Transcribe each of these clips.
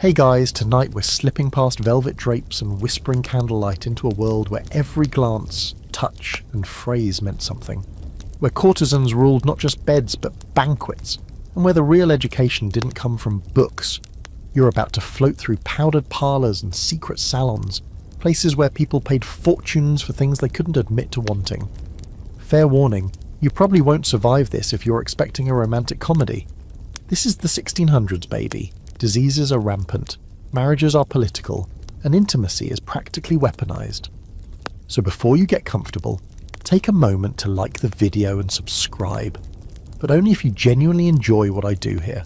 Hey guys, tonight we're slipping past velvet drapes and whispering candlelight into a world where every glance, touch and phrase meant something. Where courtesans ruled not just beds but banquets, and where the real education didn't come from books. You're about to float through powdered parlours and secret salons, places where people paid fortunes for things they couldn't admit to wanting. Fair warning, you probably won't survive this if you're expecting a romantic comedy. This is the 1600s, baby. Diseases are rampant, marriages are political, and intimacy is practically weaponized. So before you get comfortable, take a moment to like the video and subscribe, but only if you genuinely enjoy what I do here.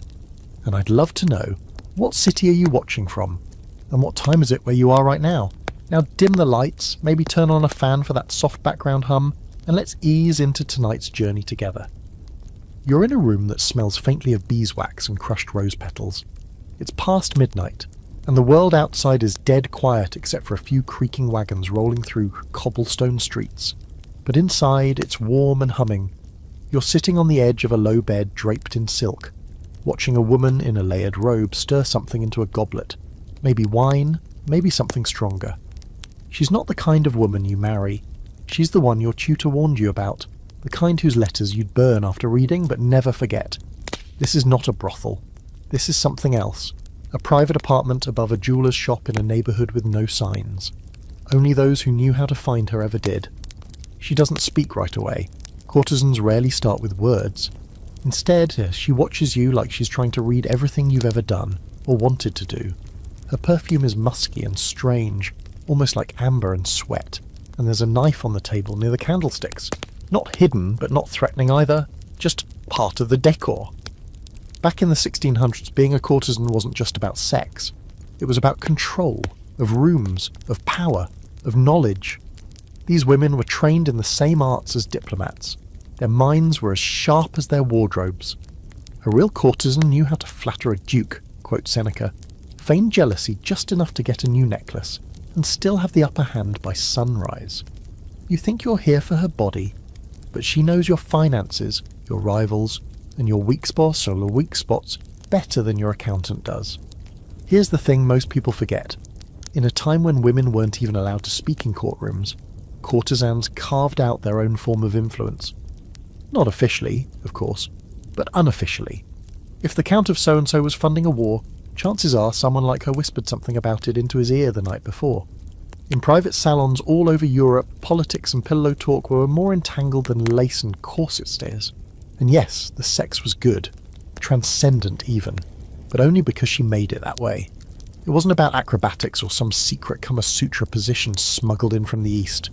And I'd love to know, what city are you watching from? And what time is it where you are right now? Now dim the lights, maybe turn on a fan for that soft background hum, and let's ease into tonight's journey together. You're in a room that smells faintly of beeswax and crushed rose petals. It's past midnight, and the world outside is dead quiet except for a few creaking wagons rolling through cobblestone streets. But inside, it's warm and humming. You're sitting on the edge of a low bed draped in silk, watching a woman in a layered robe stir something into a goblet. Maybe wine, maybe something stronger. She's not the kind of woman you marry. She's the one your tutor warned you about, the kind whose letters you'd burn after reading but never forget. This is not a brothel. This is something else. A private apartment above a jeweller's shop in a neighbourhood with no signs. Only those who knew how to find her ever did. She doesn't speak right away. Courtesans rarely start with words. Instead, she watches you like she's trying to read everything you've ever done, or wanted to do. Her perfume is musky and strange, almost like amber and sweat, and there's a knife on the table near the candlesticks. Not hidden, but not threatening either, just part of the decor. Back in the 1600s, being a courtesan wasn't just about sex. It was about control, of rooms, of power, of knowledge. These women were trained in the same arts as diplomats. Their minds were as sharp as their wardrobes. A real courtesan knew how to flatter a duke, quote Seneca, feign jealousy just enough to get a new necklace, and still have the upper hand by sunrise. You think you're here for her body, but she knows your finances, your rivals, and your weak spots or the weak spots better than your accountant does. Here's the thing most people forget. In a time when women weren't even allowed to speak in courtrooms, courtesans carved out their own form of influence. Not officially, of course, but unofficially. If the Count of so-and-so was funding a war, chances are someone like her whispered something about it into his ear the night before. In private salons all over Europe, politics and pillow talk were more entangled than lace and corset stays. And yes, the sex was good, transcendent even, but only because she made it that way. It wasn't about acrobatics or some secret Kama Sutra position smuggled in from the East.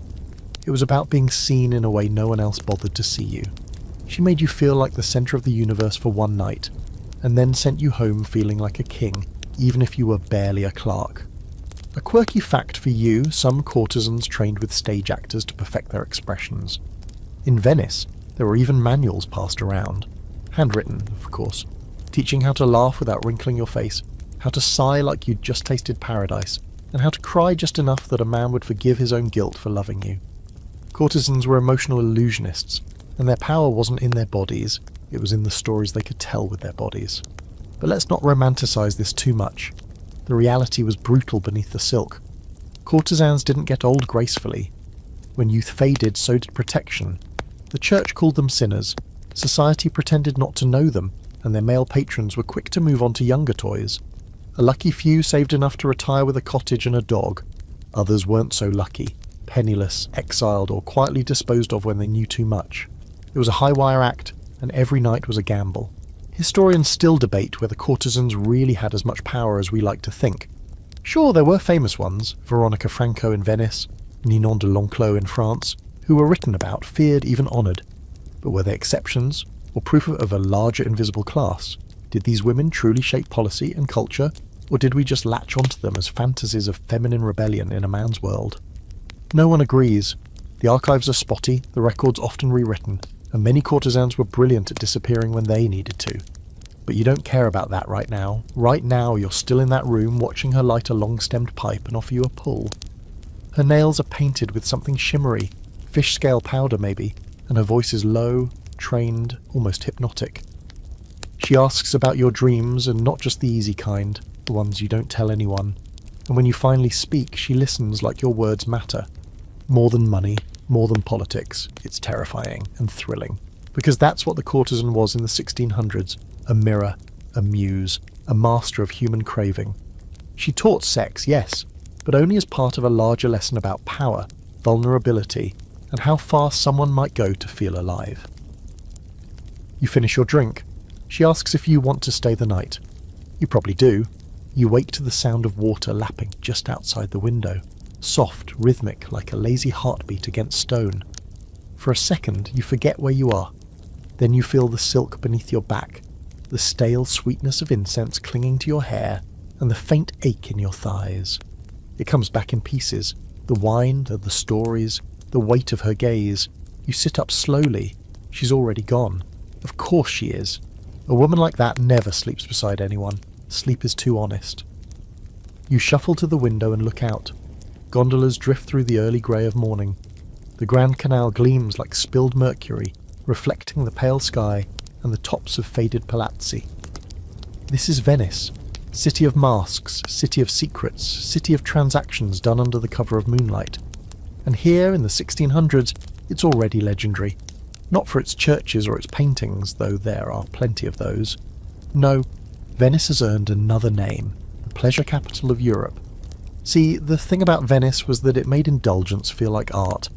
It was about being seen in a way no one else bothered to see you. She made you feel like the centre of the universe for one night, and then sent you home feeling like a king, even if you were barely a clerk. A quirky fact for you, some courtesans trained with stage actors to perfect their expressions. In Venice, there were even manuals passed around, handwritten, of course, teaching how to laugh without wrinkling your face, how to sigh like you'd just tasted paradise, and how to cry just enough that a man would forgive his own guilt for loving you. Courtesans were emotional illusionists, and their power wasn't in their bodies, it was in the stories they could tell with their bodies. But let's not romanticize this too much. The reality was brutal beneath the silk. Courtesans didn't get old gracefully. When youth faded, so did protection. The church called them sinners, society pretended not to know them, and their male patrons were quick to move on to younger toys. A lucky few saved enough to retire with a cottage and a dog. Others weren't so lucky, penniless, exiled, or quietly disposed of when they knew too much. It was a high-wire act, and every night was a gamble. Historians still debate whether courtesans really had as much power as we like to think. Sure, there were famous ones, Veronica Franco in Venice, Ninon de L'Enclos in France, who were written about, feared, even honoured. But were they exceptions, or proof of a larger invisible class? Did these women truly shape policy and culture, or did we just latch onto them as fantasies of feminine rebellion in a man's world? No one agrees. The archives are spotty, the records often rewritten, and many courtesans were brilliant at disappearing when they needed to. But you don't care about that right now. Right now you're still in that room watching her light a long-stemmed pipe and offer you a pull. Her nails are painted with something shimmery, fish scale powder maybe, and her voice is low, trained, almost hypnotic. She asks about your dreams, and not just the easy kind, the ones you don't tell anyone, and when you finally speak, she listens like your words matter. More than money, more than politics, it's terrifying and thrilling. Because that's what the courtesan was in the 1600s, a mirror, a muse, a master of human craving. She taught sex, yes, but only as part of a larger lesson about power, vulnerability, and how far someone might go to feel alive. You finish your drink. She asks if you want to stay the night. You probably do. You wake to the sound of water lapping just outside the window, soft, rhythmic, like a lazy heartbeat against stone. For a second, you forget where you are. Then you feel the silk beneath your back, the stale sweetness of incense clinging to your hair, and the faint ache in your thighs. It comes back in pieces, the wine, the stories, the weight of her gaze. You sit up slowly. She's already gone. Of course she is. A woman like that never sleeps beside anyone. Sleep is too honest. You shuffle to the window and look out. Gondolas drift through the early grey of morning. The Grand Canal gleams like spilled mercury, reflecting the pale sky and the tops of faded palazzi. This is Venice, city of masks, city of secrets, city of transactions done under the cover of moonlight. And here, in the 1600s, it's already legendary. Not for its churches or its paintings, though there are plenty of those. No, Venice has earned another name, the pleasure capital of Europe. See, the thing about Venice was that it made indulgence feel like art.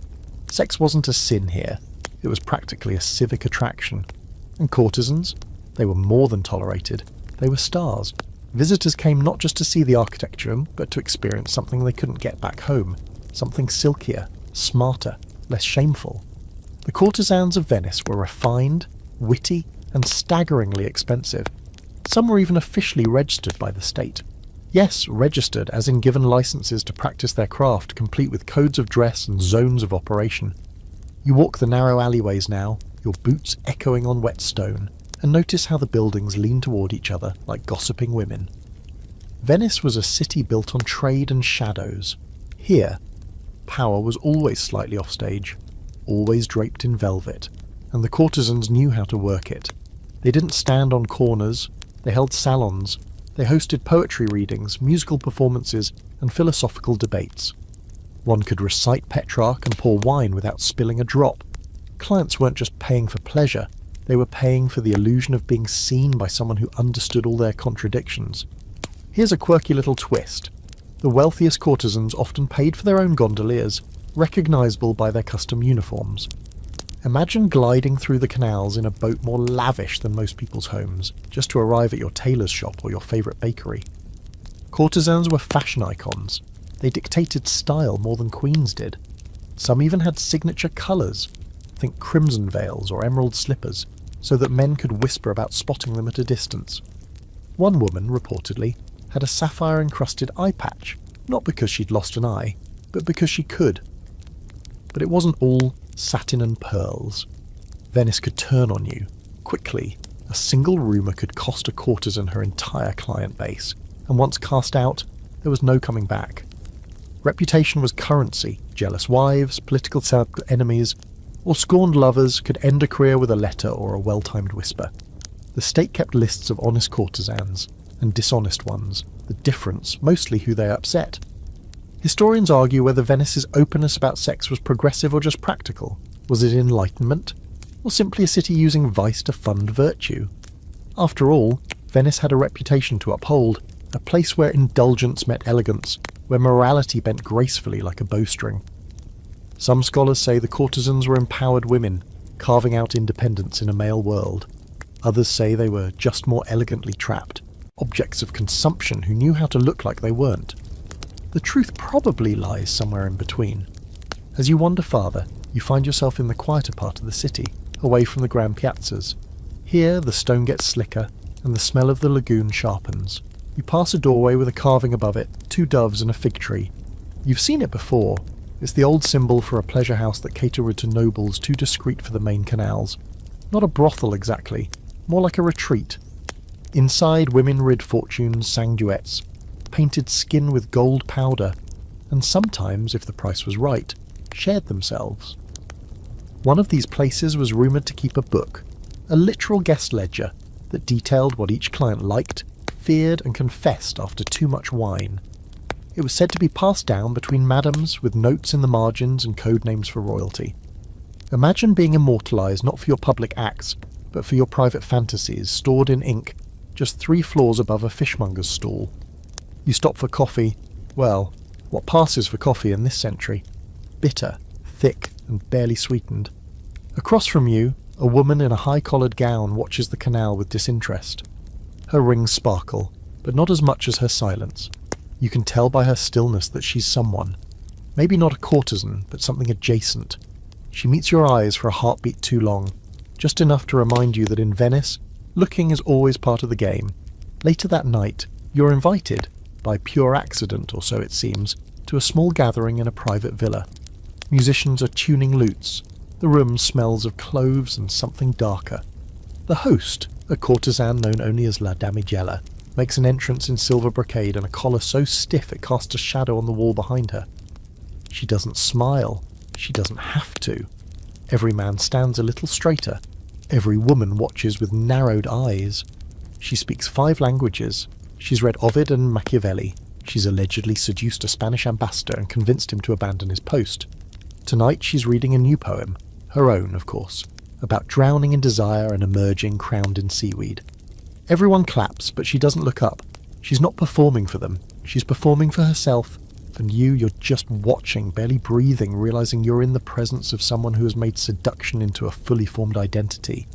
Sex wasn't a sin here. It was practically a civic attraction. And courtesans? They were more than tolerated. They were stars. Visitors came not just to see the architecture, but to experience something they couldn't get back home. Something silkier, smarter, less shameful. The courtesans of Venice were refined, witty, and staggeringly expensive. Some were even officially registered by the state. Yes, registered, as in given licenses to practice their craft, complete with codes of dress and zones of operation. You walk the narrow alleyways now, your boots echoing on wet stone, and notice how the buildings lean toward each other like gossiping women. Venice was a city built on trade and shadows. Here, power was always slightly offstage, always draped in velvet, and the courtesans knew how to work it. They didn't stand on corners, they held salons, they hosted poetry readings, musical performances, and philosophical debates. One could recite Petrarch and pour wine without spilling a drop. Clients weren't just paying for pleasure, they were paying for the illusion of being seen by someone who understood all their contradictions. Here's a quirky little twist. The wealthiest courtesans often paid for their own gondoliers, recognisable by their custom uniforms. Imagine gliding through the canals in a boat more lavish than most people's homes, just to arrive at your tailor's shop or your favourite bakery. Courtesans were fashion icons. They dictated style more than queens did. Some even had signature colours, think crimson veils or emerald slippers, so that men could whisper about spotting them at a distance. One woman, reportedly, had a sapphire-encrusted eye patch, not because she'd lost an eye, but because she could. But it wasn't all satin and pearls. Venice could turn on you. Quickly, a single rumour could cost a courtesan her entire client base, and once cast out, there was no coming back. Reputation was currency. Jealous wives, political enemies, or scorned lovers could end a career with a letter or a well-timed whisper. The state kept lists of honest courtesans and dishonest ones, the difference mostly who they upset. Historians argue whether Venice's openness about sex was progressive or just practical. Was it enlightenment? Or simply a city using vice to fund virtue? After all, Venice had a reputation to uphold, a place where indulgence met elegance, where morality bent gracefully like a bowstring. Some scholars say the courtesans were empowered women, carving out independence in a male world. Others say they were just more elegantly trapped, objects of consumption who knew how to look like they weren't. The truth probably lies somewhere in between. As you wander farther, you find yourself in the quieter part of the city, away from the grand piazzas. Here the stone gets slicker, and the smell of the lagoon sharpens. You pass a doorway with a carving above it, 2 doves and a fig tree. You've seen it before. It's the old symbol for a pleasure house that catered to nobles too discreet for the main canals. Not a brothel exactly, more like a retreat. Inside, women rid fortunes, sang duets, painted skin with gold powder, and sometimes, if the price was right, shared themselves. One of these places was rumoured to keep a book, a literal guest ledger, that detailed what each client liked, feared and confessed after too much wine. It was said to be passed down between madams with notes in the margins and code names for royalty. Imagine being immortalised not for your public acts, but for your private fantasies, stored in ink, just 3 floors above a fishmonger's stall. You stop for coffee. Well, what passes for coffee in this century? Bitter, thick, and barely sweetened. Across from you, a woman in a high-collared gown watches the canal with disinterest. Her rings sparkle, but not as much as her silence. You can tell by her stillness that she's someone. Maybe not a courtesan, but something adjacent. She meets your eyes for a heartbeat too long, just enough to remind you that in Venice, looking is always part of the game. Later that night, you're invited, by pure accident or so it seems, to a small gathering in a private villa. Musicians are tuning lutes. The room smells of cloves and something darker. The host, a courtesan known only as La Damigella, makes an entrance in silver brocade and a collar so stiff it casts a shadow on the wall behind her. She doesn't smile. She doesn't have to. Every man stands a little straighter. Every woman watches with narrowed eyes. She speaks 5 languages. She's read Ovid and Machiavelli. She's allegedly seduced a Spanish ambassador and convinced him to abandon his post. Tonight she's reading a new poem, her own of course, about drowning in desire and emerging crowned in seaweed. Everyone claps, but she doesn't look up. She's not performing for them. She's performing for herself. And you're just watching, barely breathing, realizing you're in the presence of someone who has made seduction into a fully formed identity.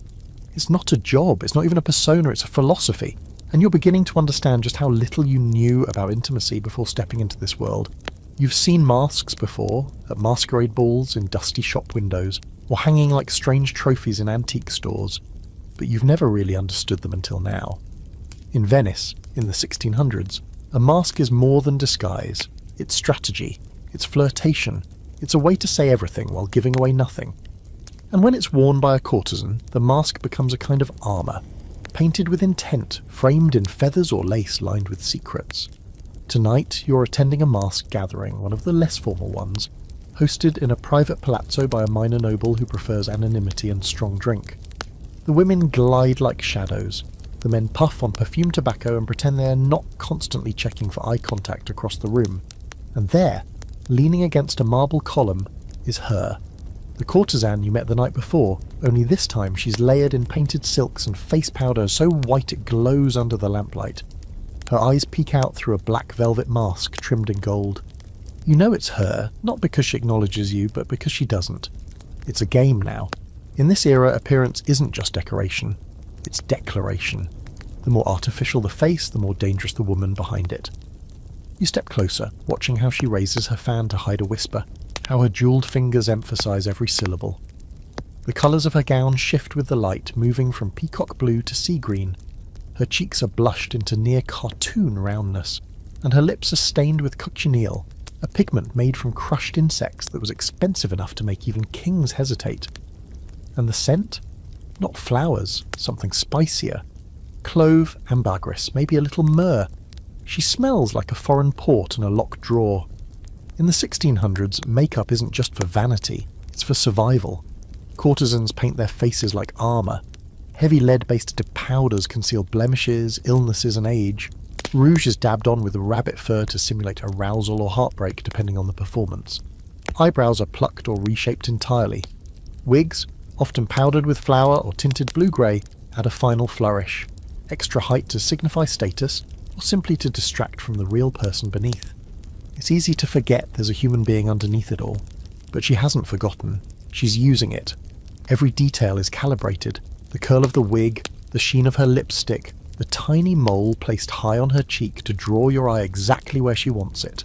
It's not a job, it's not even a persona, it's a philosophy. And you're beginning to understand just how little you knew about intimacy before stepping into this world. You've seen masks before, at masquerade balls, in dusty shop windows, or hanging like strange trophies in antique stores, but you've never really understood them until now. In Venice, in the 1600s, a mask is more than disguise. It's strategy, it's flirtation, it's a way to say everything while giving away nothing. And when it's worn by a courtesan, the mask becomes a kind of armour, painted with intent, framed in feathers or lace lined with secrets. Tonight you're attending a mask gathering, one of the less formal ones, hosted in a private palazzo by a minor noble who prefers anonymity and strong drink. The women glide like shadows. The men puff on perfumed tobacco and pretend they are not constantly checking for eye contact across the room. And there, leaning against a marble column, is her. The courtesan you met the night before, only this time she's layered in painted silks and face powder so white it glows under the lamplight. Her eyes peek out through a black velvet mask trimmed in gold. You know it's her, not because she acknowledges you, but because she doesn't. It's a game now. In this era, appearance isn't just decoration, it's declaration. The more artificial the face, the more dangerous the woman behind it. You step closer, watching how she raises her fan to hide a whisper, how her jewelled fingers emphasise every syllable. The colours of her gown shift with the light, moving from peacock blue to sea green. Her cheeks are blushed into near cartoon roundness, and her lips are stained with cochineal, a pigment made from crushed insects that was expensive enough to make even kings hesitate. And the scent? Not flowers, something spicier. Clove, ambergris, maybe a little myrrh. She smells like a foreign port in a locked drawer. In the 1600s, makeup isn't just for vanity, it's for survival. Courtesans paint their faces like armour. Heavy lead-based powders conceal blemishes, illnesses and age. Rouge is dabbed on with rabbit fur to simulate arousal or heartbreak depending on the performance. Eyebrows are plucked or reshaped entirely. Wigs, often powdered with flour or tinted blue-grey, add a final flourish. Extra height to signify status, or simply to distract from the real person beneath. It's easy to forget there's a human being underneath it all, but she hasn't forgotten. She's using it. Every detail is calibrated. The curl of the wig, the sheen of her lipstick, the tiny mole placed high on her cheek to draw your eye exactly where she wants it.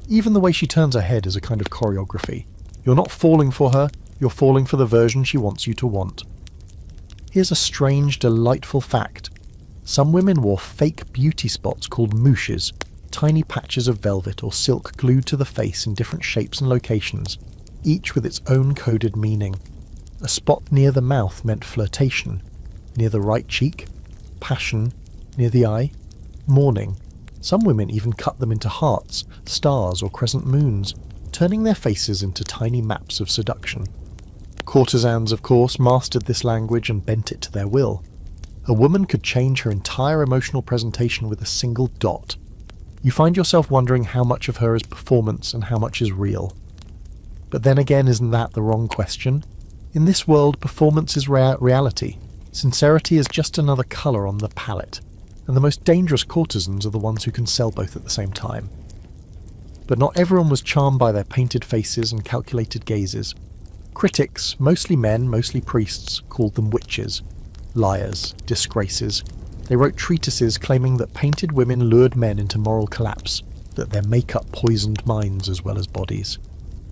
Even the way she turns her head is a kind of choreography. You're not falling for her, you're falling for the version she wants you to want. Here's a strange, delightful fact. Some women wore fake beauty spots called mouches, tiny patches of velvet or silk glued to the face in different shapes and locations, each with its own coded meaning. A spot near the mouth meant flirtation, near the right cheek, passion, near the eye, mourning. Some women even cut them into hearts, stars or crescent moons, turning their faces into tiny maps of seduction. Courtesans, of course, mastered this language and bent it to their will. A woman could change her entire emotional presentation with a single dot. You find yourself wondering how much of her is performance and how much is real. But then again, isn't that the wrong question? In this world, performance is reality. Sincerity is just another colour on the palette. And the most dangerous courtesans are the ones who can sell both at the same time. But not everyone was charmed by their painted faces and calculated gazes. Critics, mostly men, mostly priests, called them witches, liars, disgraces. They wrote treatises claiming that painted women lured men into moral collapse, that their makeup poisoned minds as well as bodies.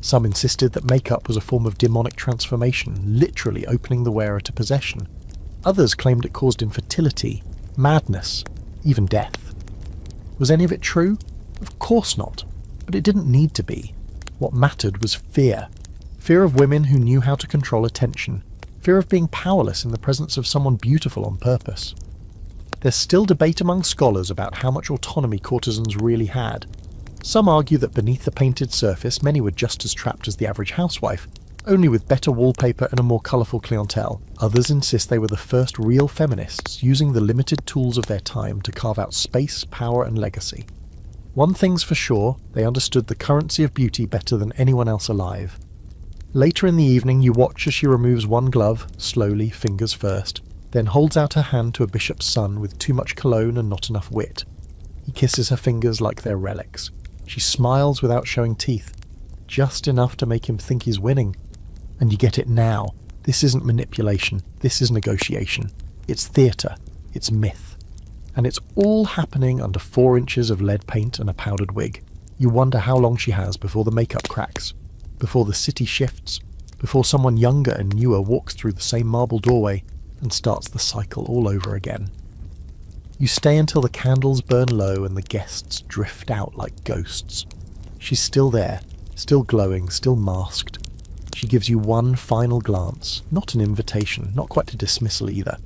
Some insisted that makeup was a form of demonic transformation, literally opening the wearer to possession. Others claimed it caused infertility, madness, even death. Was any of it true? Of course not, but it didn't need to be. What mattered was fear. Fear of women who knew how to control attention. Fear of being powerless in the presence of someone beautiful on purpose. There's still debate among scholars about how much autonomy courtesans really had. Some argue that beneath the painted surface many were just as trapped as the average housewife, only with better wallpaper and a more colourful clientele. Others insist they were the first real feminists, using the limited tools of their time to carve out space, power and legacy. One thing's for sure, they understood the currency of beauty better than anyone else alive. Later in the evening you watch as she removes one glove, slowly, fingers first, then holds out her hand to a bishop's son with too much cologne and not enough wit. He kisses her fingers like they're relics. She smiles without showing teeth, just enough to make him think he's winning. And you get it now. This isn't manipulation, this is negotiation. It's theatre, it's myth. And it's all happening under 4 inches of lead paint and a powdered wig. You wonder how long she has before the makeup cracks, before the city shifts, before someone younger and newer walks through the same marble doorway and starts the cycle all over again. You stay until the candles burn low and the guests drift out like ghosts. She's still there, still glowing, still masked. She gives you one final glance, not an invitation, not quite a dismissal either.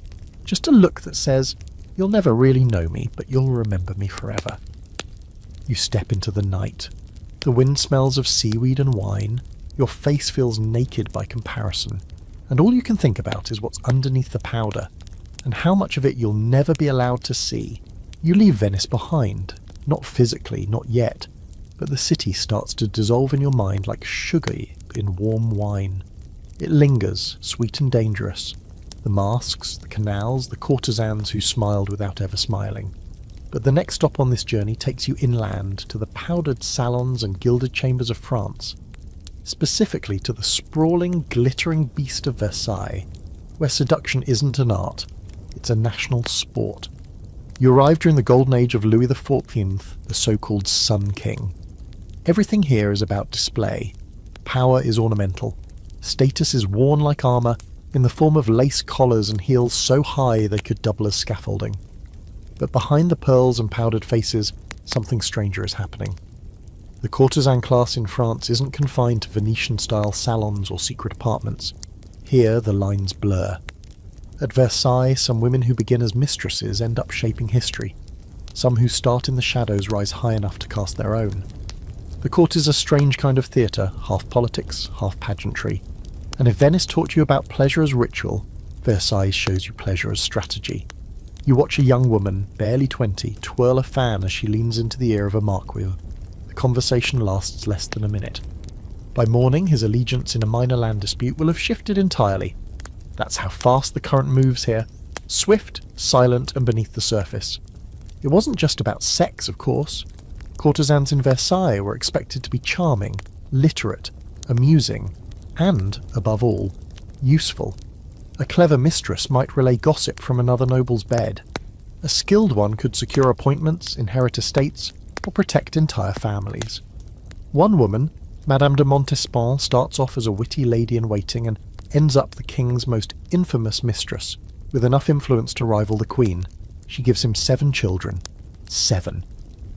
Just a look that says, "You'll never really know me, but you'll remember me forever." You step into the night. The wind smells of seaweed and wine. Your face feels naked by comparison. And all you can think about is what's underneath the powder, and how much of it you'll never be allowed to see. You leave Venice behind. Not physically, not yet. But the city starts to dissolve in your mind like sugar in warm wine. It lingers, sweet and dangerous. The masks, the canals, the courtesans who smiled without ever smiling. But the next stop on this journey takes you inland to the powdered salons and gilded chambers of France. Specifically to the sprawling, glittering beast of Versailles, where seduction isn't an art, it's a national sport. You arrive during the golden age of Louis XIV, the so-called Sun King. Everything here is about display. Power is ornamental. Status is worn like armour, in the form of lace collars and heels so high they could double as scaffolding. But behind the pearls and powdered faces, something stranger is happening. The courtesan class in France isn't confined to Venetian-style salons or secret apartments. Here the lines blur. At Versailles, some women who begin as mistresses end up shaping history. Some who start in the shadows rise high enough to cast their own. The court is a strange kind of theatre, half politics, half pageantry. And if Venice taught you about pleasure as ritual, Versailles shows you pleasure as strategy. You watch a young woman, barely 20, twirl a fan as she leans into the ear of a marquis. The conversation lasts less than a minute. By morning, his allegiance in a minor land dispute will have shifted entirely. That's how fast the current moves here. Swift, silent, and beneath the surface. It wasn't just about sex, of course. Courtesans in Versailles were expected to be charming, literate, amusing, and, above all, useful. A clever mistress might relay gossip from another noble's bed. A skilled one could secure appointments, inherit estates, or protect entire families. One woman, Madame de Montespan, starts off as a witty lady-in-waiting and ends up the king's most infamous mistress, with enough influence to rival the queen. She gives him 7 children. 7.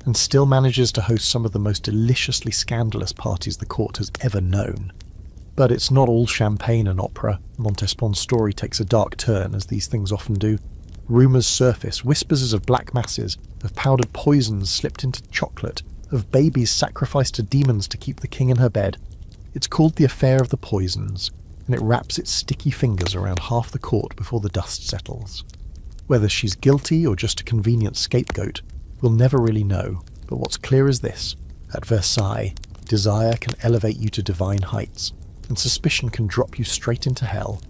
And still manages to host some of the most deliciously scandalous parties the court has ever known. But it's not all champagne and opera. Montespan's story takes a dark turn, as these things often do. Rumours surface, whispers of black masses, of powdered poisons slipped into chocolate, of babies sacrificed to demons to keep the king in her bed. It's called the Affair of the Poisons, and it wraps its sticky fingers around half the court before the dust settles. Whether she's guilty or just a convenient scapegoat, we'll never really know, but what's clear is this: at Versailles, desire can elevate you to divine heights, and suspicion can drop you straight into hell.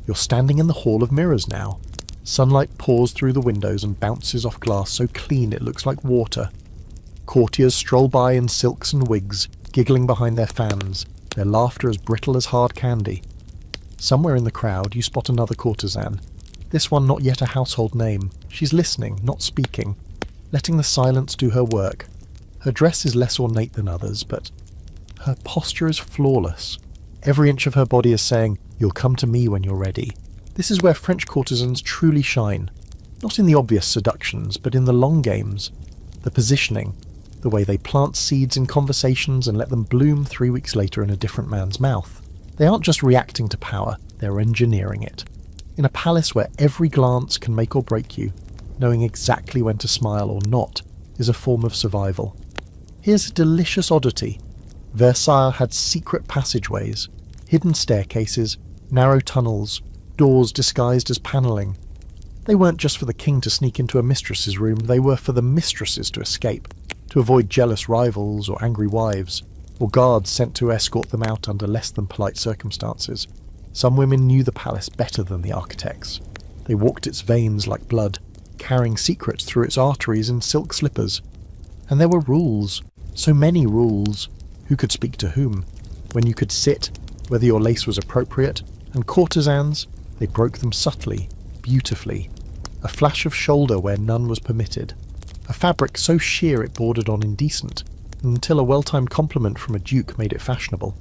You're standing in the Hall of Mirrors now. Sunlight pours through the windows and bounces off glass so clean it looks like water. Courtiers stroll by in silks and wigs, giggling behind their fans, their laughter as brittle as hard candy. Somewhere in the crowd you spot another courtesan. This one not yet a household name. She's listening, not speaking, letting the silence do her work. Her dress is less ornate than others, but her posture is flawless. Every inch of her body is saying, "You'll come to me when you're ready." This is where French courtesans truly shine. Not in the obvious seductions, but in the long games. The positioning, the way they plant seeds in conversations and let them bloom 3 weeks later in a different man's mouth. They aren't just reacting to power, they're engineering it. In a palace where every glance can make or break you, knowing exactly when to smile or not is a form of survival. Here's a delicious oddity. Versailles had secret passageways, hidden staircases, narrow tunnels, doors disguised as panelling. They weren't just for the king to sneak into a mistress's room, they were for the mistresses to escape, to avoid jealous rivals or angry wives, or guards sent to escort them out under less than polite circumstances. Some women knew the palace better than the architects. They walked its veins like blood, carrying secrets through its arteries in silk slippers. And there were rules, so many rules. Who could speak to whom, when you could sit, whether your lace was appropriate, and courtesans, they broke them subtly, beautifully. A flash of shoulder where none was permitted. A fabric so sheer it bordered on indecent, until a well-timed compliment from a duke made it fashionable.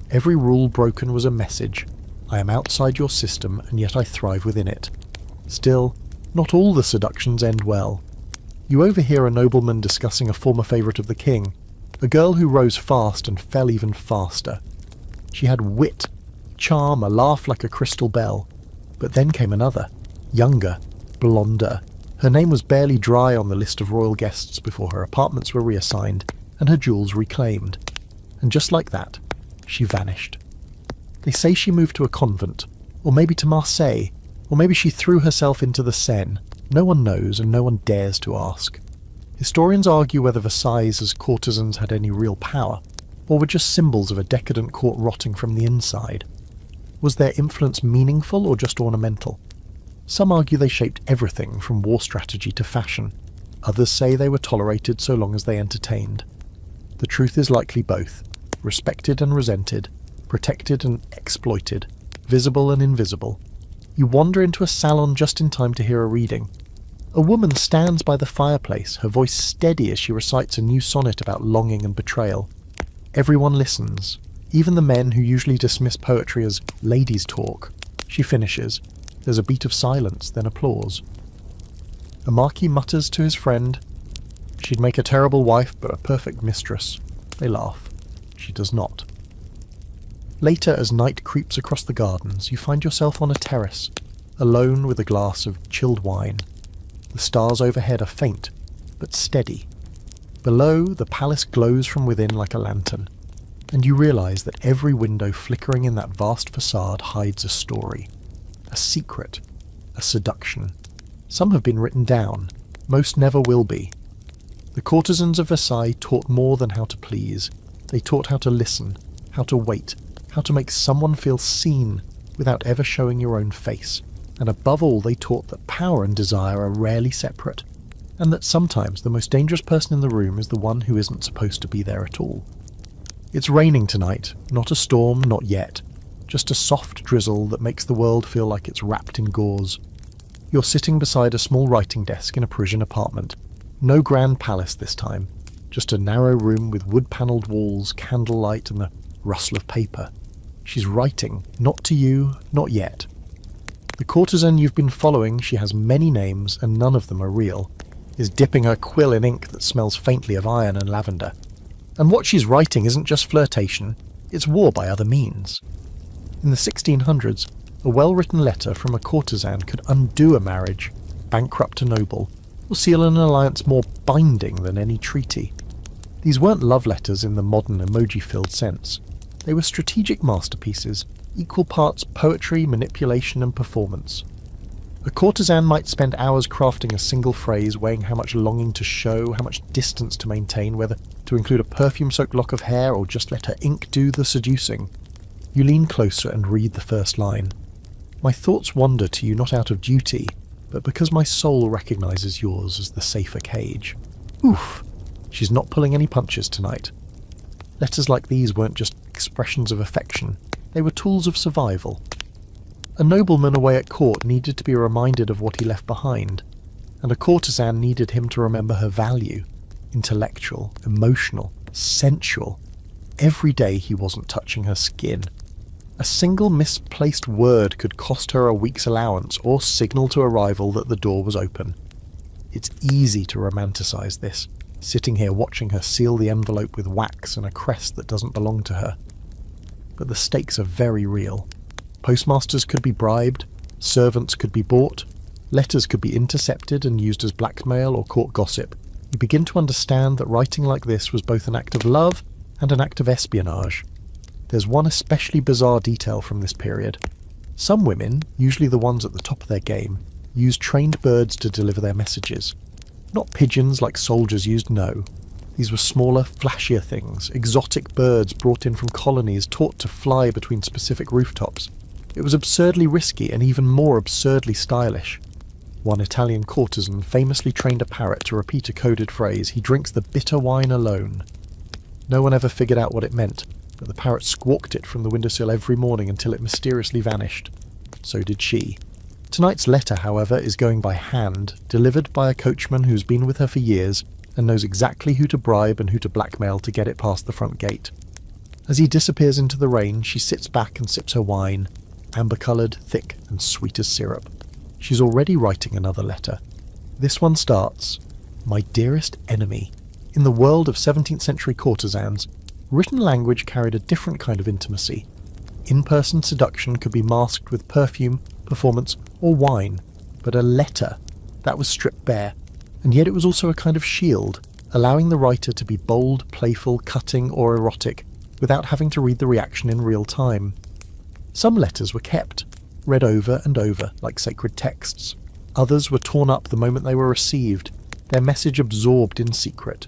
Every rule broken was a message. I am outside your system, and yet I thrive within it. Still, not all the seductions end well. You overhear a nobleman discussing a former favourite of the king, a girl who rose fast and fell even faster. She had wit, charm, a laugh like a crystal bell. But then came another, younger, blonder. Her name was barely dry on the list of royal guests before her apartments were reassigned and her jewels reclaimed. And just like that, she vanished. They say she moved to a convent, or maybe to Marseille, or maybe she threw herself into the Seine. No one knows, and no one dares to ask. Historians argue whether Versailles' courtesans had any real power, or were just symbols of a decadent court rotting from the inside. Was their influence meaningful or just ornamental? Some argue they shaped everything from war strategy to fashion. Others say they were tolerated so long as they entertained. The truth is likely both, respected and resented, protected and exploited, visible and invisible. You wander into a salon just in time to hear a reading. A woman stands by the fireplace, her voice steady as she recites a new sonnet about longing and betrayal. Everyone listens, even the men who usually dismiss poetry as ladies' talk. She finishes. There's a beat of silence, then applause. A marquis mutters to his friend, "She'd make a terrible wife, but a perfect mistress." They laugh. She does not. Later, as night creeps across the gardens, you find yourself on a terrace, alone with a glass of chilled wine. The stars overhead are faint, but steady. Below, the palace glows from within like a lantern, and you realise that every window flickering in that vast facade hides a story, a secret, a seduction. Some have been written down, most never will be. The courtesans of Versailles taught more than how to please. They taught how to listen, how to wait, how to make someone feel seen without ever showing your own face. And above all, they taught that power and desire are rarely separate, and that sometimes the most dangerous person in the room is the one who isn't supposed to be there at all. It's raining tonight, not a storm, not yet, just a soft drizzle that makes the world feel like it's wrapped in gauze. You're sitting beside a small writing desk in a Parisian apartment. No grand palace this time, just a narrow room with wood-panelled walls, candlelight, and the rustle of paper. She's writing, not to you, not yet. The courtesan you've been following, she has many names and none of them are real, is dipping her quill in ink that smells faintly of iron and lavender. And what she's writing isn't just flirtation, it's war by other means. In the 1600s, a well-written letter from a courtesan could undo a marriage, bankrupt a noble, or seal an alliance more binding than any treaty. These weren't love letters in the modern emoji-filled sense. They were strategic masterpieces, equal parts poetry, manipulation and performance. A courtesan might spend hours crafting a single phrase, weighing how much longing to show, how much distance to maintain, whether to include a perfume-soaked lock of hair or just let her ink do the seducing. You lean closer and read the first line. My thoughts wander to you not out of duty, but because my soul recognises yours as the safer cage. Oof! She's not pulling any punches tonight. Letters like these weren't just expressions of affection, they were tools of survival. A nobleman away at court needed to be reminded of what he left behind, and a courtesan needed him to remember her value. Intellectual, emotional, sensual. Every day he wasn't touching her skin. A single misplaced word could cost her a week's allowance or signal to a rival that the door was open. It's easy to romanticize this, sitting here watching her seal the envelope with wax and a crest that doesn't belong to her. But the stakes are very real. Postmasters could be bribed, servants could be bought, letters could be intercepted and used as blackmail or court gossip. You begin to understand that writing like this was both an act of love and an act of espionage. There's one especially bizarre detail from this period. Some women, usually the ones at the top of their game, used trained birds to deliver their messages. Not pigeons like soldiers used, no. These were smaller, flashier things, exotic birds brought in from colonies taught to fly between specific rooftops. It was absurdly risky and even more absurdly stylish. One Italian courtesan famously trained a parrot to repeat a coded phrase, "He drinks the bitter wine alone." No one ever figured out what it meant, but the parrot squawked it from the windowsill every morning until it mysteriously vanished. So did she. Tonight's letter, however, is going by hand, delivered by a coachman who's been with her for years and knows exactly who to bribe and who to blackmail to get it past the front gate. As he disappears into the rain, she sits back and sips her wine, amber-coloured, thick and sweet as syrup. She's already writing another letter. This one starts, "My dearest enemy." In the world of 17th century courtesans, written language carried a different kind of intimacy. In-person seduction could be masked with perfume, performance, or wine, but a letter, that was stripped bare, and yet it was also a kind of shield, allowing the writer to be bold, playful, cutting, or erotic, without having to read the reaction in real time. Some letters were kept, read over and over like sacred texts. Others were torn up the moment they were received, their message absorbed in secret.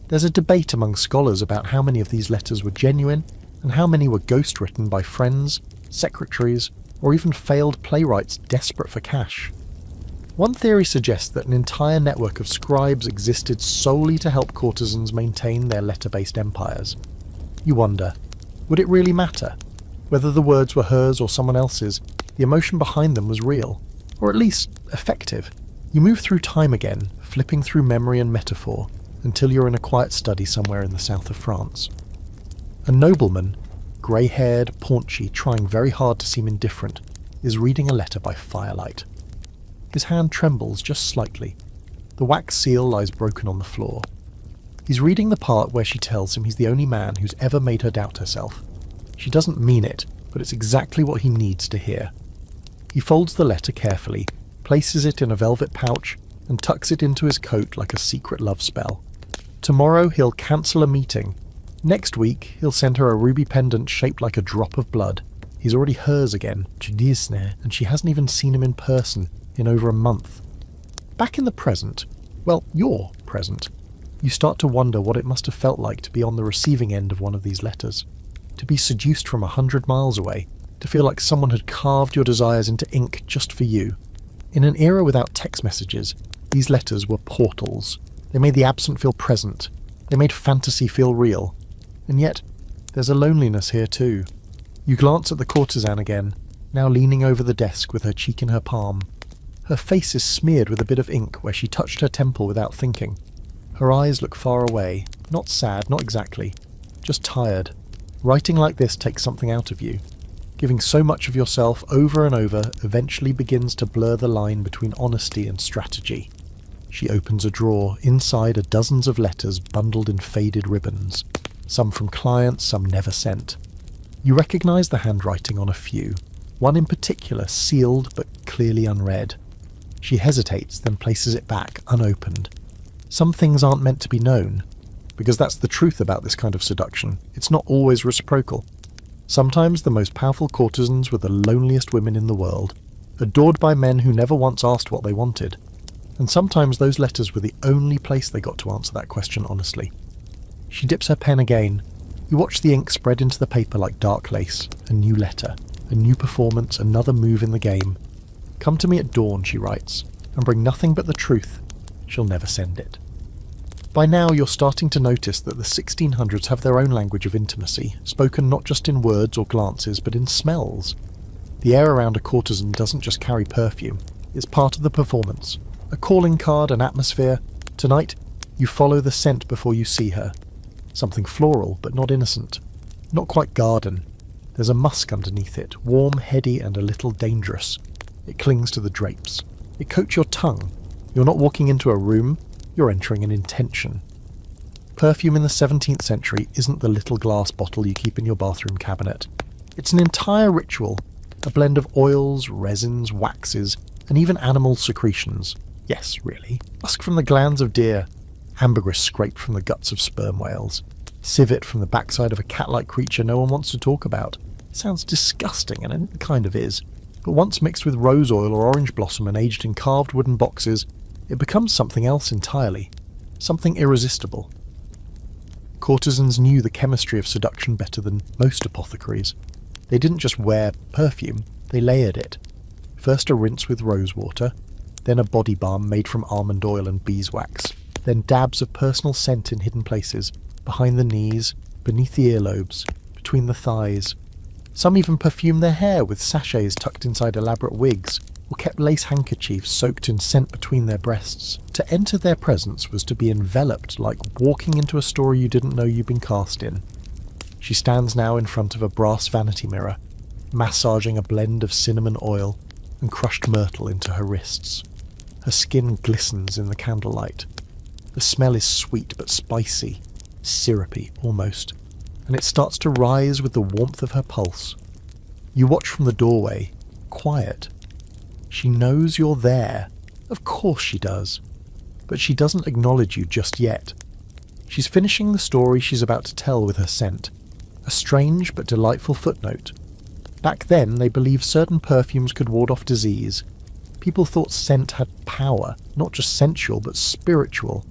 There's a debate among scholars about how many of these letters were genuine and how many were ghost-written by friends, secretaries, or even failed playwrights desperate for cash. One theory suggests that an entire network of scribes existed solely to help courtesans maintain their letter-based empires. You wonder, would it really matter? Whether the words were hers or someone else's, the emotion behind them was real, or at least effective. You move through time again, flipping through memory and metaphor, until you're in a quiet study somewhere in the south of France. A nobleman, grey-haired, paunchy, trying very hard to seem indifferent, is reading a letter by firelight. His hand trembles just slightly. The wax seal lies broken on the floor. He's reading the part where she tells him he's the only man who's ever made her doubt herself. She doesn't mean it, but it's exactly what he needs to hear. He folds the letter carefully, places it in a velvet pouch, and tucks it into his coat like a secret love spell. Tomorrow he'll cancel a meeting. Next week he'll send her a ruby pendant shaped like a drop of blood. He's already hers again, Judisne, and she hasn't even seen him in person in over a month. Back in the present, well, your present, you start to wonder what it must have felt like to be on the receiving end of one of these letters. To be seduced from 100 miles away, to feel like someone had carved your desires into ink just for you. In an era without text messages, these letters were portals. They made the absent feel present. They made fantasy feel real. And yet, there's a loneliness here too. You glance at the courtesan again, now leaning over the desk with her cheek in her palm. Her face is smeared with a bit of ink where she touched her temple without thinking. Her eyes look far away, not sad, not exactly, just tired. Writing like this takes something out of you. Giving so much of yourself over and over eventually begins to blur the line between honesty and strategy. She opens a drawer. Inside are dozens of letters bundled in faded ribbons. Some from clients, some never sent. You recognise the handwriting on a few. One in particular sealed but clearly unread. She hesitates, then places it back, unopened. Some things aren't meant to be known. Because that's the truth about this kind of seduction. It's not always reciprocal. Sometimes the most powerful courtesans were the loneliest women in the world. adored by men who never once asked what they wanted. And sometimes those letters were the only place they got to answer that question honestly. She dips her pen again. You watch the ink spread into the paper like dark lace. A new letter, a new performance, another move in the game. Come to me at dawn, she writes, and bring nothing but the truth. She'll never send it. By now you're starting to notice that the 1600s have their own language of intimacy, spoken not just in words or glances, but in smells. The air around a courtesan doesn't just carry perfume, it's part of the performance. A calling card, an atmosphere. Tonight, you follow the scent before you see her. Something floral, but not innocent. Not quite garden. There's a musk underneath it, warm, heady, and a little dangerous. It clings to the drapes. It coats your tongue. You're not walking into a room, you're entering an intention. Perfume in the 17th century isn't the little glass bottle you keep in your bathroom cabinet. It's an entire ritual, a blend of oils, resins, waxes, and even animal secretions. Yes, really. Musk from the glands of deer, ambergris scraped from the guts of sperm whales, civet from the backside of a cat-like creature no one wants to talk about. It sounds disgusting, and it kind of is. But once mixed with rose oil or orange blossom and aged in carved wooden boxes, it becomes something else entirely. Something irresistible. Courtesans knew the chemistry of seduction better than most apothecaries. They didn't just wear perfume, they layered it. First a rinse with rose water, then a body balm made from almond oil and beeswax, then dabs of personal scent in hidden places, behind the knees, beneath the earlobes, between the thighs. Some even perfumed their hair with sachets tucked inside elaborate wigs, or kept lace handkerchiefs soaked in scent between their breasts. To enter their presence was to be enveloped like walking into a story you didn't know you'd been cast in. She stands now in front of a brass vanity mirror, massaging a blend of cinnamon oil and crushed myrtle into her wrists. Her skin glistens in the candlelight. The smell is sweet but spicy, syrupy almost, and it starts to rise with the warmth of her pulse. You watch from the doorway, quiet. She knows you're there. Of course she does. But she doesn't acknowledge you just yet. She's finishing the story she's about to tell with her scent. A strange but delightful footnote. Back then, they believed certain perfumes could ward off disease. People thought scent had power, not just sensual but spiritual.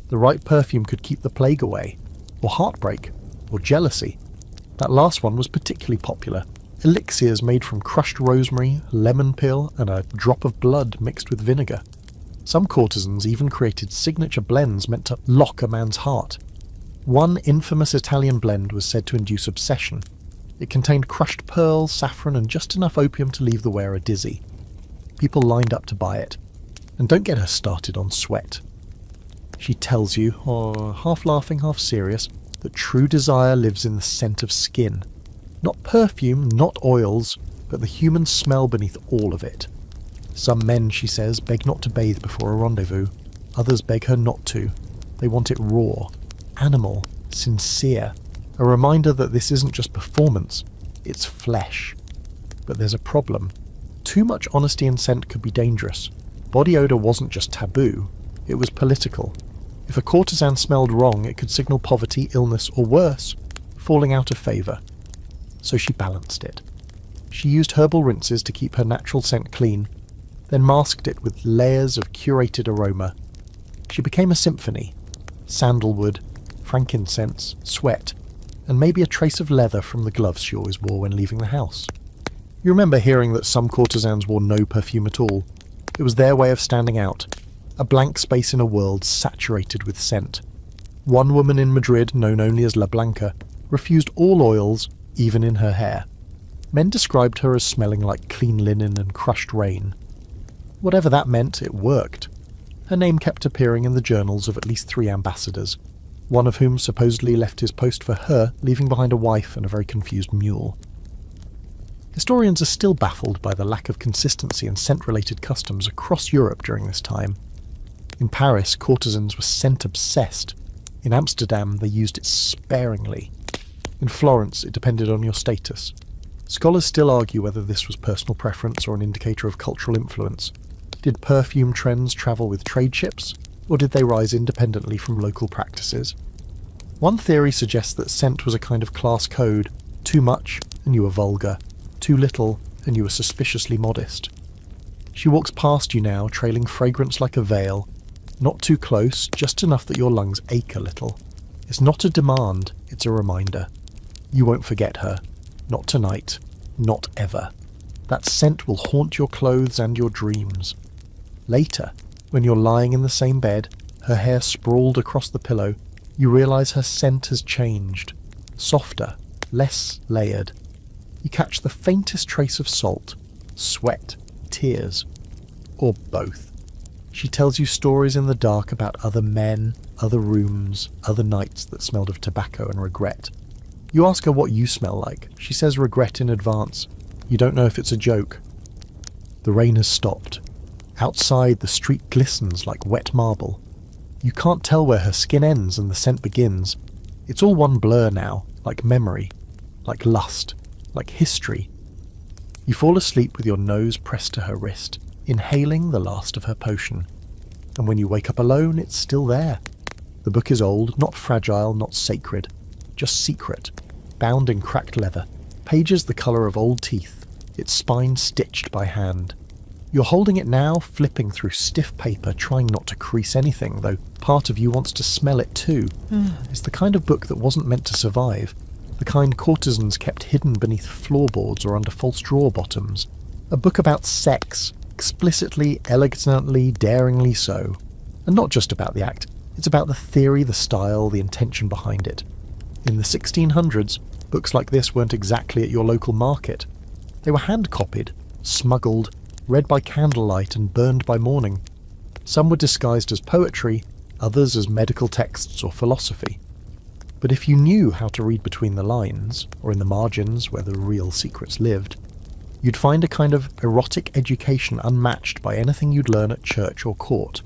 The right perfume could keep the plague away, or heartbreak, or jealousy. That last one was particularly popular. Elixirs made from crushed rosemary, lemon peel, and a drop of blood mixed with vinegar. Some courtesans even created signature blends meant to lock a man's heart. One infamous Italian blend was said to induce obsession. It contained crushed pearls, saffron, and just enough opium to leave the wearer dizzy. People lined up to buy it. And don't get her started on sweat. She tells you, half laughing, half serious, that true desire lives in the scent of skin. Not perfume, not oils, but the human smell beneath all of it. Some men, she says, beg not to bathe before a rendezvous. Others beg her not to. They want it raw, animal, sincere. A reminder that this isn't just performance, it's flesh. But there's a problem. Too much honesty in scent could be dangerous. Body odour wasn't just taboo, it was political. If a courtesan smelled wrong, it could signal poverty, illness, or worse, falling out of favour. So she balanced it. She used herbal rinses to keep her natural scent clean, then masked it with layers of curated aroma. She became a symphony. Sandalwood, frankincense, sweat, and maybe a trace of leather from the gloves she always wore when leaving the house. You remember hearing that some courtesans wore no perfume at all. It was their way of standing out, a blank space in a world saturated with scent. One woman in Madrid, known only as La Blanca, refused all oils, even in her hair. Men described her as smelling like clean linen and crushed rain. Whatever that meant, it worked. Her name kept appearing in the journals of at least 3 ambassadors, one of whom supposedly left his post for her, leaving behind a wife and a very confused mule. Historians are still baffled by the lack of consistency in scent-related customs across Europe during this time. In Paris, courtesans were scent-obsessed. In Amsterdam, they used it sparingly. In Florence, it depended on your status. Scholars still argue whether this was personal preference or an indicator of cultural influence. Did perfume trends travel with trade ships, or did they rise independently from local practices? One theory suggests that scent was a kind of class code. Too much, and you were vulgar. Too little, and you were suspiciously modest. She walks past you now, trailing fragrance like a veil. Not too close, just enough that your lungs ache a little. It's not a demand, it's a reminder. You won't forget her. Not tonight. Not ever. That scent will haunt your clothes and your dreams. Later, when you're lying in the same bed, her hair sprawled across the pillow, you realise her scent has changed. Softer, less layered. You catch the faintest trace of salt, sweat, tears, or both. She tells you stories in the dark about other men, other rooms, other nights that smelled of tobacco and regret. You ask her what you smell like. She says regret in advance. You don't know if it's a joke. The rain has stopped. Outside, the street glistens like wet marble. You can't tell where her skin ends and the scent begins. It's all one blur now, like memory, like lust, like history. You fall asleep with your nose pressed to her wrist, inhaling the last of her potion. And when you wake up alone, it's still there. The book is old, not fragile, not sacred, just secret, bound in cracked leather, pages the colour of old teeth, its spine stitched by hand. You're holding it now, flipping through stiff paper, trying not to crease anything, though part of you wants to smell it too. It's the kind of book that wasn't meant to survive, the kind courtesans kept hidden beneath floorboards or under false drawer bottoms. A book about sex, explicitly, elegantly, daringly so. And not just about the act, it's about the theory, the style, the intention behind it. In the 1600s, books like this weren't exactly at your local market. They were hand-copied, smuggled, read by candlelight and burned by morning. Some were disguised as poetry, others as medical texts or philosophy. But if you knew how to read between the lines, or in the margins where the real secrets lived, you'd find a kind of erotic education unmatched by anything you'd learn at church or court.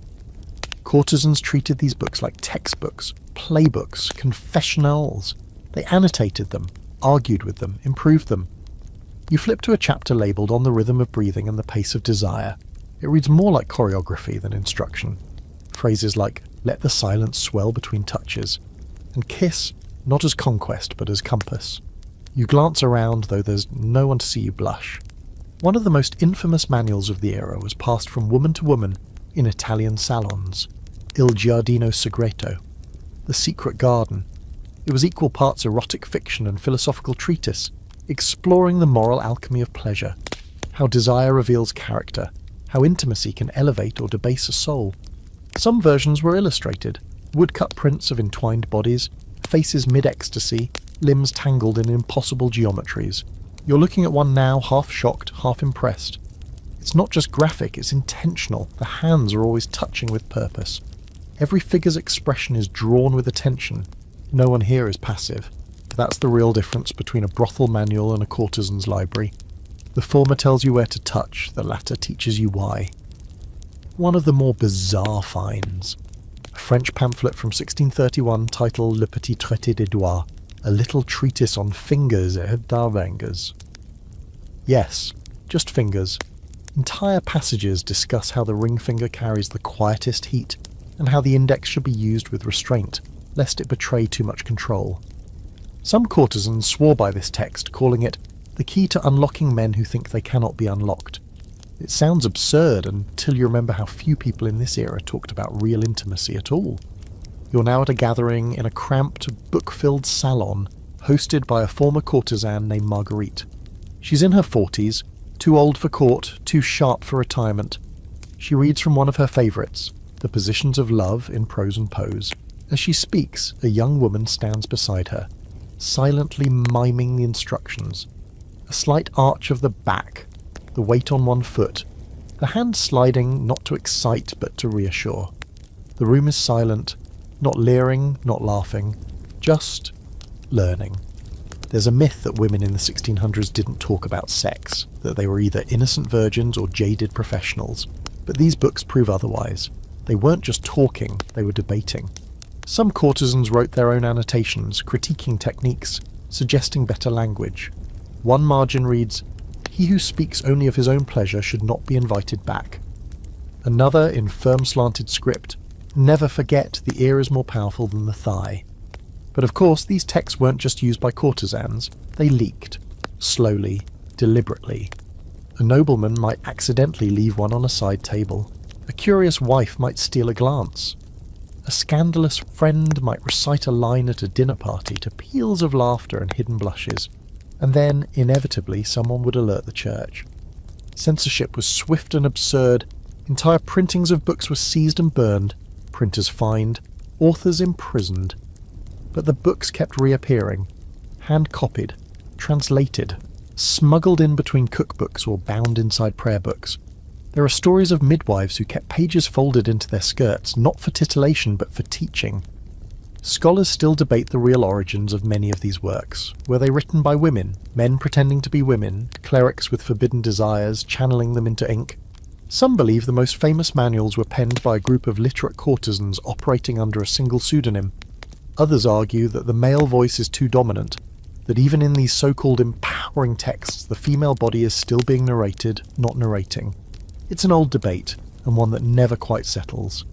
Courtesans treated these books like textbooks, playbooks, confessionals. They annotated them, argued with them, improved them. You flip to a chapter labelled On the Rhythm of Breathing and the Pace of Desire. It reads more like choreography than instruction. Phrases like, let the silence swell between touches, and kiss, not as conquest but as compass. You glance around, though there's no one to see you blush. One of the most infamous manuals of the era was passed from woman to woman in Italian salons. Il Giardino Segreto, the secret garden. It was equal parts erotic fiction and philosophical treatise, exploring the moral alchemy of pleasure, how desire reveals character, how intimacy can elevate or debase a soul. Some versions were illustrated, woodcut prints of entwined bodies, faces mid-ecstasy, limbs tangled in impossible geometries. You're looking at one now, half shocked, half impressed. It's not just graphic, it's intentional. The hands are always touching with purpose. Every figure's expression is drawn with attention. No one here is passive. That's the real difference between a brothel manual and a courtesan's library. The former tells you where to touch, the latter teaches you why. One of the more bizarre finds. A French pamphlet from 1631 titled Le Petit Traité des Doigts, a little treatise on fingers et d'arvingers. Yes, just fingers. Entire passages discuss how the ring finger carries the quietest heat, and how the index should be used with restraint, lest it betray too much control. Some courtesans swore by this text, calling it the key to unlocking men who think they cannot be unlocked. It sounds absurd until you remember how few people in this era talked about real intimacy at all. You're now at a gathering in a cramped, book-filled salon, hosted by a former courtesan named Marguerite. She's in her 40s, too old for court, too sharp for retirement. She reads from one of her favourites, The Positions of Love in Prose and Pose. As she speaks, a young woman stands beside her, silently miming the instructions. A slight arch of the back, the weight on one foot, the hand sliding not to excite but to reassure. The room is silent, not leering, not laughing, just learning. There's a myth that women in the 1600s didn't talk about sex, that they were either innocent virgins or jaded professionals. But these books prove otherwise. They weren't just talking, they were debating. Some courtesans wrote their own annotations, critiquing techniques, suggesting better language. One margin reads, "He who speaks only of his own pleasure should not be invited back." Another, in firm slanted script, "Never forget the ear is more powerful than the thigh." But of course, these texts weren't just used by courtesans, they leaked. Slowly, deliberately. A nobleman might accidentally leave one on a side table. A curious wife might steal a glance. A scandalous friend might recite a line at a dinner party to peals of laughter and hidden blushes. And then, inevitably, someone would alert the church. Censorship was swift and absurd. Entire printings of books were seized and burned, printers fined, authors imprisoned. But the books kept reappearing, hand-copied, translated, smuggled in between cookbooks or bound inside prayer books. There are stories of midwives who kept pages folded into their skirts, not for titillation but for teaching. Scholars still debate the real origins of many of these works. Were they written by women, men pretending to be women, clerics with forbidden desires, channeling them into ink? Some believe the most famous manuals were penned by a group of literate courtesans operating under a single pseudonym. Others argue that the male voice is too dominant, that even in these so-called empowering texts, the female body is still being narrated, not narrating. It's an old debate, and one that never quite settles.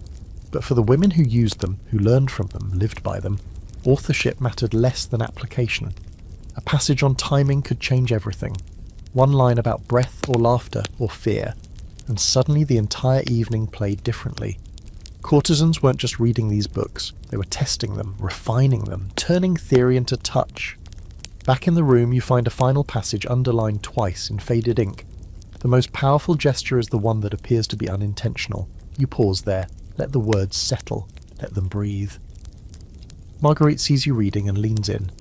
But for the women who used them, who learned from them, lived by them, authorship mattered less than application. A passage on timing could change everything. One line about breath or laughter or fear, and suddenly the entire evening played differently. Courtesans weren't just reading these books, they were testing them, refining them, turning theory into touch. Back in the room you find a final passage underlined twice in faded ink. The most powerful gesture is the one that appears to be unintentional. You pause there, let the words settle, let them breathe. Marguerite sees you reading and leans in.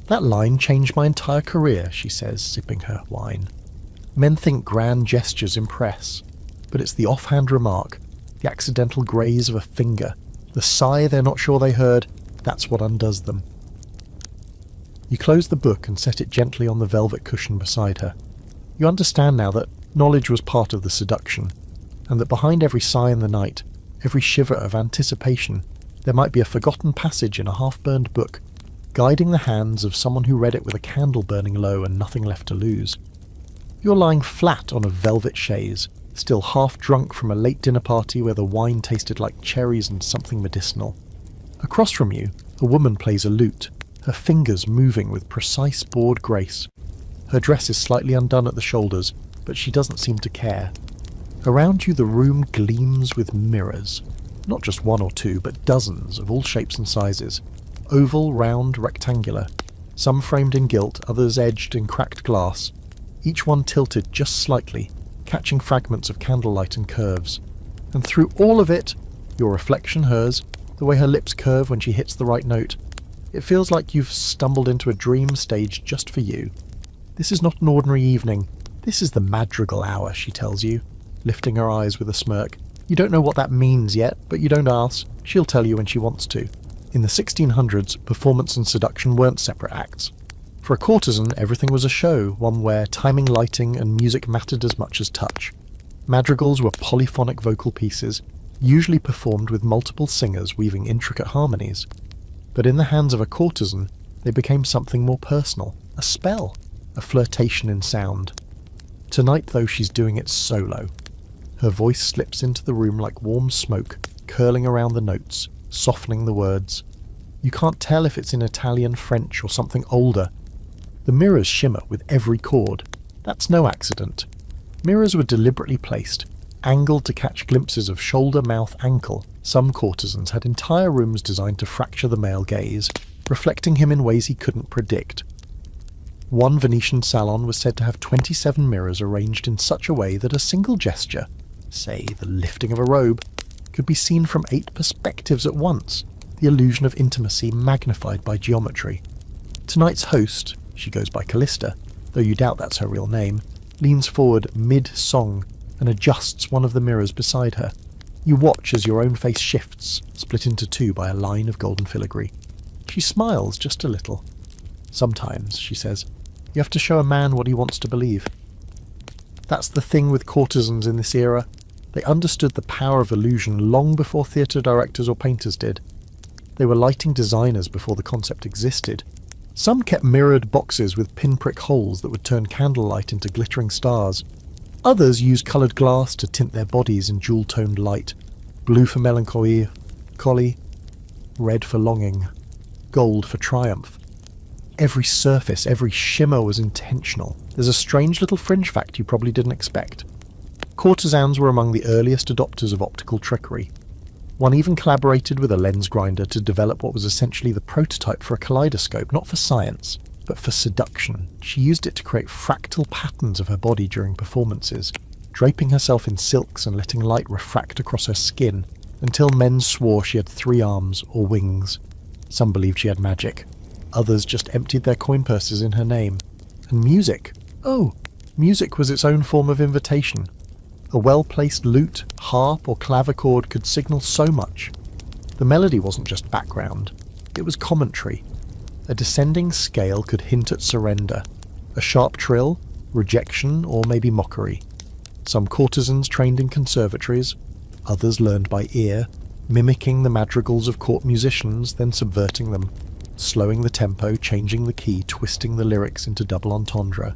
"That line changed my entire career," she says, sipping her wine. Men think grand gestures impress, but it's the offhand remark, the accidental graze of a finger, the sigh they're not sure they heard, that's what undoes them. You close the book and set it gently on the velvet cushion beside her. You understand now that knowledge was part of the seduction, and that behind every sigh in the night, every shiver of anticipation, there might be a forgotten passage in a half-burned book, guiding the hands of someone who read it with a candle burning low and nothing left to lose. You're lying flat on a velvet chaise, still half drunk from a late dinner party where the wine tasted like cherries and something medicinal. Across from you, a woman plays a lute, her fingers moving with precise bored grace. Her dress is slightly undone at the shoulders, but she doesn't seem to care. Around you the room gleams with mirrors. Not just one or two, but dozens of all shapes and sizes. Oval, round, rectangular. Some framed in gilt, others edged in cracked glass. Each one tilted just slightly, catching fragments of candlelight and curves. And through all of it, your reflection, hers, the way her lips curve when she hits the right note, it feels like you've stumbled into a dream staged just for you. This is not an ordinary evening. This is the madrigal hour, she tells you, lifting her eyes with a smirk. You don't know what that means yet, but you don't ask. She'll tell you when she wants to. In the 1600s, performance and seduction weren't separate acts. For a courtesan, everything was a show, one where timing, lighting, and music mattered as much as touch. Madrigals were polyphonic vocal pieces, usually performed with multiple singers weaving intricate harmonies. But in the hands of a courtesan, they became something more personal, a spell, a flirtation in sound. Tonight, though, she's doing it solo. Her voice slips into the room like warm smoke, curling around the notes, softening the words. You can't tell if it's in Italian, French, or something older. The mirrors shimmer with every chord. That's no accident. Mirrors were deliberately placed, angled to catch glimpses of shoulder, mouth, ankle. Some courtesans had entire rooms designed to fracture the male gaze, reflecting him in ways he couldn't predict. One Venetian salon was said to have 27 mirrors arranged in such a way that a single gesture, say the lifting of a robe, could be seen from 8 perspectives at once, the illusion of intimacy magnified by geometry. Tonight's host, she goes by Callista, though you doubt that's her real name, leans forward mid-song and adjusts one of the mirrors beside her. You watch as your own face shifts, split into two by a line of golden filigree. She smiles just a little. Sometimes, she says, you have to show a man what he wants to believe. That's the thing with courtesans in this era. They understood the power of illusion long before theatre directors or painters did. They were lighting designers before the concept existed. Some kept mirrored boxes with pinprick holes that would turn candlelight into glittering stars. Others used coloured glass to tint their bodies in jewel-toned light. Blue for melancholy, red for longing, gold for triumph. Every surface, every shimmer was intentional. There's a strange little fringe fact you probably didn't expect. Courtesans were among the earliest adopters of optical trickery. One even collaborated with a lens grinder to develop what was essentially the prototype for a kaleidoscope, not for science, but for seduction. She used it to create fractal patterns of her body during performances, draping herself in silks and letting light refract across her skin, until men swore she had 3 arms or wings. Some believed she had magic. Others just emptied their coin purses in her name. And music. Oh, music was its own form of invitation. A well-placed lute, harp or clavichord could signal so much. The melody wasn't just background, it was commentary. A descending scale could hint at surrender, a sharp trill, rejection or maybe mockery. Some courtesans trained in conservatories, others learned by ear, mimicking the madrigals of court musicians, then subverting them, slowing the tempo, changing the key, twisting the lyrics into double entendre.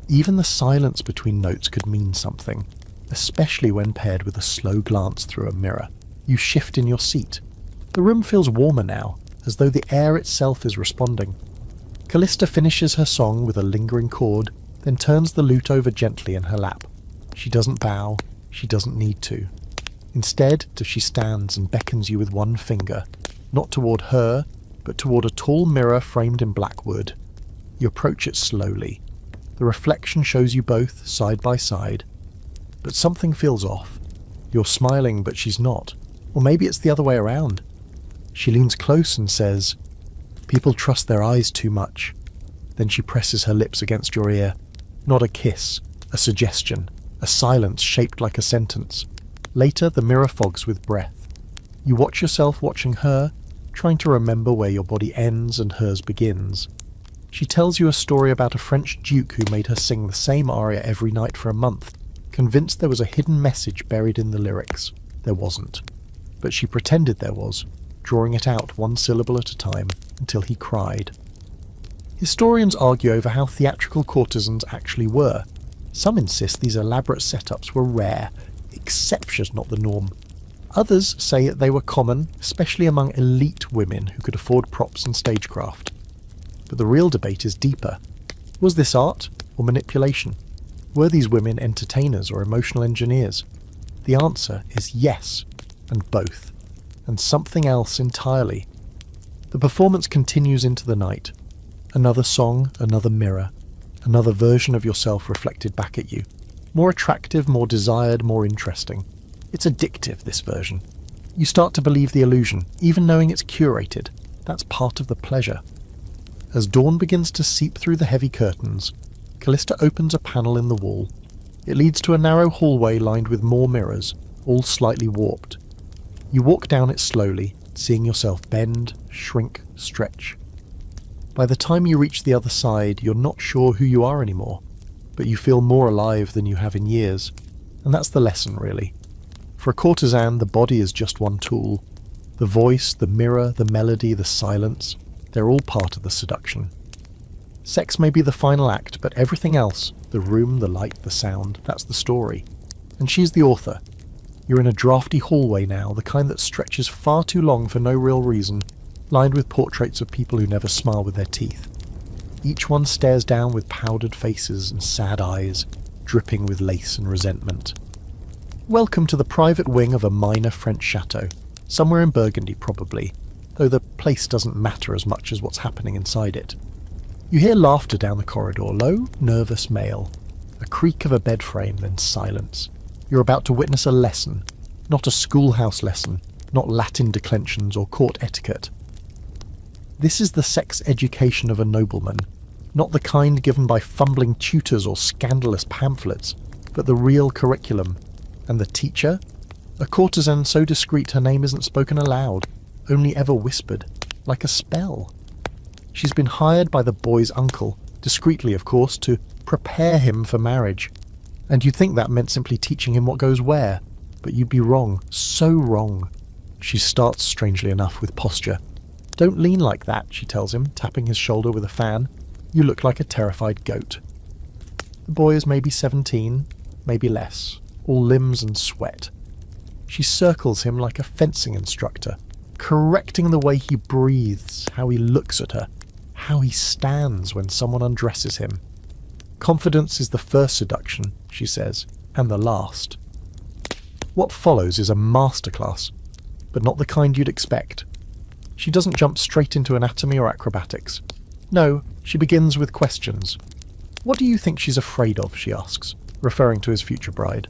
Even the silence between notes could mean something, especially when paired with a slow glance through a mirror. You shift in your seat. The room feels warmer now, as though the air itself is responding. Callista finishes her song with a lingering chord, then turns the lute over gently in her lap. She doesn't bow, she doesn't need to. Instead, she stands and beckons you with one finger, not toward her, but toward a tall mirror framed in black wood. You approach it slowly. The reflection shows you both, side by side. But something feels off. You're smiling, but she's not. Or maybe it's the other way around. She leans close and says, "People trust their eyes too much." Then she presses her lips against your ear. Not a kiss, a suggestion, a silence shaped like a sentence. Later, the mirror fogs with breath. You watch yourself watching her, trying to remember where your body ends and hers begins. She tells you a story about a French duke who made her sing the same aria every night for a month, convinced there was a hidden message buried in the lyrics. There wasn't. But she pretended there was, drawing it out one syllable at a time, until he cried. Historians argue over how theatrical courtesans actually were. Some insist these elaborate setups were rare, exceptions not the norm. Others say that they were common, especially among elite women who could afford props and stagecraft. But the real debate is deeper. Was this art or manipulation? Were these women entertainers or emotional engineers? The answer is yes, and both, and something else entirely. The performance continues into the night. Another song, another mirror, another version of yourself reflected back at you. More attractive, more desired, more interesting. It's addictive, this version. You start to believe the illusion, even knowing it's curated. That's part of the pleasure. As dawn begins to seep through the heavy curtains, Callista opens a panel in the wall. It leads to a narrow hallway lined with more mirrors, all slightly warped. You walk down it slowly, seeing yourself bend, shrink, stretch. By the time you reach the other side, you're not sure who you are anymore, but you feel more alive than you have in years. And that's the lesson, really. For a courtesan, the body is just one tool. The voice, the mirror, the melody, the silence, they're all part of the seduction. Sex may be the final act, but everything else, the room, the light, the sound, that's the story. And she's the author. You're in a drafty hallway now, the kind that stretches far too long for no real reason, lined with portraits of people who never smile with their teeth. Each one stares down with powdered faces and sad eyes, dripping with lace and resentment. Welcome to the private wing of a minor French chateau, somewhere in Burgundy probably, though the place doesn't matter as much as what's happening inside it. You hear laughter down the corridor, low, nervous male. A creak of a bed frame, then silence. You're about to witness a lesson, not a schoolhouse lesson, not Latin declensions or court etiquette. This is the sex education of a nobleman, not the kind given by fumbling tutors or scandalous pamphlets, but the real curriculum. And the teacher? A courtesan so discreet her name isn't spoken aloud, only ever whispered, like a spell. She's been hired by the boy's uncle, discreetly of course, to prepare him for marriage. And you'd think that meant simply teaching him what goes where, but you'd be wrong, so wrong. She starts, strangely enough, with posture. "Don't lean like that," she tells him, tapping his shoulder with a fan. "You look like a terrified goat." The boy is maybe 17, maybe less, all limbs and sweat. She circles him like a fencing instructor, correcting the way he breathes, how he looks at her, how he stands when someone undresses him. Confidence is the first seduction, she says, and the last. What follows is a masterclass, but not the kind you'd expect. She doesn't jump straight into anatomy or acrobatics. No, she begins with questions. What do you think she's afraid of, she asks, referring to his future bride.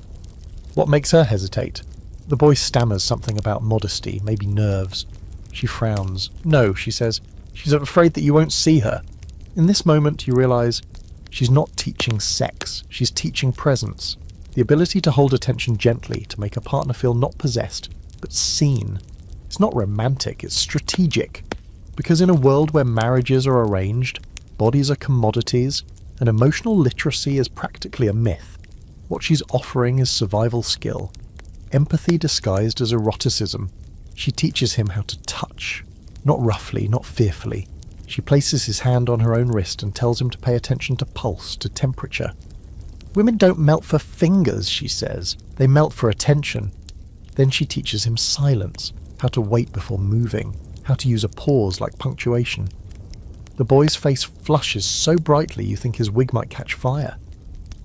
What makes her hesitate? The boy stammers something about modesty, maybe nerves. She frowns. No, she says, she's afraid that you won't see her. In this moment, you realise she's not teaching sex, she's teaching presence. The ability to hold attention gently to make a partner feel not possessed, but seen. It's not romantic, it's strategic. Because in a world where marriages are arranged, bodies are commodities, and emotional literacy is practically a myth, what she's offering is survival skill. Empathy disguised as eroticism. She teaches him how to touch. Not roughly, not fearfully. She places his hand on her own wrist and tells him to pay attention to pulse, to temperature. Women don't melt for fingers, she says. They melt for attention. Then she teaches him silence, how to wait before moving, how to use a pause like punctuation. The boy's face flushes so brightly you think his wig might catch fire.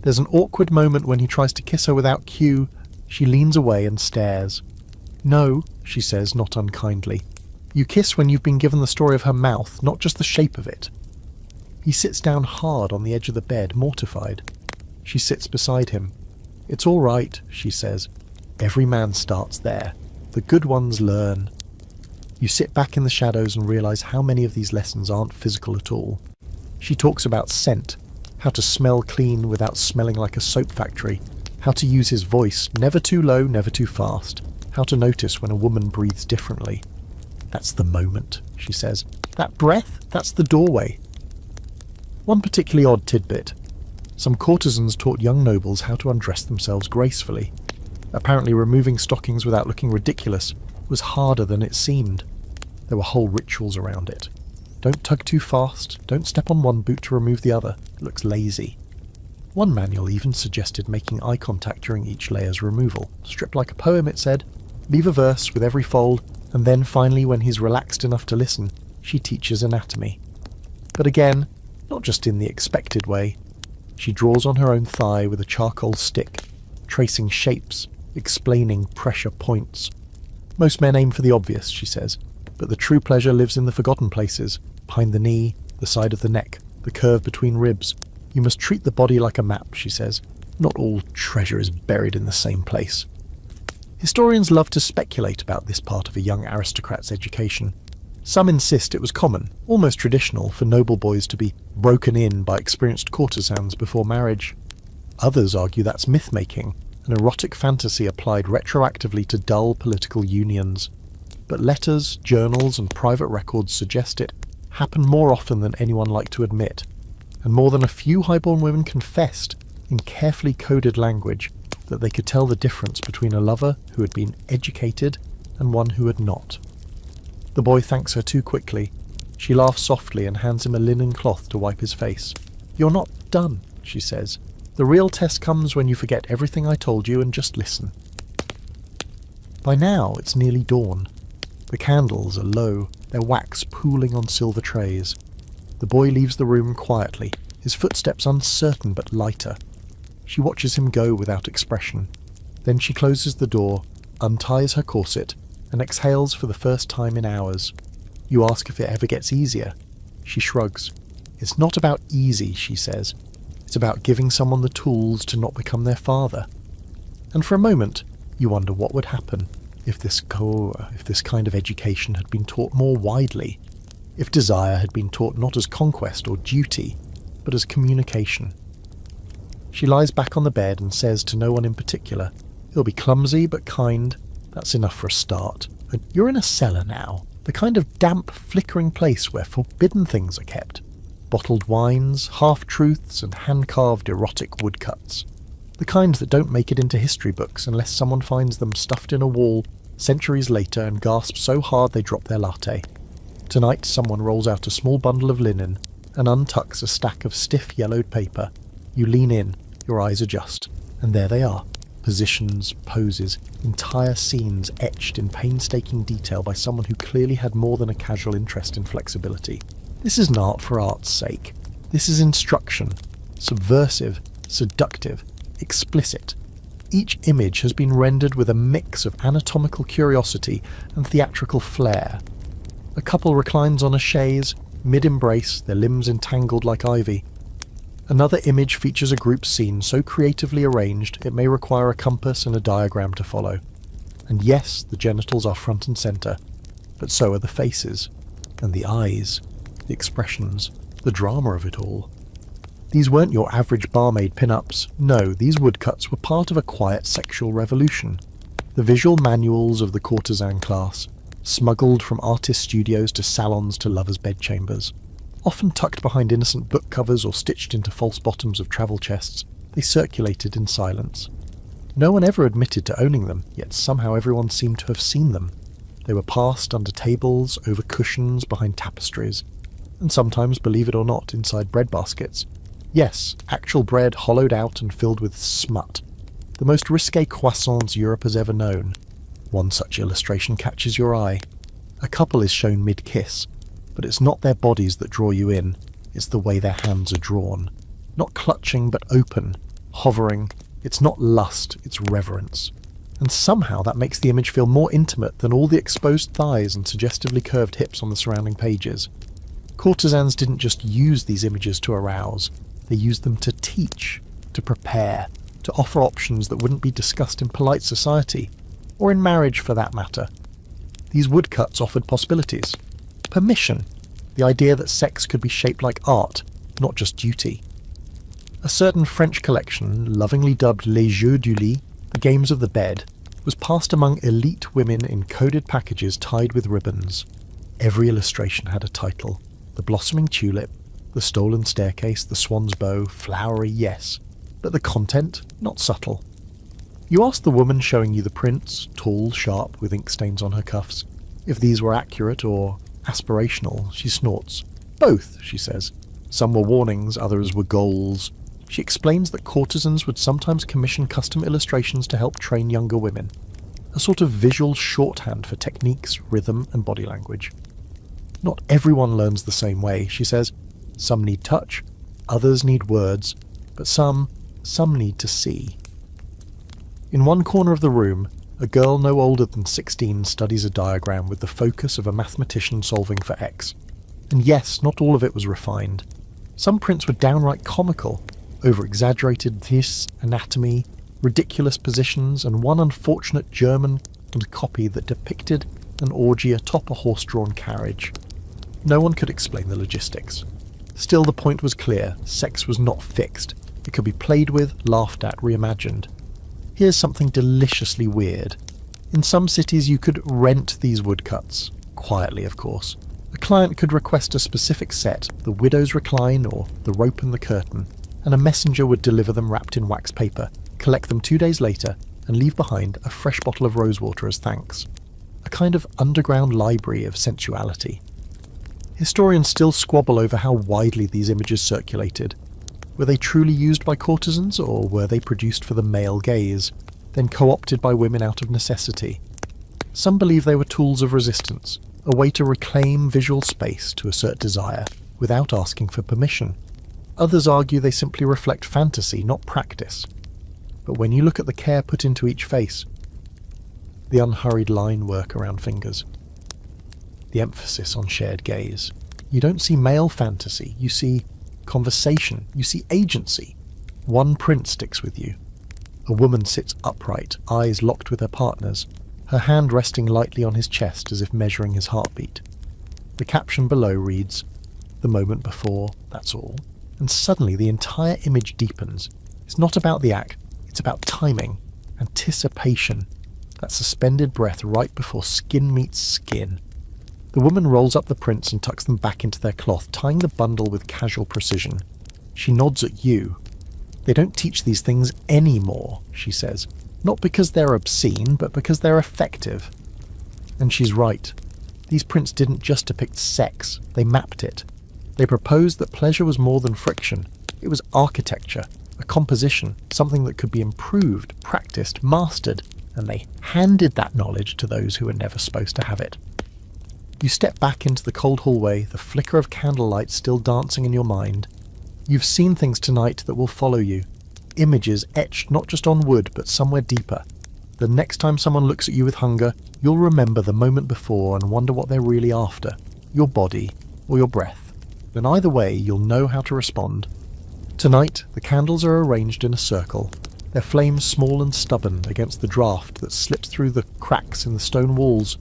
There's an awkward moment when he tries to kiss her without cue. She leans away and stares. No, she says, not unkindly. You kiss when you've been given the story of her mouth, not just the shape of it. He sits down hard on the edge of the bed, mortified. She sits beside him. It's all right, she says. Every man starts there. The good ones learn. You sit back in the shadows and realise how many of these lessons aren't physical at all. She talks about scent, how to smell clean without smelling like a soap factory, how to use his voice, never too low, never too fast, how to notice when a woman breathes differently. That's the moment, she says. That breath, that's the doorway. One particularly odd tidbit. Some courtesans taught young nobles how to undress themselves gracefully. Apparently removing stockings without looking ridiculous was harder than it seemed. There were whole rituals around it. Don't tug too fast, don't step on one boot to remove the other, it looks lazy. One manual even suggested making eye contact during each layer's removal. Strip like a poem, it said, leave a verse with every fold, and then finally when he's relaxed enough to listen, she teaches anatomy. But again, not just in the expected way. She draws on her own thigh with a charcoal stick, tracing shapes, explaining pressure points. Most men aim for the obvious, she says, but the true pleasure lives in the forgotten places, behind the knee, the side of the neck, the curve between ribs. You must treat the body like a map, she says. Not all treasure is buried in the same place. Historians love to speculate about this part of a young aristocrat's education. Some insist it was common, almost traditional, for noble boys to be broken in by experienced courtesans before marriage. Others argue that's myth-making, an erotic fantasy applied retroactively to dull political unions. But letters, journals, and private records suggest it happened more often than anyone liked to admit, and more than a few highborn women confessed, in carefully coded language, that they could tell the difference between a lover who had been educated and one who had not. The boy thanks her too quickly. She laughs softly and hands him a linen cloth to wipe his face. You're not done, she says. The real test comes when you forget everything I told you and just listen. By now it's nearly dawn. The candles are low, their wax pooling on silver trays. The boy leaves the room quietly, his footsteps uncertain but lighter. She watches him go without expression. Then she closes the door, unties her corset, and exhales for the first time in hours. You ask if it ever gets easier. She shrugs. It's not about easy, she says. It's about giving someone the tools to not become their father. And for a moment, you wonder what would happen if this kind of education had been taught more widely, if desire had been taught not as conquest or duty, but as communication. She lies back on the bed and says to no one in particular, "He'll be clumsy but kind. That's enough for a start. And you're in a cellar now, the kind of damp, flickering place where forbidden things are kept. Bottled wines, half-truths, and hand-carved erotic woodcuts. The kind that don't make it into history books unless someone finds them stuffed in a wall centuries later and gasps so hard they drop their latte. Tonight someone rolls out a small bundle of linen and untucks a stack of stiff yellowed paper. You lean in, your eyes adjust, and there they are. Positions, poses, entire scenes etched in painstaking detail by someone who clearly had more than a casual interest in flexibility. This isn't art for art's sake. This is instruction. Subversive, seductive, explicit. Each image has been rendered with a mix of anatomical curiosity and theatrical flair. A couple reclines on a chaise, mid-embrace, their limbs entangled like ivy. Another image features a group scene so creatively arranged it may require a compass and a diagram to follow. And yes, the genitals are front and centre, but so are the faces, and the eyes, the expressions, the drama of it all. These weren't your average barmaid pin-ups. No, these woodcuts were part of a quiet sexual revolution. The visual manuals of the courtesan class, smuggled from artist studios to salons to lovers' bedchambers. Often tucked behind innocent book covers or stitched into false bottoms of travel chests, they circulated in silence. No one ever admitted to owning them, yet somehow everyone seemed to have seen them. They were passed under tables, over cushions, behind tapestries, and sometimes, believe it or not, inside bread baskets. Yes, actual bread hollowed out and filled with smut. The most risqué croissants Europe has ever known. One such illustration catches your eye. A couple is shown mid-kiss, but it's not their bodies that draw you in, it's the way their hands are drawn. Not clutching, but open, hovering. It's not lust, it's reverence. And somehow that makes the image feel more intimate than all the exposed thighs and suggestively curved hips on the surrounding pages. Courtesans didn't just use these images to arouse, they used them to teach, to prepare, to offer options that wouldn't be discussed in polite society, or in marriage for that matter. These woodcuts offered possibilities. Permission, the idea that sex could be shaped like art, not just duty. A certain French collection, lovingly dubbed Les Jeux du Lit, the games of the bed, was passed among elite women in coded packages tied with ribbons. Every illustration had a title. The blossoming tulip, the stolen staircase, the swan's bow, flowery, yes, but the content, not subtle. You ask the woman showing you the prints, tall, sharp, with ink stains on her cuffs, if these were accurate or aspirational. She snorts. Both, she says. Some were warnings, others were goals. She explains that courtesans would sometimes commission custom illustrations to help train younger women. A sort of visual shorthand for techniques, rhythm, and body language. Not everyone learns the same way, she says. Some need touch, others need words, but some need to see. In one corner of the room, a girl no older than 16 studies a diagram with the focus of a mathematician solving for X. And yes, not all of it was refined. Some prints were downright comical, over-exaggerated this, anatomy, ridiculous positions, and one unfortunate German copy that depicted an orgy atop a horse-drawn carriage. No one could explain the logistics. Still, the point was clear. Sex was not fixed. It could be played with, laughed at, reimagined. Here's something deliciously weird. In some cities you could rent these woodcuts. Quietly, of course. A client could request a specific set, the widow's recline or the rope and the curtain, and a messenger would deliver them wrapped in wax paper, collect them 2 days later, and leave behind a fresh bottle of rosewater as thanks. A kind of underground library of sensuality. Historians still squabble over how widely these images circulated. Were they truly used by courtesans, or were they produced for the male gaze, then co-opted by women out of necessity? Some believe they were tools of resistance, a way to reclaim visual space to assert desire, without asking for permission. Others argue they simply reflect fantasy, not practice. But when you look at the care put into each face, the unhurried line work around fingers, the emphasis on shared gaze, you don't see male fantasy, you see conversation, you see agency. One print sticks with you. A woman sits upright, eyes locked with her partner's, her hand resting lightly on his chest as if measuring his heartbeat. The caption below reads, "The moment before, that's all." And suddenly the entire image deepens. It's not about the act, it's about timing, anticipation, that suspended breath right before skin meets skin. The woman rolls up the prints and tucks them back into their cloth, tying the bundle with casual precision. She nods at you. They don't teach these things anymore, she says. Not because they're obscene, but because they're effective. And she's right. These prints didn't just depict sex, they mapped it. They proposed that pleasure was more than friction. It was architecture, a composition, something that could be improved, practiced, mastered, and they handed that knowledge to those who were never supposed to have it. You step back into the cold hallway, the flicker of candlelight still dancing in your mind. You've seen things tonight that will follow you. Images etched not just on wood, but somewhere deeper. The next time someone looks at you with hunger, you'll remember the moment before and wonder what they're really after. Your body, or your breath. Then either way, you'll know how to respond. Tonight, the candles are arranged in a circle, their flames small and stubborn against the draught that slips through the cracks in the stone walls.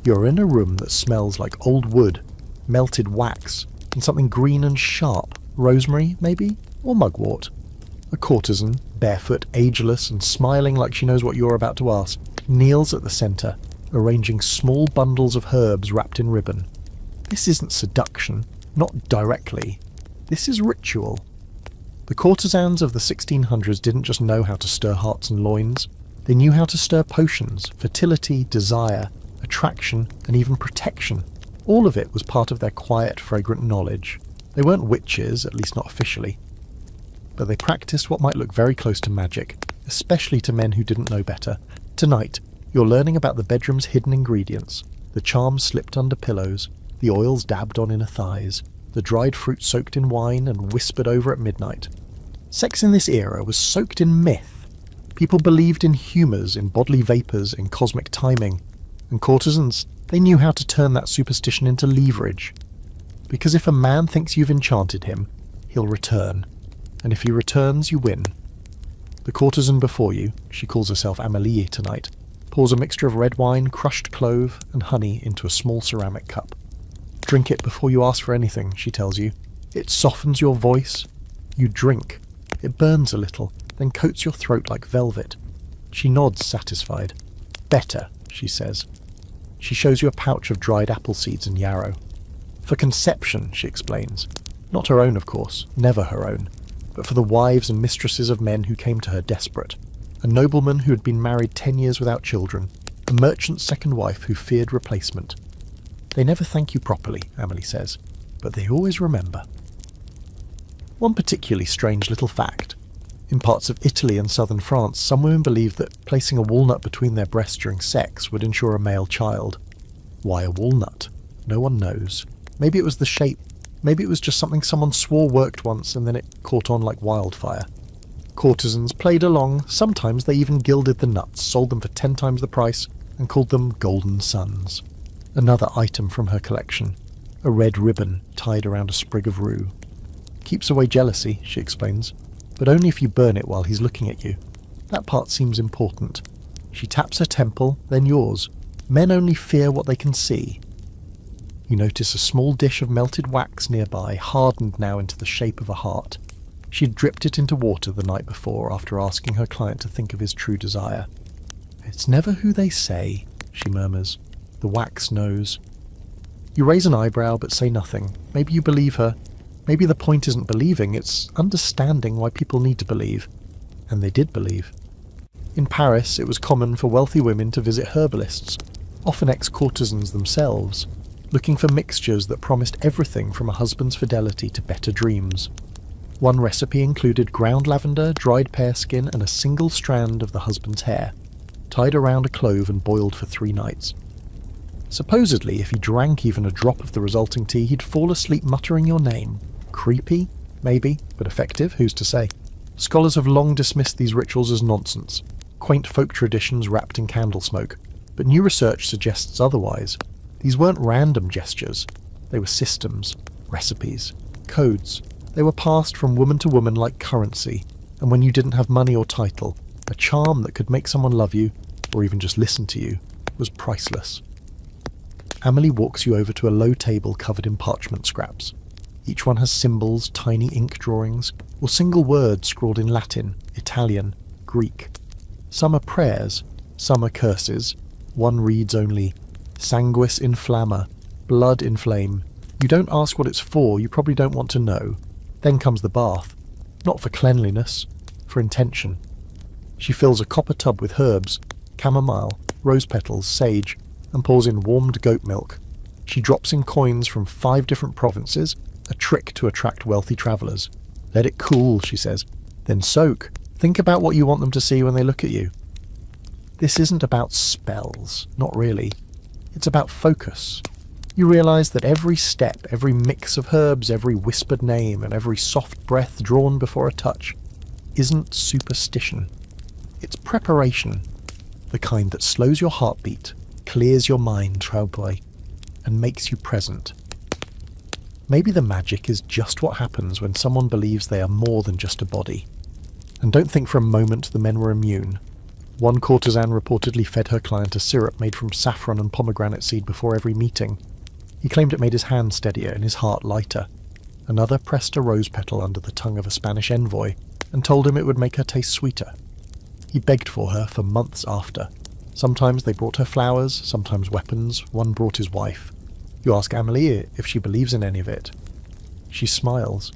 You're in a room that smells like old wood, melted wax, and something green and sharp, rosemary, maybe, or mugwort. A courtesan, barefoot, ageless, and smiling like she knows what you're about to ask, kneels at the centre, arranging small bundles of herbs wrapped in ribbon. This isn't seduction, not directly. This is ritual. The courtesans of the 1600s didn't just know how to stir hearts and loins. They knew how to stir potions, fertility, desire, attraction, and even protection. All of it was part of their quiet, fragrant knowledge. They weren't witches, at least not officially. But they practiced what might look very close to magic, especially to men who didn't know better. Tonight, you're learning about the bedroom's hidden ingredients, the charms slipped under pillows, the oils dabbed on inner thighs, the dried fruit soaked in wine and whispered over at midnight. Sex in this era was soaked in myth. People believed in humours, in bodily vapours, in cosmic timing. And courtesans, they knew how to turn that superstition into leverage. Because if a man thinks you've enchanted him, he'll return. And if he returns, you win. The courtesan before you, she calls herself Amélie tonight, pours a mixture of red wine, crushed clove, and honey into a small ceramic cup. Drink it before you ask for anything, she tells you. It softens your voice. You drink. It burns a little, then coats your throat like velvet. She nods, satisfied. Better, she says. She shows you a pouch of dried apple seeds and yarrow. For conception, she explains. Not her own, of course, never her own, but for the wives and mistresses of men who came to her desperate. A nobleman who had been married 10 years without children. A merchant's second wife who feared replacement. They never thank you properly, Amélie says, but they always remember. One particularly strange little fact. In parts of Italy and southern France, some women believed that placing a walnut between their breasts during sex would ensure a male child. Why a walnut? No one knows. Maybe it was the shape. Maybe it was just something someone swore worked once and then it caught on like wildfire. Courtesans played along. Sometimes they even gilded the nuts, sold them for 10 times the price, and called them golden suns. Another item from her collection. A red ribbon tied around a sprig of rue. Keeps away jealousy, she explains, but only if you burn it while he's looking at you. That part seems important. She taps her temple, then yours. Men only fear what they can see. You notice a small dish of melted wax nearby, hardened now into the shape of a heart. She had dripped it into water the night before after asking her client to think of his true desire. It's never who they say, she murmurs. The wax knows. You raise an eyebrow but say nothing. Maybe you believe her. Maybe the point isn't believing, it's understanding why people need to believe. And they did believe. In Paris, it was common for wealthy women to visit herbalists, often ex-courtesans themselves, looking for mixtures that promised everything from a husband's fidelity to better dreams. One recipe included ground lavender, dried pear skin, and a single strand of the husband's hair, tied around a clove and boiled for 3 nights. Supposedly, if he drank even a drop of the resulting tea, he'd fall asleep muttering your name. Creepy? Maybe, but effective? Who's to say? Scholars have long dismissed these rituals as nonsense, quaint folk traditions wrapped in candle smoke, but new research suggests otherwise. These weren't random gestures. They were systems, recipes, codes. They were passed from woman to woman like currency, and when you didn't have money or title, a charm that could make someone love you, or even just listen to you, was priceless. Amélie walks you over to a low table covered in parchment scraps. Each one has symbols, tiny ink drawings, or single words scrawled in Latin, Italian, Greek. Some are prayers, some are curses. One reads only, sanguis inflamma, blood inflame. You don't ask what it's for, you probably don't want to know. Then comes the bath. Not for cleanliness, for intention. She fills a copper tub with herbs, chamomile, rose petals, sage, and pours in warmed goat milk. She drops in coins from 5 different provinces, a trick to attract wealthy travellers. Let it cool, she says. Then soak. Think about what you want them to see when they look at you. This isn't about spells, not really. It's about focus. You realise that every step, every mix of herbs, every whispered name, and every soft breath drawn before a touch isn't superstition. It's preparation, the kind that slows your heartbeat, clears your mind, trailboy, and makes you present. Maybe the magic is just what happens when someone believes they are more than just a body. And don't think for a moment the men were immune. One courtesan reportedly fed her client a syrup made from saffron and pomegranate seed before every meeting. He claimed it made his hand steadier and his heart lighter. Another pressed a rose petal under the tongue of a Spanish envoy and told him it would make her taste sweeter. He begged for her for months after. Sometimes they brought her flowers, sometimes weapons. One brought his wife. You ask Amelie if she believes in any of it. She smiles.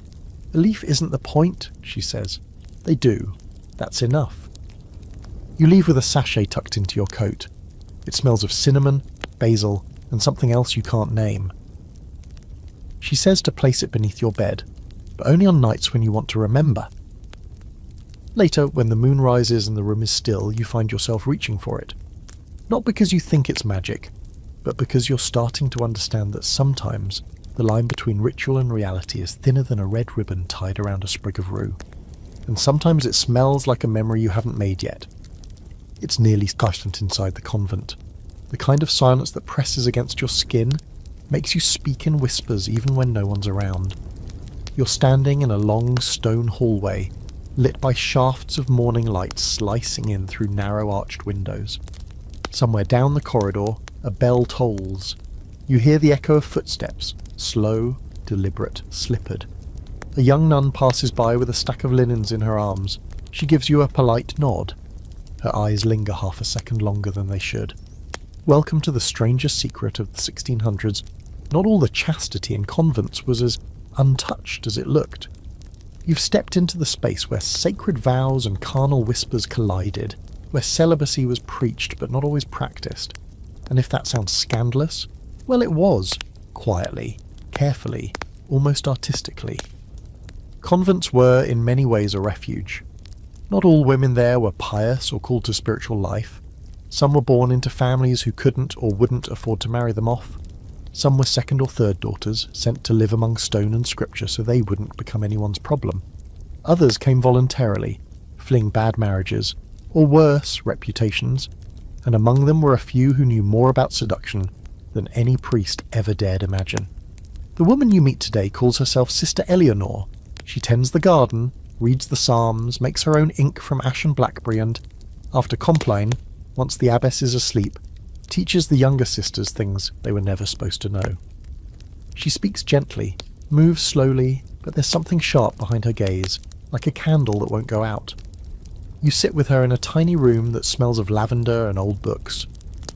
Belief isn't the point, she says. They do. That's enough. You leave with a sachet tucked into your coat. It smells of cinnamon, basil, and something else you can't name. She says to place it beneath your bed, but only on nights when you want to remember. Later, when the moon rises and the room is still, you find yourself reaching for it. Not because you think it's magic, but because you're starting to understand that sometimes the line between ritual and reality is thinner than a red ribbon tied around a sprig of rue. And sometimes it smells like a memory you haven't made yet. It's nearly silent inside the convent. The kind of silence that presses against your skin, makes you speak in whispers even when no one's around. You're standing in a long stone hallway, lit by shafts of morning light slicing in through narrow arched windows. Somewhere down the corridor, a bell tolls. You hear the echo of footsteps, slow, deliberate, slippered. A young nun passes by with a stack of linens in her arms. She gives you a polite nod. Her eyes linger half a second longer than they should. Welcome to the strangest secret of the 1600s. Not all the chastity in convents was as untouched as it looked. You've stepped into the space where sacred vows and carnal whispers collided, where celibacy was preached but not always practiced. And if that sounds scandalous, well, it was, quietly, carefully, almost artistically. Convents were in many ways a refuge. Not all women there were pious or called to spiritual life. Some were born into families who couldn't or wouldn't afford to marry them off. Some were second or third daughters, sent to live among stone and scripture so they wouldn't become anyone's problem. Others came voluntarily, fleeing bad marriages, or worse, reputations, and among them were a few who knew more about seduction than any priest ever dared imagine. The woman you meet today calls herself Sister Eleanor. She tends the garden, reads the psalms, makes her own ink from ashen blackberry and, after Compline, once the abbess is asleep, teaches the younger sisters things they were never supposed to know. She speaks gently, moves slowly, but there's something sharp behind her gaze, like a candle that won't go out. You sit with her in a tiny room that smells of lavender and old books.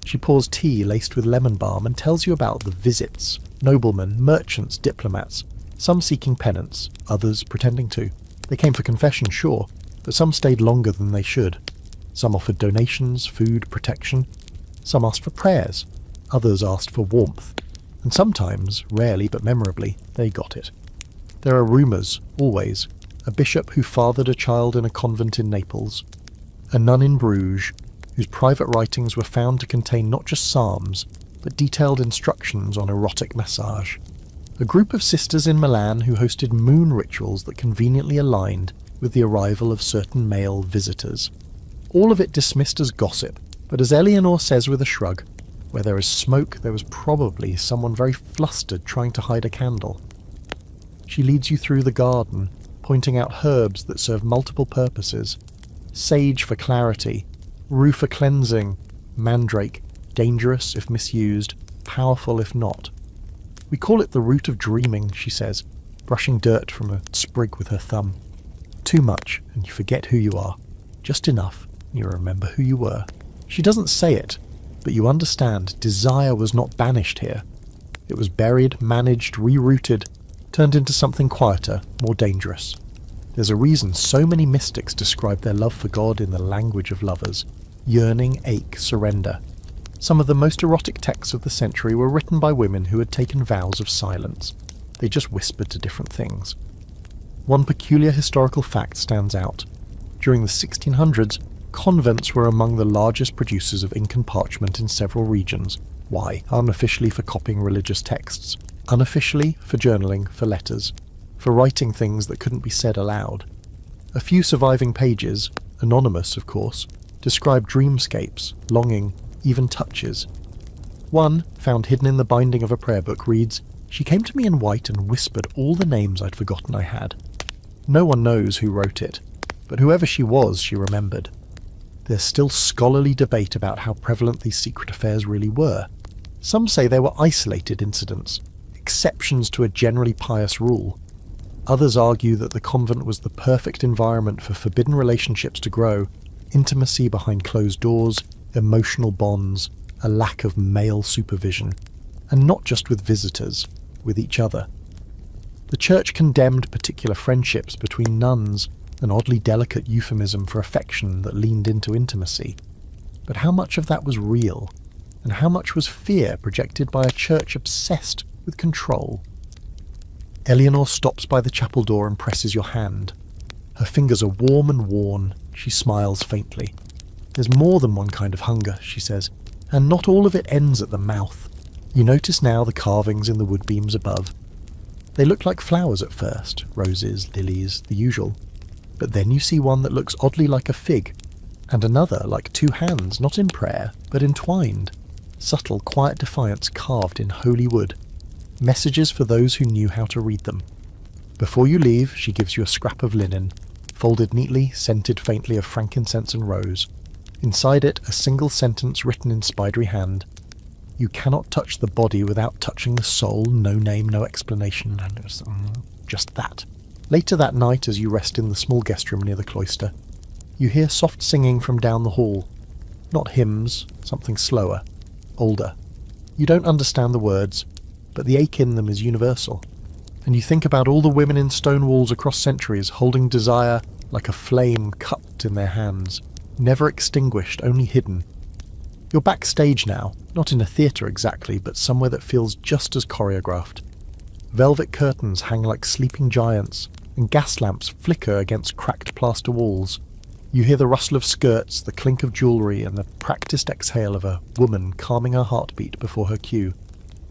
She pours tea laced with lemon balm and tells you about the visits, noblemen, merchants, diplomats, some seeking penance, others pretending to. They came for confession, sure, but some stayed longer than they should. Some offered donations, food, protection. Some asked for prayers, others asked for warmth, and sometimes, rarely but memorably, they got it. There are rumours, always, a bishop who fathered a child in a convent in Naples, a nun in Bruges, whose private writings were found to contain not just psalms, but detailed instructions on erotic massage, a group of sisters in Milan who hosted moon rituals that conveniently aligned with the arrival of certain male visitors. All of it dismissed as gossip, but as Eleanor says with a shrug, where there is smoke there was probably someone very flustered trying to hide a candle. She leads you through the garden, pointing out herbs that serve multiple purposes. Sage for clarity, rue for cleansing, mandrake, dangerous if misused, powerful if not. We call it the root of dreaming, she says, brushing dirt from a sprig with her thumb. Too much, and you forget who you are. Just enough, and you remember who you were. She doesn't say it, but you understand desire was not banished here. It was buried, managed, rerouted, turned into something quieter, more dangerous. There's a reason so many mystics describe their love for God in the language of lovers: yearning, ache, surrender. Some of the most erotic texts of the century were written by women who had taken vows of silence. They just whispered to different things. One peculiar historical fact stands out. During the 1600s, convents were among the largest producers of ink and parchment in several regions, Why? Unofficially for copying religious texts. Unofficially for journaling, for letters. For writing things that couldn't be said aloud. A few surviving pages, anonymous of course, describe dreamscapes, longing, even touches. One, found hidden in the binding of a prayer book, reads, "She came to me in white and whispered all the names I'd forgotten I had." No one knows who wrote it, but whoever she was, she remembered. There's still scholarly debate about how prevalent these secret affairs really were. Some say they were isolated incidents, exceptions to a generally pious rule. Others argue that the convent was the perfect environment for forbidden relationships to grow, intimacy behind closed doors, emotional bonds, a lack of male supervision, and not just with visitors, with each other. The church condemned particular friendships between nuns, an oddly delicate euphemism for affection that leaned into intimacy. But how much of that was real, and how much was fear projected by a church obsessed with control? Eleanor stops by the chapel door and presses your hand. Her fingers are warm and worn. She smiles faintly. "There's more than one kind of hunger," she says, "and not all of it ends at the mouth. You notice now the carvings in the wood beams above. They look like flowers at first, roses, lilies, the usual. But then you see one that looks oddly like a fig, and another like two hands, not in prayer, but entwined. Subtle, quiet defiance carved in holy wood. Messages for those who knew how to read them. Before you leave, she gives you a scrap of linen, folded neatly, scented faintly of frankincense and rose. Inside it, a single sentence written in spidery hand. You cannot touch the body without touching the soul, no name, no explanation, and it was just that. Later that night, as you rest in the small guest room near the cloister, you hear soft singing from down the hall. Not hymns, something slower, older. You don't understand the words, but the ache in them is universal. And you think about all the women in stone walls across centuries holding desire like a flame cupped in their hands, never extinguished, only hidden. You're backstage now, not in a theatre exactly, but somewhere that feels just as choreographed. Velvet curtains hang like sleeping giants, and gas lamps flicker against cracked plaster walls. You hear the rustle of skirts, the clink of jewellery, and the practised exhale of a woman calming her heartbeat before her cue.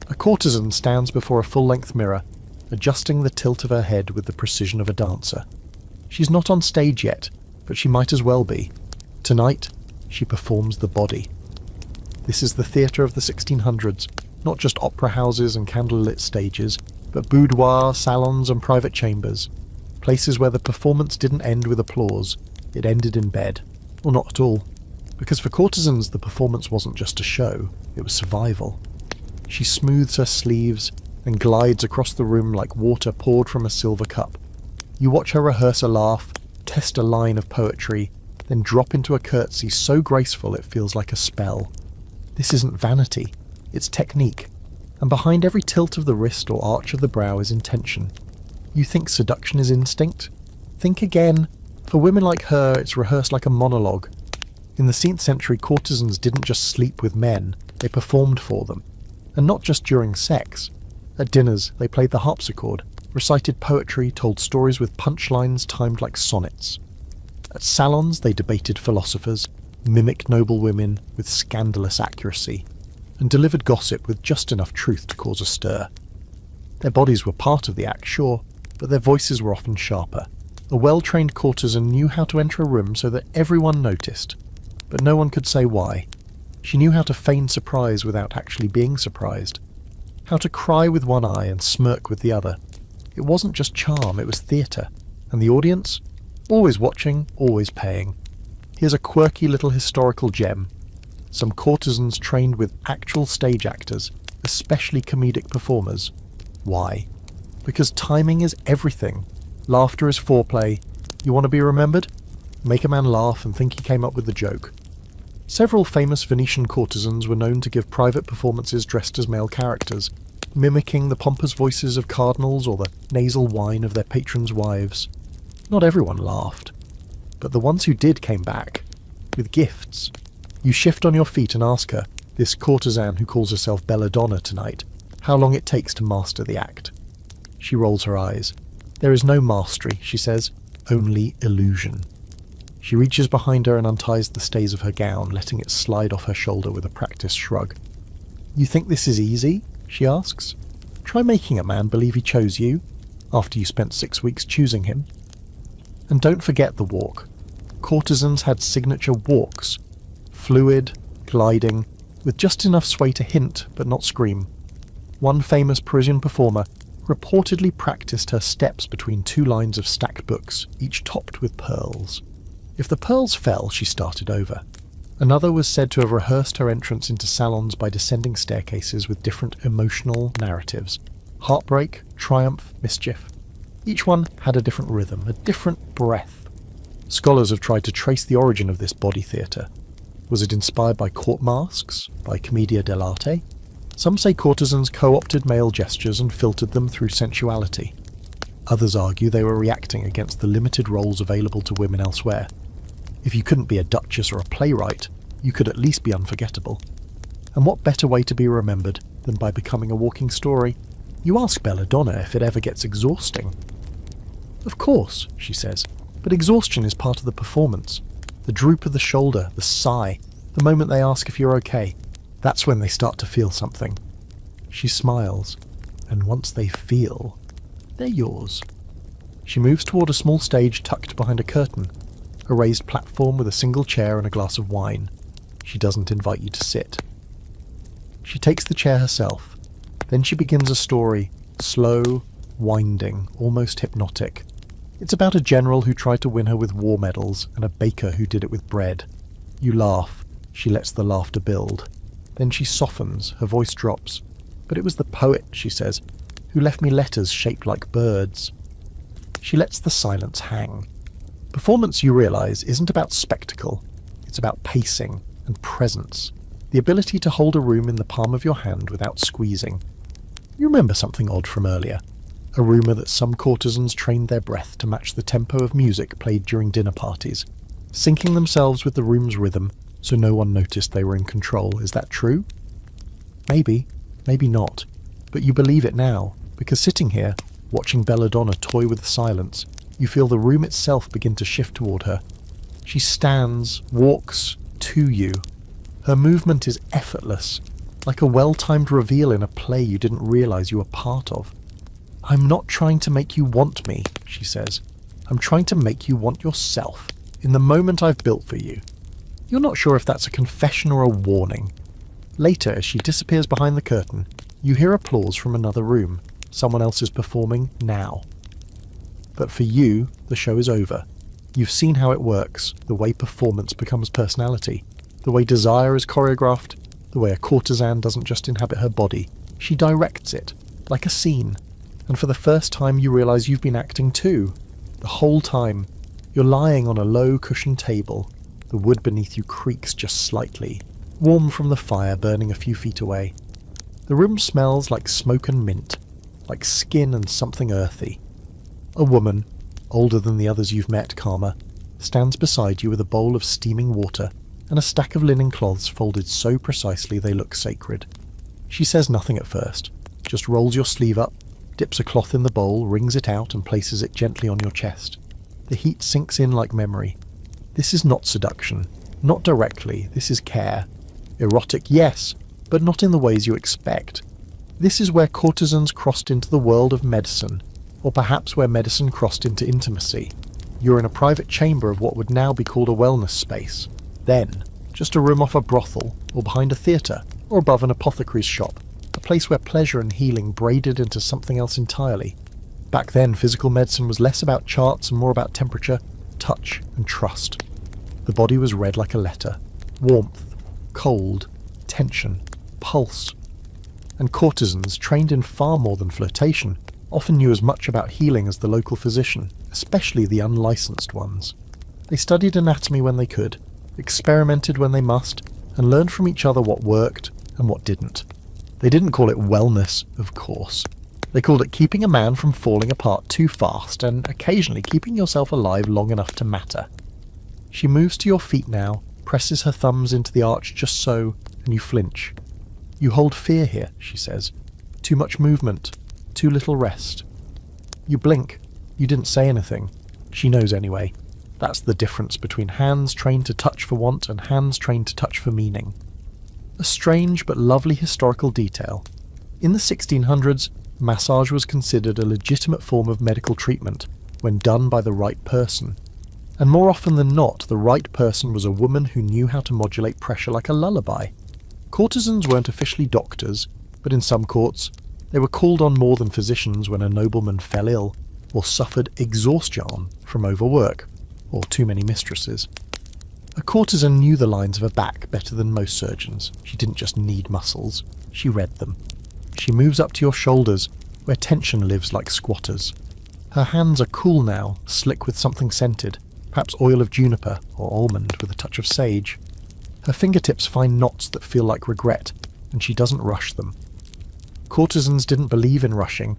A courtesan stands before a full-length mirror, adjusting the tilt of her head with the precision of a dancer. She's not on stage yet, but she might as well be. Tonight, she performs the body. This is the theatre of the 1600s, not just opera houses and candlelit stages, but boudoirs, salons and private chambers. Places where the performance didn't end with applause, it ended in bed. Or not at all. Because for courtesans, the performance wasn't just a show, it was survival. She smooths her sleeves and glides across the room like water poured from a silver cup. You watch her rehearse a laugh, test a line of poetry, then drop into a curtsy so graceful it feels like a spell. This isn't vanity, it's technique, and behind every tilt of the wrist or arch of the brow is intention. You think seduction is instinct? Think again. For women like her, it's rehearsed like a monologue. In the 16th century, courtesans didn't just sleep with men, they performed for them. And not just during sex. At dinners, they played the harpsichord, recited poetry, told stories with punchlines timed like sonnets. At salons, they debated philosophers, mimicked noble women with scandalous accuracy, and delivered gossip with just enough truth to cause a stir. Their bodies were part of the act, sure, but their voices were often sharper. A well-trained courtesan knew how to enter a room so that everyone noticed, but no one could say why. She knew how to feign surprise without actually being surprised. How to cry with one eye and smirk with the other. It wasn't just charm, it was theatre. And the audience? Always watching, always paying. Here's a quirky little historical gem. Some courtesans trained with actual stage actors, especially comedic performers. Why? Because timing is everything. Laughter is foreplay. You want to be remembered? Make a man laugh and think he came up with the joke. Several famous Venetian courtesans were known to give private performances dressed as male characters, mimicking the pompous voices of cardinals or the nasal whine of their patrons' wives. Not everyone laughed, but the ones who did came back, with gifts. You shift on your feet and ask her, this courtesan who calls herself Belladonna tonight, how long it takes to master the act. She rolls her eyes. There is no mastery, she says, only illusion. She reaches behind her and unties the stays of her gown, letting it slide off her shoulder with a practised shrug. You think this is easy? She asks. Try making a man believe he chose you, after you spent 6 weeks choosing him. And don't forget the walk. Courtesans had signature walks. Fluid, gliding, with just enough sway to hint but not scream. One famous Parisian performer reportedly practiced her steps between 2 lines of stacked books, each topped with pearls. If the pearls fell, she started over. Another was said to have rehearsed her entrance into salons by descending staircases with different emotional narratives. Heartbreak, triumph, mischief. Each one had a different rhythm, a different breath. Scholars have tried to trace the origin of this body theatre. Was it inspired by court masks, by commedia dell'arte? Some say courtesans co-opted male gestures and filtered them through sensuality. Others argue they were reacting against the limited roles available to women elsewhere. If you couldn't be a duchess or a playwright, you could at least be unforgettable. And what better way to be remembered than by becoming a walking story? You ask belladonna if it ever gets exhausting. Of course, she says, but exhaustion is part of the performance. The droop of the shoulder, the sigh, the moment they ask if you're okay. That's when they start to feel something. She smiles, and once they feel, they're yours. She moves toward a small stage tucked behind a curtain, a raised platform with a single chair and a glass of wine. She doesn't invite you to sit. She takes the chair herself. Then she begins a story, slow, winding, almost hypnotic. It's about a general who tried to win her with war medals and a baker who did it with bread. You laugh. She lets the laughter build. Then she softens, her voice drops. But it was the poet, she says, who left me letters shaped like birds. She lets the silence hang. Performance, you realise, isn't about spectacle. It's about pacing and presence. The ability to hold a room in the palm of your hand without squeezing. You remember something odd from earlier. A rumour that some courtesans trained their breath to match the tempo of music played during dinner parties, syncing themselves with the room's rhythm so no one noticed they were in control. Is that true? Maybe, maybe not. But you believe it now, because sitting here, watching belladonna toy with silence, you feel the room itself begin to shift toward her. She stands, walks to you. Her movement is effortless, like a well-timed reveal in a play you didn't realise you were part of. I'm not trying to make you want me, she says. I'm trying to make you want yourself, in the moment I've built for you. You're not sure if that's a confession or a warning. Later, as she disappears behind the curtain, you hear applause from another room. Someone else is performing now. But for you, the show is over. You've seen how it works, the way performance becomes personality, the way desire is choreographed, the way a courtesan doesn't just inhabit her body, she directs it, like a scene. And for the first time you realise you've been acting too. The whole time, you're lying on a low cushioned table. The wood beneath you creaks just slightly, warm from the fire burning a few feet away. The room smells like smoke and mint, like skin and something earthy. A woman, older than the others you've met, Karma, stands beside you with a bowl of steaming water and a stack of linen cloths folded so precisely they look sacred. She says nothing at first, just rolls your sleeve up, dips a cloth in the bowl, wrings it out and places it gently on your chest. The heat sinks in like memory. This is not seduction, not directly, this is care. Erotic, yes, but not in the ways you expect. This is where courtesans crossed into the world of medicine, or perhaps where medicine crossed into intimacy. You're in a private chamber of what would now be called a wellness space. Then, just a room off a brothel, or behind a theatre, or above an apothecary's shop. A place where pleasure and healing braided into something else entirely. Back then, physical medicine was less about charts and more about temperature, touch, and trust. The body was read like a letter. Warmth, cold, tension, pulse. And courtesans, trained in far more than flirtation, often knew as much about healing as the local physician, especially the unlicensed ones. They studied anatomy when they could, experimented when they must, and learned from each other what worked and what didn't. They didn't call it wellness, of course. They called it keeping a man from falling apart too fast and occasionally keeping yourself alive long enough to matter. She moves to your feet now, presses her thumbs into the arch just so, and you flinch. You hold fear here, she says. Too much movement, too little rest. You blink. You didn't say anything. She knows anyway. That's the difference between hands trained to touch for want and hands trained to touch for meaning. A strange but lovely historical detail. In the 1600s, massage was considered a legitimate form of medical treatment when done by the right person. And more often than not, the right person was a woman who knew how to modulate pressure like a lullaby. Courtesans weren't officially doctors, but in some courts, they were called on more than physicians when a nobleman fell ill or suffered exhaustion from overwork or too many mistresses. A courtesan knew the lines of a back better than most surgeons. She didn't just need muscles, she read them. She moves up to your shoulders, where tension lives like squatters. Her hands are cool now, slick with something scented, perhaps oil of juniper or almond with a touch of sage. Her fingertips find knots that feel like regret, and she doesn't rush them. Courtesans didn't believe in rushing.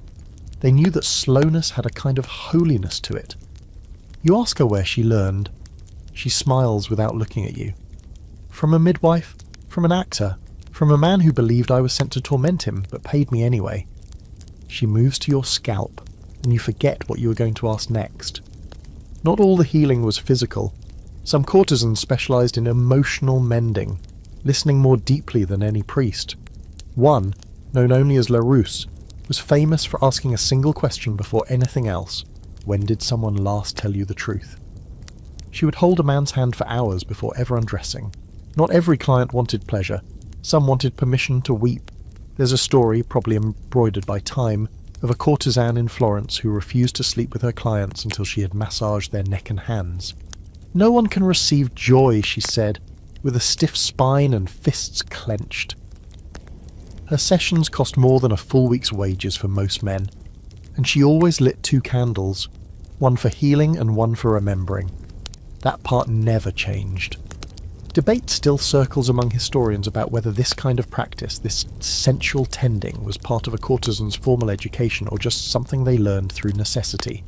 They knew that slowness had a kind of holiness to it. You ask her where she learned. She smiles without looking at you. From a midwife? From an actor? From a man who believed I was sent to torment him, but paid me anyway. She moves to your scalp, and you forget what you were going to ask next. Not all the healing was physical. Some courtesans specialized in emotional mending, listening more deeply than any priest. One, known only as La Rousse, was famous for asking a single question before anything else. When did someone last tell you the truth? She would hold a man's hand for hours before ever undressing. Not every client wanted pleasure. Some wanted permission to weep. There's a story, probably embroidered by time, of a courtesan in Florence who refused to sleep with her clients until she had massaged their neck and hands. No one can receive joy, she said, with a stiff spine and fists clenched. Her sessions cost more than a full week's wages for most men, and she always lit 2 candles, one for healing and one for remembering. That part never changed. Debate still circles among historians about whether this kind of practice, this sensual tending, was part of a courtesan's formal education or just something they learned through necessity.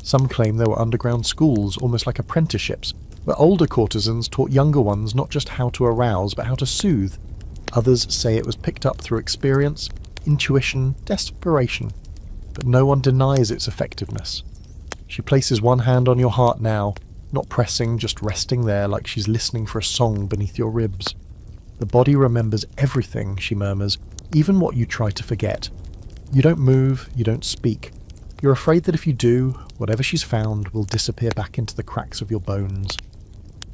Some claim there were underground schools, almost like apprenticeships, where older courtesans taught younger ones not just how to arouse, but how to soothe. Others say it was picked up through experience, intuition, desperation. But no one denies its effectiveness. She places one hand on your heart now, not pressing, just resting there like she's listening for a song beneath your ribs. The body remembers everything, she murmurs, even what you try to forget. You don't move, you don't speak. You're afraid that if you do, whatever she's found will disappear back into the cracks of your bones.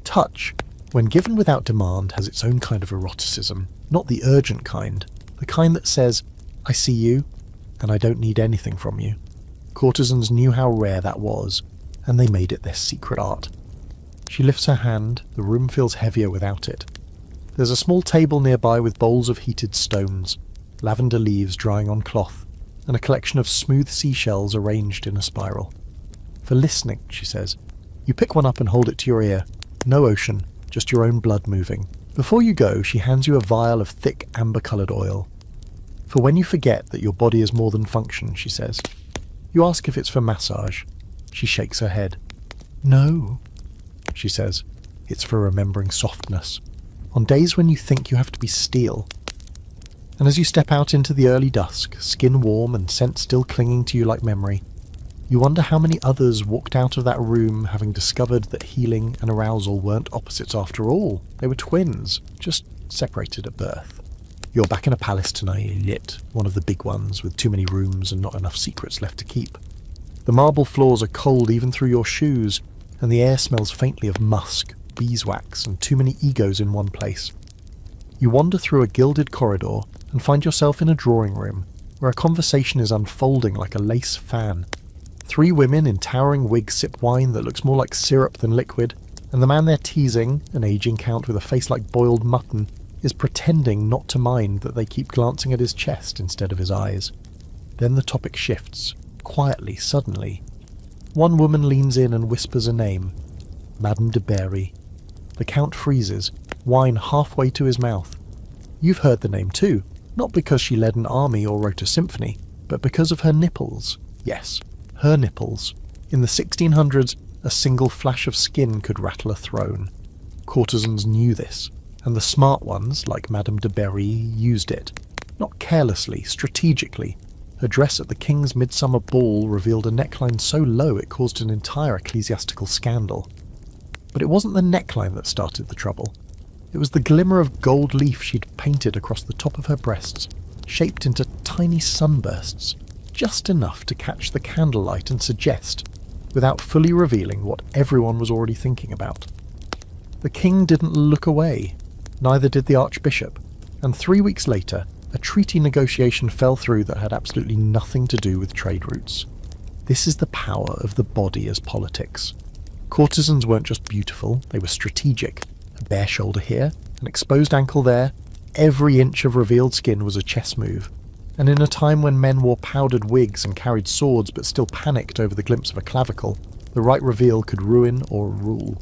Touch, when given without demand, has its own kind of eroticism, not the urgent kind, the kind that says, I see you, and I don't need anything from you. Courtesans knew how rare that was, and they made it their secret art. She lifts her hand, the room feels heavier without it. There's a small table nearby with bowls of heated stones, lavender leaves drying on cloth, and a collection of smooth seashells arranged in a spiral. For listening, she says. You pick one up and hold it to your ear. No ocean, just your own blood moving. Before you go, she hands you a vial of thick amber-coloured oil. For when you forget that your body is more than function, she says. You ask if it's for massage. She shakes her head. No, she says. It's for remembering softness. On days when you think you have to be steel. And as you step out into the early dusk, skin warm and scent still clinging to you like memory, you wonder how many others walked out of that room having discovered that healing and arousal weren't opposites after all. They were twins, just separated at birth. You're back in a palace tonight, lit, one of the big ones with too many rooms and not enough secrets left to keep. The marble floors are cold even through your shoes, and the air smells faintly of musk, beeswax, and too many egos in one place. You wander through a gilded corridor and find yourself in a drawing room, where a conversation is unfolding like a lace fan. 3 women in towering wigs sip wine that looks more like syrup than liquid, and the man they're teasing, an aging count with a face like boiled mutton, is pretending not to mind that they keep glancing at his chest instead of his eyes. Then the topic shifts. Quietly, suddenly. One woman leans in and whispers a name. Madame de Berry. The Count freezes, wine halfway to his mouth. You've heard the name too, not because she led an army or wrote a symphony, but because of her nipples. Yes, her nipples. In the 1600s, a single flash of skin could rattle a throne. Courtesans knew this, and the smart ones, like Madame de Berry, used it. Not carelessly, strategically. Her dress at the king's midsummer ball revealed a neckline so low it caused an entire ecclesiastical scandal. But it wasn't the neckline that started the trouble. It was the glimmer of gold leaf she'd painted across the top of her breasts, shaped into tiny sunbursts, just enough to catch the candlelight and suggest, without fully revealing what everyone was already thinking about. The king didn't look away, neither did the archbishop, and 3 weeks later, a treaty negotiation fell through that had absolutely nothing to do with trade routes. This is the power of the body as politics. Courtesans weren't just beautiful, they were strategic. A bare shoulder here, an exposed ankle there, every inch of revealed skin was a chess move. And in a time when men wore powdered wigs and carried swords but still panicked over the glimpse of a clavicle, the right reveal could ruin or rule.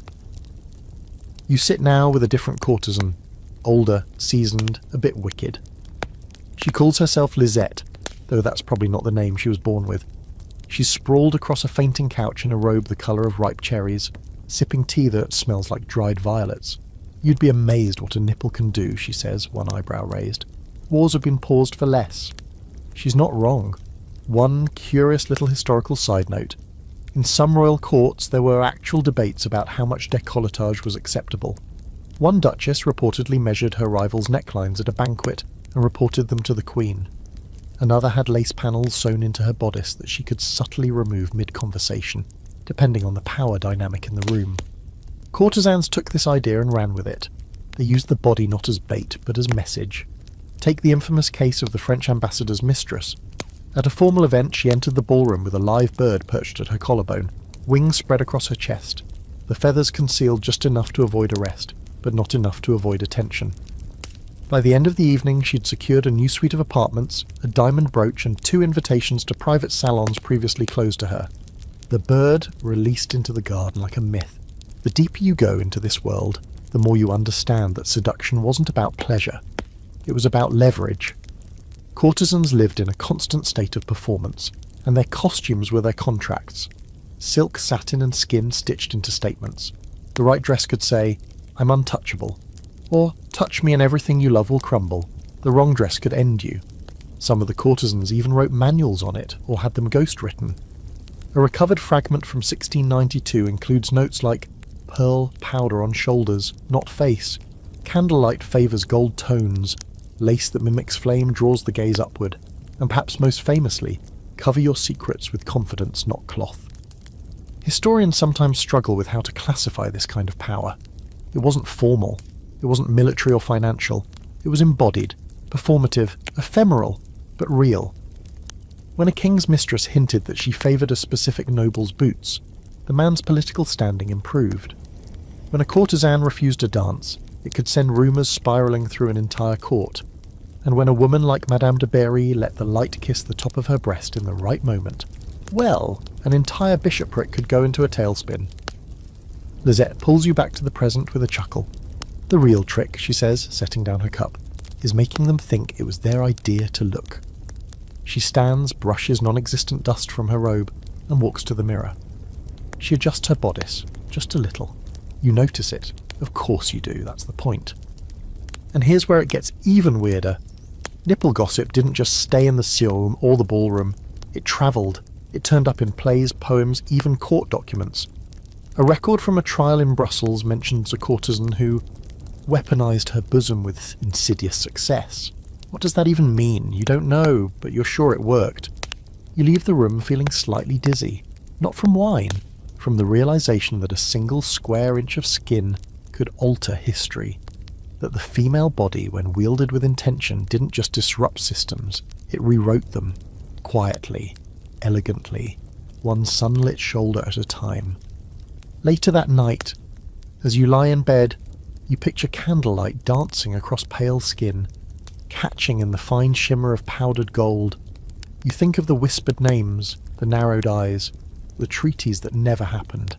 You sit now with a different courtesan, older, seasoned, a bit wicked. She calls herself Lisette, though that's probably not the name she was born with. She's sprawled across a fainting couch in a robe the colour of ripe cherries, sipping tea that smells like dried violets. You'd be amazed what a nipple can do, she says, one eyebrow raised. Wars have been paused for less. She's not wrong. One curious little historical side note. In some royal courts there were actual debates about how much décolletage was acceptable. One duchess reportedly measured her rivals' necklines at a banquet and reported them to the queen. Another had lace panels sewn into her bodice that she could subtly remove mid-conversation, depending on the power dynamic in the room. Courtesans took this idea and ran with it. They used the body not as bait, but as message. Take the infamous case of the French ambassador's mistress. At a formal event, she entered the ballroom with a live bird perched at her collarbone, wings spread across her chest, the feathers concealed just enough to avoid arrest, but not enough to avoid attention. By the end of the evening, she'd secured a new suite of apartments, a diamond brooch, and 2 invitations to private salons previously closed to her. The bird released into the garden like a myth. The deeper you go into this world, the more you understand that seduction wasn't about pleasure. It was about leverage. Courtesans lived in a constant state of performance, and their costumes were their contracts. Silk, satin, and skin stitched into statements. The right dress could say, "I'm untouchable," or "Touch me and everything you love will crumble." The wrong dress could end you. Some of the courtesans even wrote manuals on it, or had them ghost-written. A recovered fragment from 1692 includes notes like, "Pearl powder on shoulders, not face. Candlelight favours gold tones. Lace that mimics flame draws the gaze upward." And perhaps most famously, "Cover your secrets with confidence, not cloth." Historians sometimes struggle with how to classify this kind of power. It wasn't formal. It wasn't military or financial. It was embodied, performative, ephemeral, but real. When a king's mistress hinted that she favoured a specific noble's boots, the man's political standing improved. When a courtesan refused a dance, it could send rumours spiralling through an entire court. And when a woman like Madame de Berry let the light kiss the top of her breast in the right moment, well, an entire bishopric could go into a tailspin. Lisette pulls you back to the present with a chuckle. "The real trick," she says, setting down her cup, "is making them think it was their idea to look." She stands, brushes non-existent dust from her robe, and walks to the mirror. She adjusts her bodice, just a little. You notice it. Of course you do, that's the point. And here's where it gets even weirder. Nipple gossip didn't just stay in the salon or the ballroom. It travelled. It turned up in plays, poems, even court documents. A record from a trial in Brussels mentions a courtesan who weaponized her bosom with insidious success. What does that even mean? You don't know, but you're sure it worked. You leave the room feeling slightly dizzy. Not from wine, from the realization that a single square inch of skin could alter history. That the female body, when wielded with intention, didn't just disrupt systems, it rewrote them. Quietly, elegantly, one sunlit shoulder at a time. Later that night, as you lie in bed, you picture candlelight dancing across pale skin, catching in the fine shimmer of powdered gold. You think of the whispered names, the narrowed eyes, the treaties that never happened.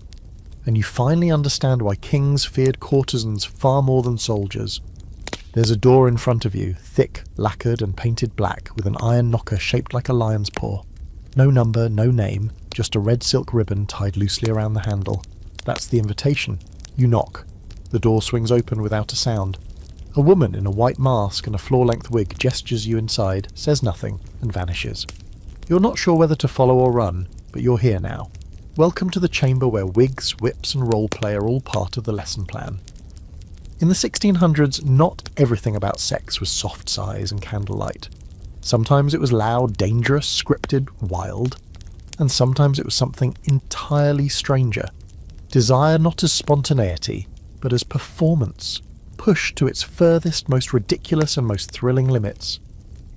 And you finally understand why kings feared courtesans far more than soldiers. There's a door in front of you, thick, lacquered and painted black, with an iron knocker shaped like a lion's paw. No number, no name, just a red silk ribbon tied loosely around the handle. That's the invitation. You knock. The door swings open without a sound. A woman in a white mask and a floor-length wig gestures you inside, says nothing, and vanishes. You're not sure whether to follow or run, but you're here now. Welcome to the chamber where wigs, whips and role-play are all part of the lesson plan. In the 1600s, not everything about sex was soft sighs and candlelight. Sometimes it was loud, dangerous, scripted, wild, and sometimes it was something entirely stranger. Desire not as spontaneity, but as performance, pushed to its furthest, most ridiculous and most thrilling limits.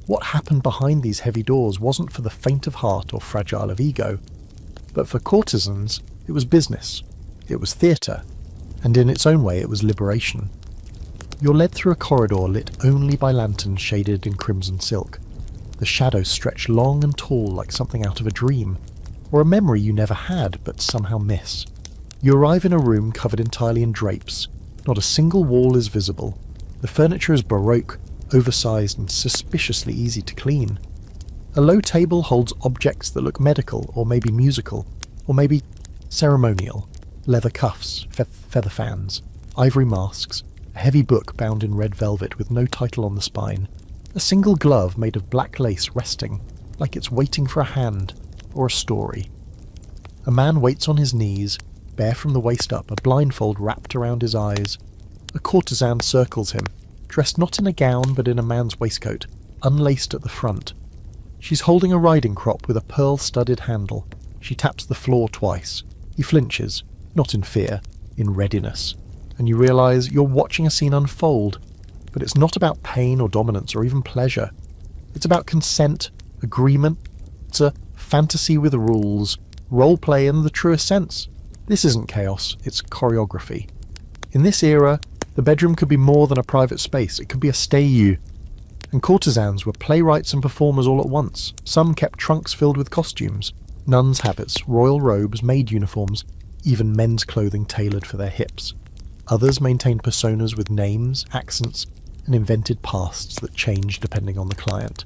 What happened behind these heavy doors wasn't for the faint of heart or fragile of ego, but for courtesans, it was business, it was theatre, and in its own way it was liberation. You're led through a corridor lit only by lanterns shaded in crimson silk. The shadows stretch long and tall like something out of a dream, or a memory you never had but somehow miss. You arrive in a room covered entirely in drapes. Not a single wall is visible. The furniture is baroque, oversized and suspiciously easy to clean. A low table holds objects that look medical, or maybe musical, or maybe ceremonial. Leather cuffs, feather fans, ivory masks, a heavy book bound in red velvet with no title on the spine, a single glove made of black lace resting, like it's waiting for a hand or a story. A man waits on his knees, bare from the waist up, a blindfold wrapped around his eyes. A courtesan circles him, dressed not in a gown but in a man's waistcoat, unlaced at the front. She's holding a riding crop with a pearl-studded handle. She taps the floor twice. He flinches, not in fear, in readiness, and you realise you're watching a scene unfold, but it's not about pain or dominance or even pleasure. It's about consent, agreement. It's a fantasy with rules, role-play in the truest sense. This isn't chaos, it's choreography. In this era, the bedroom could be more than a private space, it could be a stayou. And courtesans were playwrights and performers all at once. Some kept trunks filled with costumes, nuns' habits, royal robes, maid uniforms, even men's clothing tailored for their hips. Others maintained personas with names, accents, and invented pasts that changed depending on the client.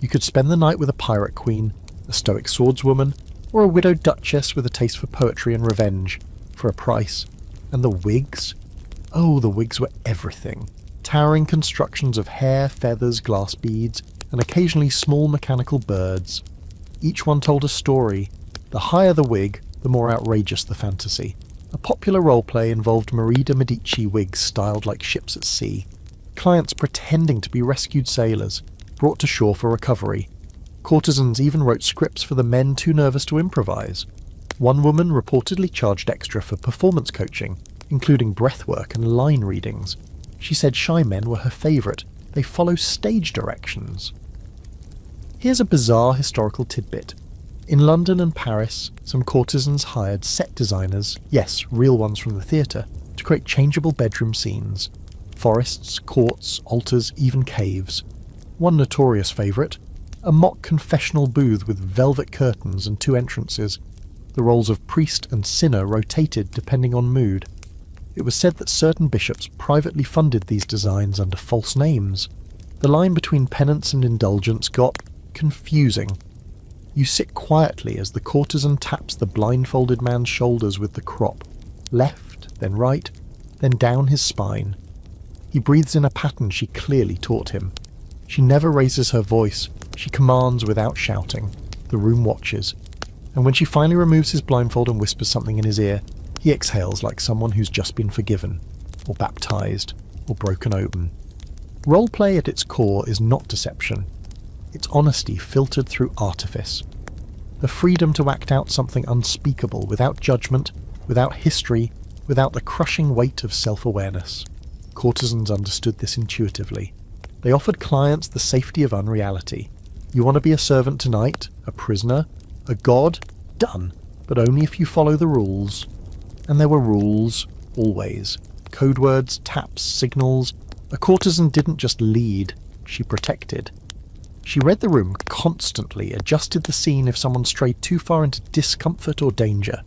You could spend the night with a pirate queen, a stoic swordswoman, or a widowed duchess with a taste for poetry and revenge, for a price. And the wigs? Oh, the wigs were everything. Towering constructions of hair, feathers, glass beads, and occasionally small mechanical birds. Each one told a story. The higher the wig, the more outrageous the fantasy. A popular roleplay involved Marie de Medici wigs styled like ships at sea. Clients pretending to be rescued sailors, brought to shore for recovery. Courtesans even wrote scripts for the men too nervous to improvise. One woman reportedly charged extra for performance coaching, including breathwork and line readings. She said shy men were her favourite. They follow stage directions. Here's a bizarre historical tidbit. In London and Paris, some courtesans hired set designers, yes, real ones from the theatre, to create changeable bedroom scenes. Forests, courts, altars, even caves. One notorious favourite, a mock confessional booth with velvet curtains and 2 entrances. The roles of priest and sinner rotated depending on mood. It was said that certain bishops privately funded these designs under false names. The line between penance and indulgence got confusing. You sit quietly as the courtesan taps the blindfolded man's shoulders with the crop, left, then right, then down his spine. He breathes in a pattern she clearly taught him. She never raises her voice. She commands without shouting. The room watches. And when she finally removes his blindfold and whispers something in his ear, he exhales like someone who's just been forgiven, or baptized, or broken open. Roleplay at its core is not deception. It's honesty filtered through artifice. The freedom to act out something unspeakable without judgment, without history, without the crushing weight of self-awareness. Courtesans understood this intuitively. They offered clients the safety of unreality. You want to be a servant tonight, a prisoner, a god? Done, but only if you follow the rules. And there were rules, always. Code words, taps, signals. A courtesan didn't just lead, she protected. She read the room constantly, adjusted the scene if someone strayed too far into discomfort or danger.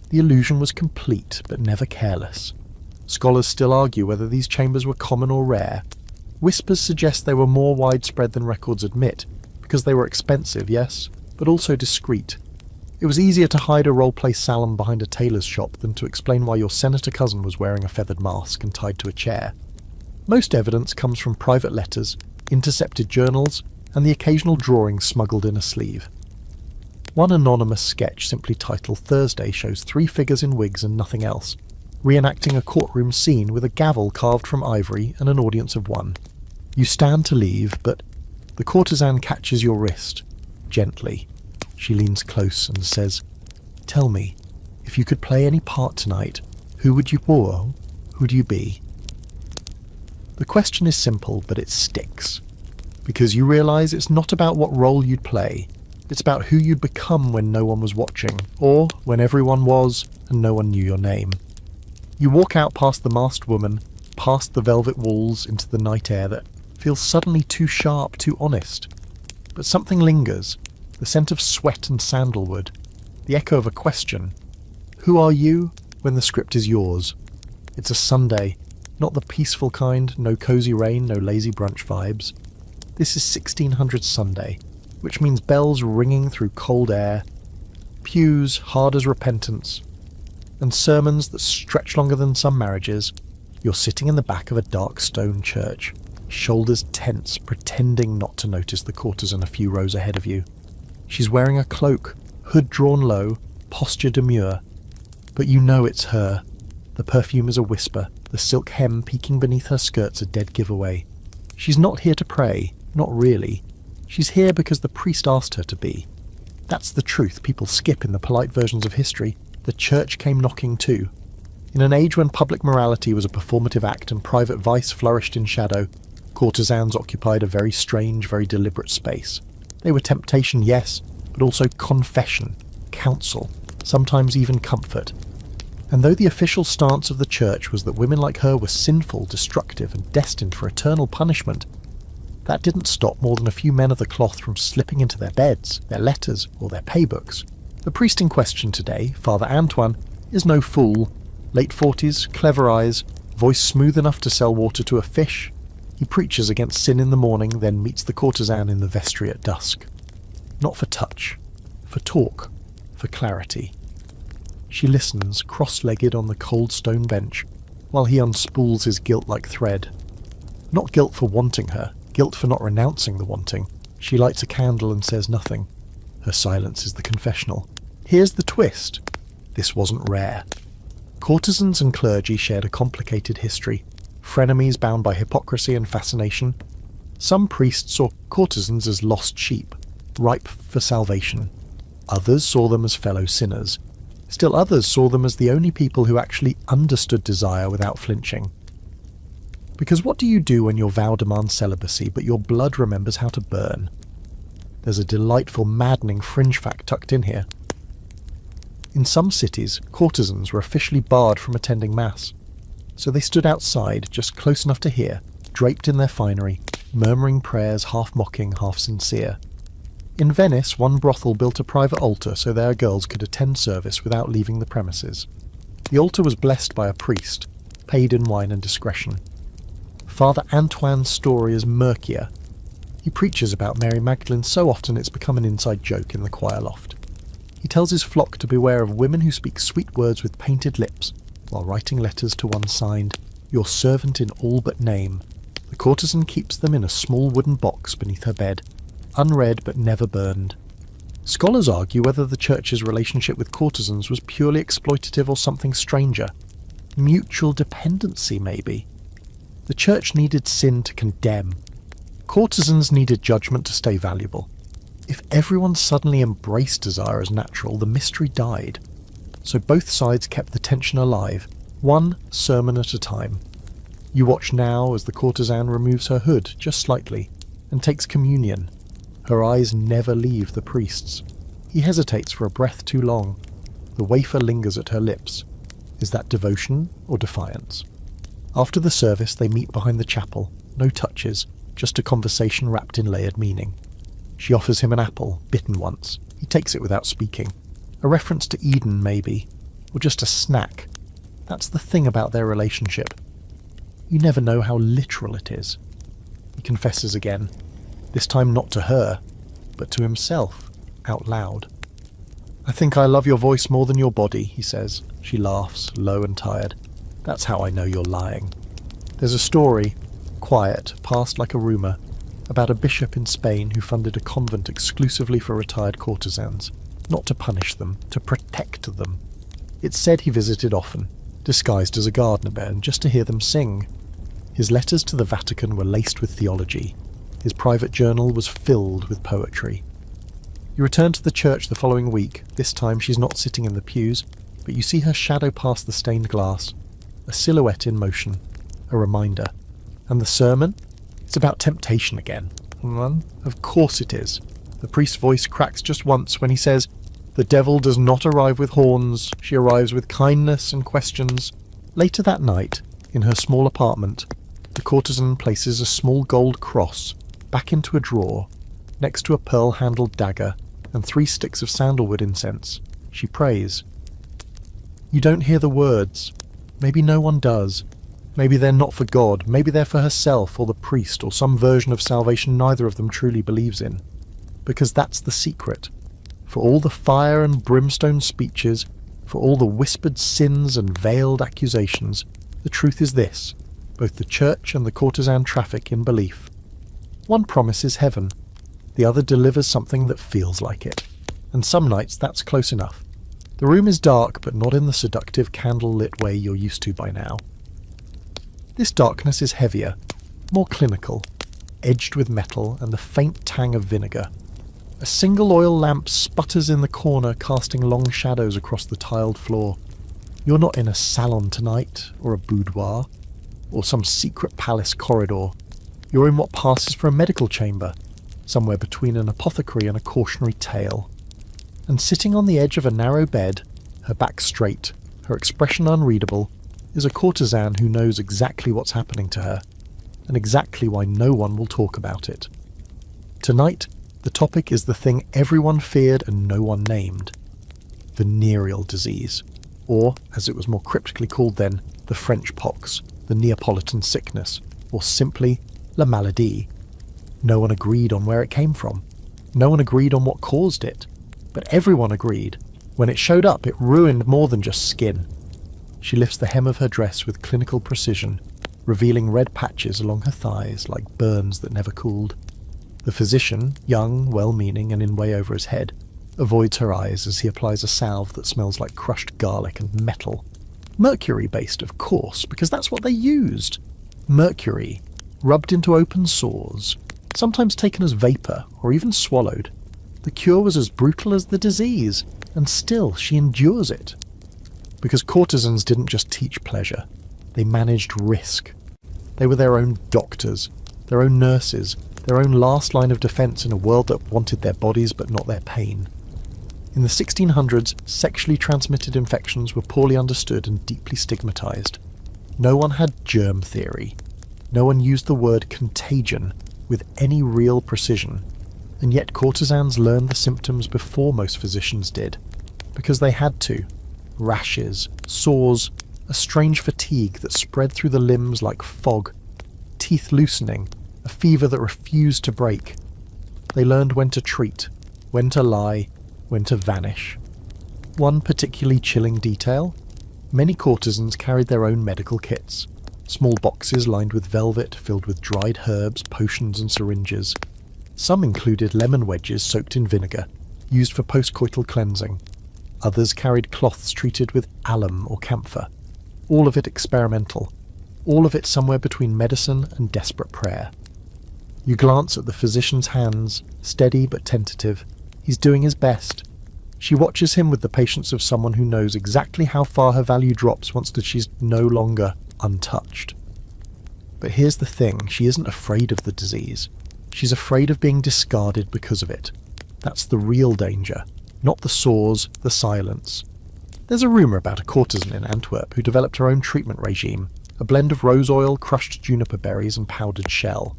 The illusion was complete, but never careless. Scholars still argue whether these chambers were common or rare. Whispers suggest they were more widespread than records admit, because they were expensive, yes, but also discreet. It was easier to hide a role-play salon behind a tailor's shop than to explain why your senator cousin was wearing a feathered mask and tied to a chair. Most evidence comes from private letters, intercepted journals, and the occasional drawing smuggled in a sleeve. One anonymous sketch simply titled Thursday shows 3 figures in wigs and nothing else. reenacting a courtroom scene with a gavel carved from ivory and an audience of one. You stand to leave, but the courtesan catches your wrist, gently. She leans close and says, "Tell me, if you could play any part tonight, who would you be?" The question is simple, but it sticks. Because you realise it's not about what role you'd play, it's about who you'd become when no one was watching, or when everyone was and no one knew your name. You walk out past the masked woman, past the velvet walls into the night air that feels suddenly too sharp, too honest. But something lingers, the scent of sweat and sandalwood, the echo of a question. Who are you when the script is yours? It's a Sunday, not the peaceful kind, no cosy rain, no lazy brunch vibes. This is 1600 Sunday, which means bells ringing through cold air, pews hard as repentance, and sermons that stretch longer than some marriages. You're sitting in the back of a dark stone church, shoulders tense, pretending not to notice the courtesan a few rows ahead of you. She's wearing a cloak, hood drawn low, posture demure. But you know it's her. The perfume is a whisper, the silk hem peeking beneath her skirt's a dead giveaway. She's not here to pray, not really. She's here because the priest asked her to be. That's the truth people skip in the polite versions of history. The church came knocking too. In an age when public morality was a performative act and private vice flourished in shadow, courtesans occupied a very strange, very deliberate space. They were temptation, yes, but also confession, counsel, sometimes even comfort. And though the official stance of the church was that women like her were sinful, destructive, and destined for eternal punishment, that didn't stop more than a few men of the cloth from slipping into their beds, their letters, or their paybooks. The priest in question today, Father Antoine, is no fool. Late 40s, clever eyes, voice smooth enough to sell water to a fish. He preaches against sin in the morning, then meets the courtesan in the vestry at dusk. Not for touch, for talk, for clarity. She listens, cross-legged on the cold stone bench, while he unspools his guilt like thread. Not guilt for wanting her, guilt for not renouncing the wanting. She lights a candle and says nothing. Her silence is the confessional. Here's the twist. This wasn't rare. Courtesans and clergy shared a complicated history, frenemies bound by hypocrisy and fascination. Some priests saw courtesans as lost sheep, ripe for salvation. Others saw them as fellow sinners. Still others saw them as the only people who actually understood desire without flinching. Because what do you do when your vow demands celibacy, but your blood remembers how to burn? There's a delightful, maddening fringe fact tucked in here. In some cities, courtesans were officially barred from attending mass. So they stood outside, just close enough to hear, draped in their finery, murmuring prayers half mocking, half sincere. In Venice, one brothel built a private altar so their girls could attend service without leaving the premises. The altar was blessed by a priest, paid in wine and discretion. Father Antoine's story is murkier. He preaches about Mary Magdalene so often it's become an inside joke in the choir loft. He tells his flock to beware of women who speak sweet words with painted lips, while writing letters to one signed, "Your servant in all but name." The courtesan keeps them in a small wooden box beneath her bed, unread but never burned. Scholars argue whether the church's relationship with courtesans was purely exploitative or something stranger. Mutual dependency, maybe. The church needed sin to condemn. Courtesans needed judgment to stay valuable. If everyone suddenly embraced desire as natural, the mystery died. So both sides kept the tension alive, one sermon at a time. You watch now as the courtesan removes her hood just slightly and takes communion. Her eyes never leave the priest's. He hesitates for a breath too long. The wafer lingers at her lips. Is that devotion or defiance? After the service, they meet behind the chapel. No touches, just a conversation wrapped in layered meaning. She offers him an apple, bitten once. He takes it without speaking. A reference to Eden, maybe. Or just a snack. That's the thing about their relationship. You never know how literal it is. He confesses again. This time not to her, but to himself, out loud. "I think I love your voice more than your body," he says. She laughs, low and tired. "That's how I know you're lying." There's a story, quiet, passed like a rumour, about a bishop in Spain who funded a convent exclusively for retired courtesans, not to punish them, to protect them. It's said he visited often, disguised as a gardener bairn just to hear them sing. His letters to the Vatican were laced with theology. His private journal was filled with poetry. You return to the church the following week. This time she's not sitting in the pews, but you see her shadow past the stained glass, a silhouette in motion, a reminder. And the sermon? It's about temptation again. One? Of course it is. The priest's voice cracks just once when he says, "The devil does not arrive with horns, she arrives with kindness and questions." Later that night, in her small apartment, the courtesan places a small gold cross back into a drawer, next to a pearl-handled dagger and 3 sticks of sandalwood incense. She prays. You don't hear the words. Maybe no one does. Maybe they're not for God, maybe they're for herself or the priest or some version of salvation neither of them truly believes in. Because that's the secret. For all the fire and brimstone speeches, for all the whispered sins and veiled accusations, the truth is this: both the church and the courtesan traffic in belief. One promises heaven, the other delivers something that feels like it. And some nights that's close enough. The room is dark, but not in the seductive candle-lit way you're used to by now. This darkness is heavier, more clinical, edged with metal and the faint tang of vinegar. A single oil lamp sputters in the corner, casting long shadows across the tiled floor. You're not in a salon tonight, or a boudoir, or some secret palace corridor. You're in what passes for a medical chamber, somewhere between an apothecary and a cautionary tale. And sitting on the edge of a narrow bed, her back straight, her expression unreadable, is a courtesan who knows exactly what's happening to her, and exactly why no one will talk about it. Tonight, the topic is the thing everyone feared and no one named: venereal disease, or, as it was more cryptically called then, the French pox, the Neapolitan sickness, or simply la maladie. No one agreed on where it came from. No one agreed on what caused it. But everyone agreed. When it showed up, it ruined more than just skin. She lifts the hem of her dress with clinical precision, revealing red patches along her thighs like burns that never cooled. The physician, young, well-meaning, and in way over his head, avoids her eyes as he applies a salve that smells like crushed garlic and metal. Mercury-based, of course, because that's what they used. Mercury, rubbed into open sores, sometimes taken as vapour or even swallowed. The cure was as brutal as the disease, and still she endures it. Because courtesans didn't just teach pleasure, they managed risk. They were their own doctors, their own nurses, their own last line of defence in a world that wanted their bodies but not their pain. In the 1600s, sexually transmitted infections were poorly understood and deeply stigmatised. No one had germ theory. No one used the word contagion with any real precision. And yet courtesans learned the symptoms before most physicians did, because they had to. Rashes, sores, a strange fatigue that spread through the limbs like fog, teeth loosening, a fever that refused to break. They learned when to treat, when to lie, when to vanish. One particularly chilling detail: many courtesans carried their own medical kits, small boxes lined with velvet filled with dried herbs, potions and syringes. Some included lemon wedges soaked in vinegar, used for post-coital cleansing. Others carried cloths treated with alum or camphor. All of it experimental. All of it somewhere between medicine and desperate prayer. You glance at the physician's hands, steady but tentative. He's doing his best. She watches him with the patience of someone who knows exactly how far her value drops once that she's no longer untouched. But here's the thing, she isn't afraid of the disease. She's afraid of being discarded because of it. That's the real danger, not the sores, the silence. There's a rumour about a courtesan in Antwerp who developed her own treatment regime, a blend of rose oil, crushed juniper berries and powdered shell.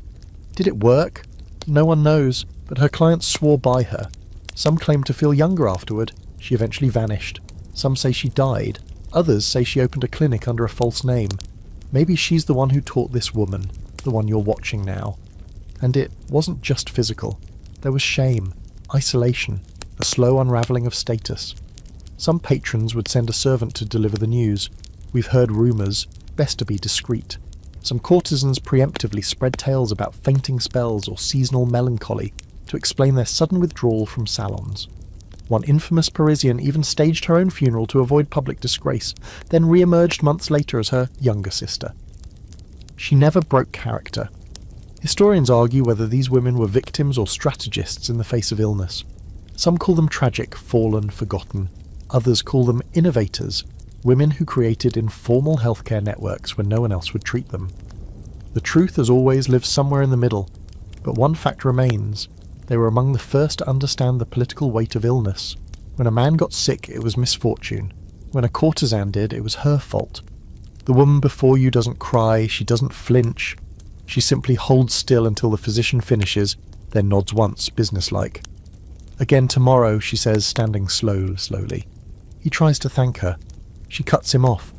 Did it work? No one knows, but her clients swore by her. Some claim to feel younger afterward. She eventually vanished. Some say she died. Others say she opened a clinic under a false name. Maybe she's the one who taught this woman, the one you're watching now. And it wasn't just physical. There was shame, isolation, a slow unravelling of status. Some patrons would send a servant to deliver the news. We've heard rumours, best to be discreet. Some courtesans preemptively spread tales about fainting spells or seasonal melancholy to explain their sudden withdrawal from salons. One infamous Parisian even staged her own funeral to avoid public disgrace, then re-emerged months later as her younger sister. She never broke character. Historians argue whether these women were victims or strategists in the face of illness. Some call them tragic, fallen, forgotten. Others call them innovators, women who created informal healthcare networks when no one else would treat them. The truth, as always, lives somewhere in the middle, but one fact remains. They were among the first to understand the political weight of illness. When a man got sick, it was misfortune. When a courtesan did, it was her fault. The woman before you doesn't cry, she doesn't flinch. She simply holds still until the physician finishes, then nods once, businesslike. Again tomorrow, she says, standing slowly. He tries to thank her. She cuts him off.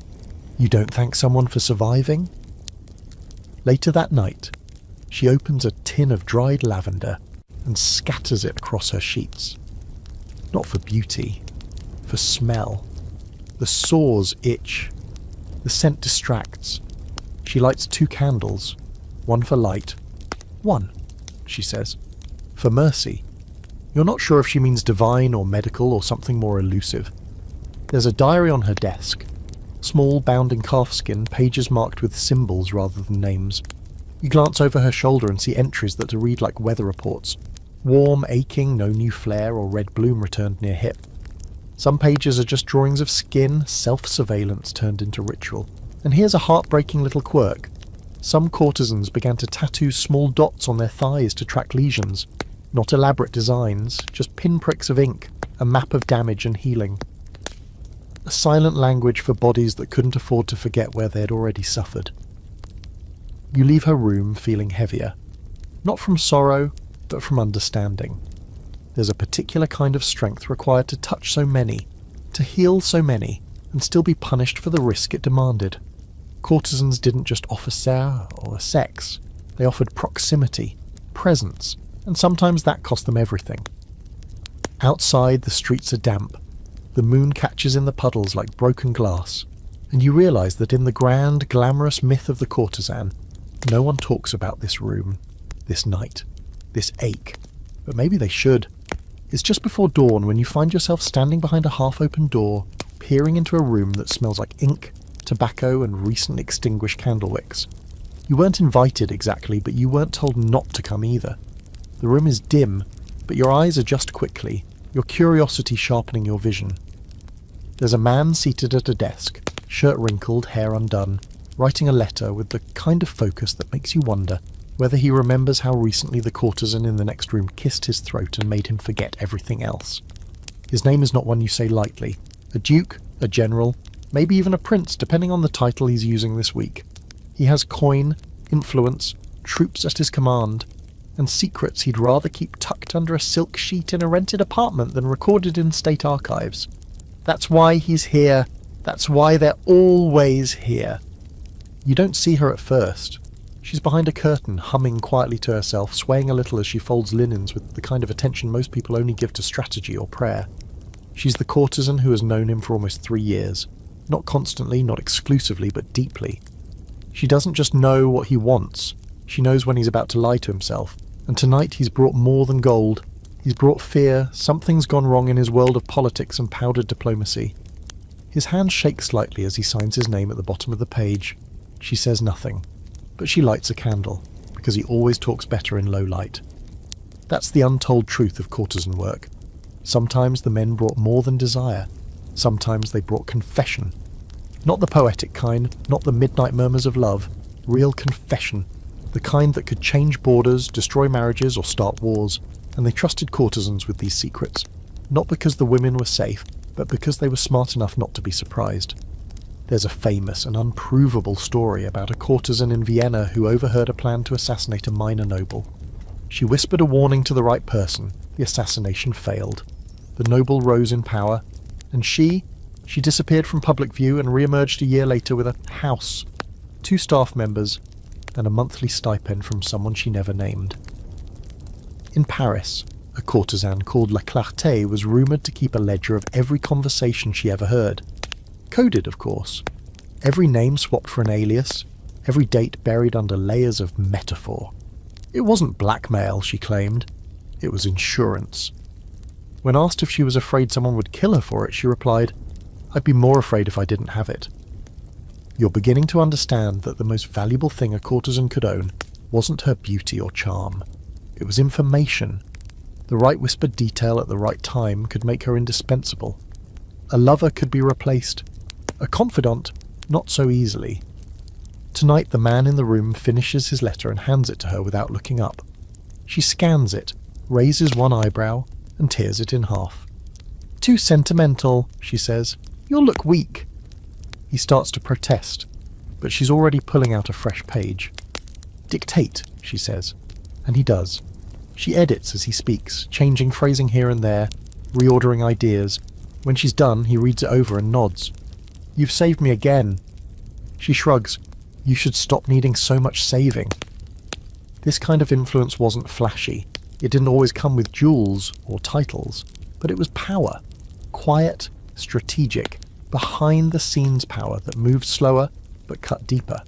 You don't thank someone for surviving? Later that night, she opens a tin of dried lavender and scatters it across her sheets. Not for beauty, for smell. The sores itch. The scent distracts. She lights 2 candles, one for light. 1, she says, for mercy. You're not sure if she means divine or medical or something more elusive. There's a diary on her desk. Small, bound in calfskin, pages marked with symbols rather than names. You glance over her shoulder and see entries that read like weather reports. Warm, aching, no new flare or red bloom returned near hip. Some pages are just drawings of skin, self-surveillance turned into ritual. And here's a heartbreaking little quirk. Some courtesans began to tattoo small dots on their thighs to track lesions. Not elaborate designs, just pinpricks of ink, a map of damage and healing. A silent language for bodies that couldn't afford to forget where they had already suffered. You leave her room feeling heavier. Not from sorrow, but from understanding. There's a particular kind of strength required to touch so many, to heal so many, and still be punished for the risk it demanded. Courtesans didn't just offer or sex. They offered proximity, presence, and sometimes that cost them everything. Outside, the streets are damp. The moon catches in the puddles like broken glass, and you realise that in the grand, glamorous myth of the courtesan, no one talks about this room, this night, this ache. But maybe they should. It's just before dawn when you find yourself standing behind a half-open door, peering into a room that smells like ink, tobacco, and recently extinguished candle wicks. You weren't invited exactly, but you weren't told not to come either. The room is dim, but your eyes adjust quickly, your curiosity sharpening your vision. There's a man seated at a desk, shirt wrinkled, hair undone, writing a letter with the kind of focus that makes you wonder whether he remembers how recently the courtesan in the next room kissed his throat and made him forget everything else. His name is not one you say lightly. A duke, a general, maybe even a prince, depending on the title he's using this week. He has coin, influence, troops at his command, and secrets he'd rather keep tucked under a silk sheet in a rented apartment than recorded in state archives. That's why he's here. That's why they're always here. You don't see her at first. She's behind a curtain, humming quietly to herself, swaying a little as she folds linens with the kind of attention most people only give to strategy or prayer. She's the courtesan who has known him for almost 3 years. Not constantly, not exclusively, but deeply. She doesn't just know what he wants. She knows when he's about to lie to himself. And tonight he's brought more than gold. He's brought fear. Something's gone wrong in his world of politics and powdered diplomacy. His hand shakes slightly as he signs his name at the bottom of the page. She says nothing. But she lights a candle, because he always talks better in low light. That's the untold truth of courtesan work. Sometimes the men brought more than desire. Sometimes they brought confession. Not the poetic kind, not the midnight murmurs of love. Real confession. The kind that could change borders, destroy marriages, or start wars. And they trusted courtesans with these secrets. Not because the women were safe, but because they were smart enough not to be surprised. There's a famous and unprovable story about a courtesan in Vienna who overheard a plan to assassinate a minor noble. She whispered a warning to the right person. The assassination failed. The noble rose in power, and she disappeared from public view and re-emerged a year later with a house, 2 staff members, and a monthly stipend from someone she never named. In Paris, a courtesan called La Clarté was rumoured to keep a ledger of every conversation she ever heard. Coded, of course. Every name swapped for an alias, every date buried under layers of metaphor. It wasn't blackmail, she claimed. It was insurance. When asked if she was afraid someone would kill her for it, she replied, "I'd be more afraid if I didn't have it." You're beginning to understand that the most valuable thing a courtesan could own wasn't her beauty or charm. It was information. The right whispered detail at the right time could make her indispensable. A lover could be replaced. A confidant, not so easily. Tonight the man in the room finishes his letter and hands it to her without looking up. She scans it, raises one eyebrow, and tears it in half. "Too sentimental," she says. "You'll look weak." He starts to protest, but she's already pulling out a fresh page. "Dictate," she says, and he does. She edits as he speaks, changing phrasing here and there, reordering ideas. When she's done, he reads it over and nods. "You've saved me again." She shrugs. "You should stop needing so much saving." This kind of influence wasn't flashy. It didn't always come with jewels or titles, but it was power. Quiet, strategic, behind-the-scenes power that moved slower but cut deeper.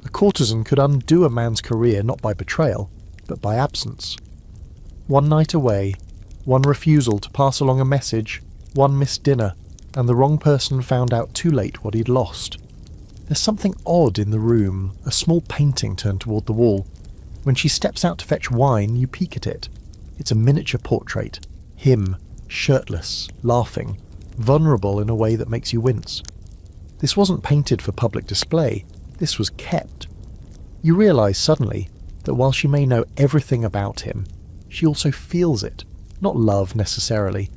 A courtesan could undo a man's career not by betrayal, but by absence. One night away, one refusal to pass along a message, one missed dinner, and the wrong person found out too late what he'd lost. There's something odd in the room, a small painting turned toward the wall. When she steps out to fetch wine, you peek at it. It's a miniature portrait. Him, shirtless, laughing, vulnerable in a way that makes you wince. This wasn't painted for public display. This was kept. You realise suddenly that while she may know everything about him, she also feels it. Not love necessarily,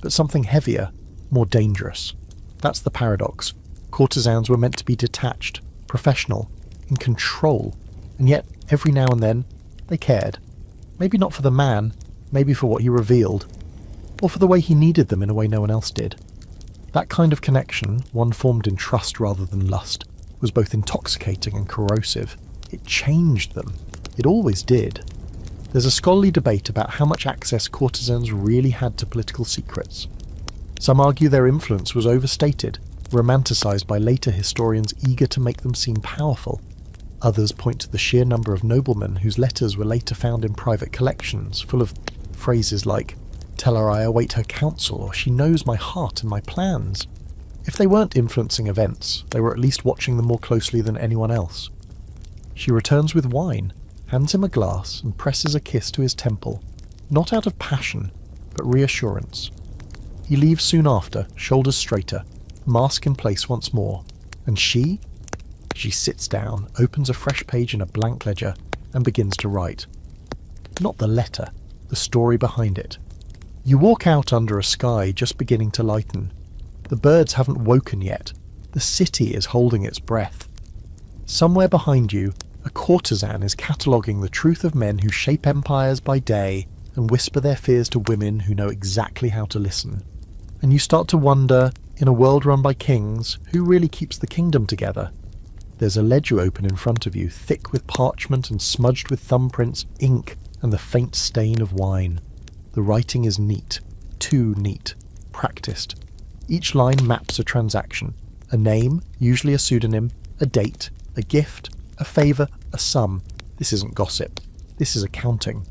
but something heavier, more dangerous. That's the paradox. Courtesans were meant to be detached, professional, in control, and yet every now and then they cared. Maybe not for the man, maybe for what he revealed, or for the way he needed them in a way no one else did. That kind of connection, one formed in trust rather than lust, was both intoxicating and corrosive. It changed them. It always did. There's a scholarly debate about how much access courtesans really had to political secrets. Some argue their influence was overstated, romanticised by later historians eager to make them seem powerful. Others point to the sheer number of noblemen whose letters were later found in private collections, full of phrases like, "Tell her I await her counsel," or "She knows my heart and my plans." If they weren't influencing events, they were at least watching them more closely than anyone else. She returns with wine, hands him a glass, and presses a kiss to his temple, not out of passion, but reassurance. He leaves soon after, shoulders straighter, mask in place once more, and she? She sits down, opens a fresh page in a blank ledger, and begins to write. Not the letter, the story behind it. You walk out under a sky just beginning to lighten. The birds haven't woken yet. The city is holding its breath. Somewhere behind you, a courtesan is cataloguing the truth of men who shape empires by day and whisper their fears to women who know exactly how to listen. And you start to wonder, in a world run by kings, who really keeps the kingdom together? There's a ledger open in front of you, thick with parchment and smudged with thumbprints, ink, and the faint stain of wine. The writing is neat, too neat, practiced. Each line maps a transaction, a name, usually a pseudonym, a date, a gift, a favour, a sum. This isn't gossip. This is accounting.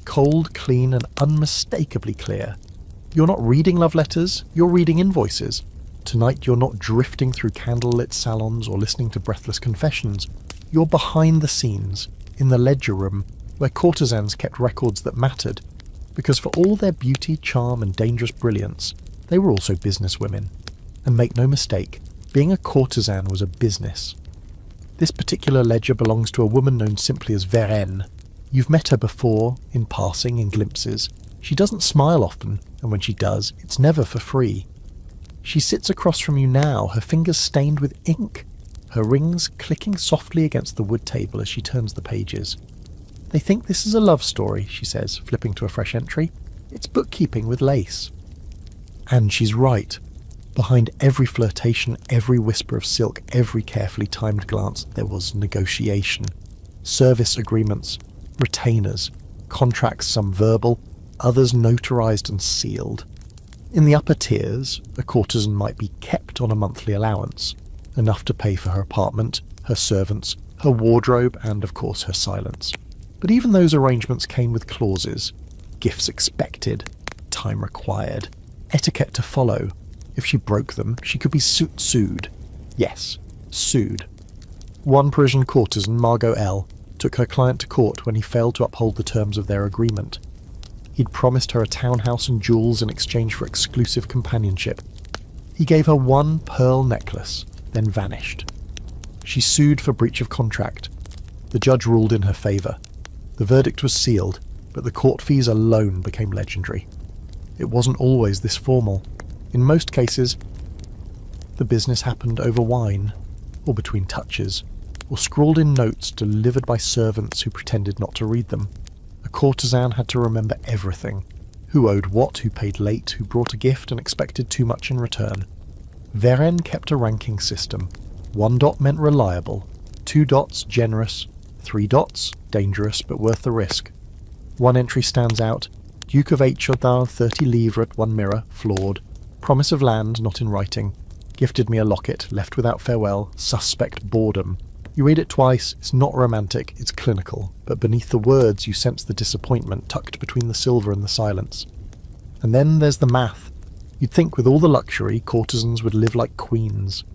Cold, clean, and unmistakably clear. You're not reading love letters, you're reading invoices. Tonight you're not drifting through candlelit salons or listening to breathless confessions. You're behind the scenes, in the ledger room, where courtesans kept records that mattered. Because for all their beauty, charm, and dangerous brilliance, they were also businesswomen. And make no mistake, being a courtesan was a business. This particular ledger belongs to a woman known simply as Verenne. You've met her before, in passing, in glimpses. She doesn't smile often, and when she does, it's never for free. She sits across from you now, her fingers stained with ink, her rings clicking softly against the wood table as she turns the pages. "They think this is a love story," she says, flipping to a fresh entry. "It's bookkeeping with lace." And she's right. Behind every flirtation, every whisper of silk, every carefully timed glance, there was negotiation. Service agreements, retainers, contracts, some verbal, others notarized and sealed. In the upper tiers, a courtesan might be kept on a monthly allowance, enough to pay for her apartment, her servants, her wardrobe, and of course her silence. But even those arrangements came with clauses. Gifts expected, time required, etiquette to follow. If she broke them, she could be sued. Yes, sued. One Parisian courtesan, Margot L., took her client to court when he failed to uphold the terms of their agreement. He'd promised her a townhouse and jewels in exchange for exclusive companionship. He gave her one pearl necklace, then vanished. She sued for breach of contract. The judge ruled in her favour. The verdict was sealed, but the court fees alone became legendary. It wasn't always this formal. In most cases, the business happened over wine, or between touches, or scrawled in notes delivered by servants who pretended not to read them. A courtesan had to remember everything. Who owed what, who paid late, who brought a gift and expected too much in return. Verenne kept a ranking system. 1 dot meant reliable, 2 dots generous, 3 dots dangerous but worth the risk. One entry stands out: Duke of H. 30 livres at 1 mirror, flawed. Promise of land, not in writing. Gifted me a locket, left without farewell, suspect boredom. You read it twice, it's not romantic, it's clinical, but beneath the words you sense the disappointment tucked between the silver and the silence. And then there's the math. You'd think with all the luxury, courtesans would live like queens.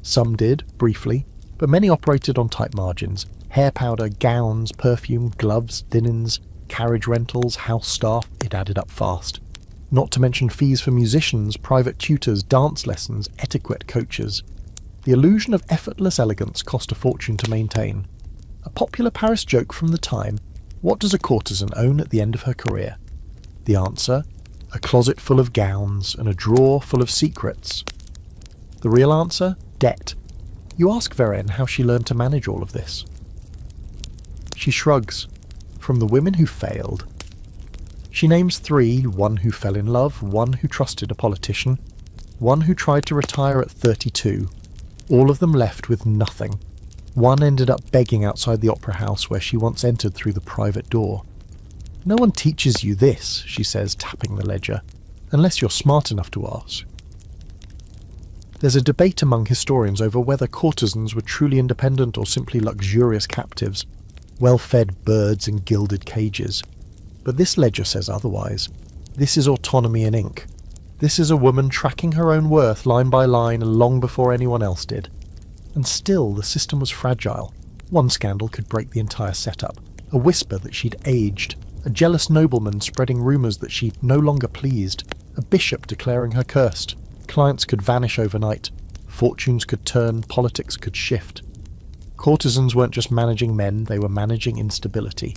Some did, briefly, but many operated on tight margins. Hair powder, gowns, perfume, gloves, linens, carriage rentals, house staff, it added up fast. Not to mention fees for musicians, private tutors, dance lessons, etiquette coaches. The illusion of effortless elegance cost a fortune to maintain. A popular Paris joke from the time: what does a courtesan own at the end of her career? The answer: a closet full of gowns and a drawer full of secrets. The real answer? Debt. You ask Verenne how she learned to manage all of this. She shrugs. From the women who failed. She names 3, one who fell in love, one who trusted a politician, one who tried to retire at 32. All of them left with nothing. One ended up begging outside the opera house where she once entered through the private door. No one teaches you this, she says, tapping the ledger, unless you're smart enough to ask. There's a debate among historians over whether courtesans were truly independent or simply luxurious captives, well-fed birds in gilded cages. But this ledger says otherwise. This is autonomy in ink. This is a woman tracking her own worth line by line long before anyone else did. And still, the system was fragile. One scandal could break the entire setup. A whisper that she'd aged. A jealous nobleman spreading rumours that she no longer pleased. A bishop declaring her cursed. Clients could vanish overnight. Fortunes could turn. Politics could shift. Courtesans weren't just managing men, they were managing instability.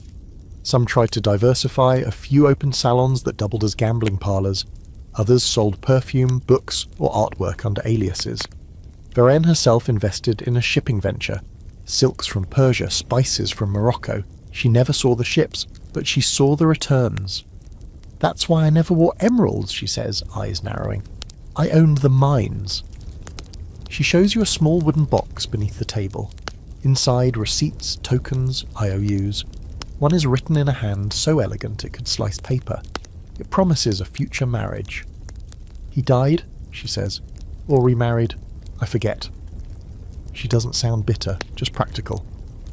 Some tried to diversify. A few opened salons that doubled as gambling parlours. Others sold perfume, books, or artwork under aliases. Verenne herself invested in a shipping venture. Silks from Persia, spices from Morocco. She never saw the ships, but she saw the returns. That's why I never wore emeralds, she says, eyes narrowing. I owned the mines. She shows you a small wooden box beneath the table. Inside, receipts, tokens, IOUs. One is written in a hand so elegant it could slice paper. It promises a future marriage. He died, she says, or remarried. I forget. She doesn't sound bitter, just practical.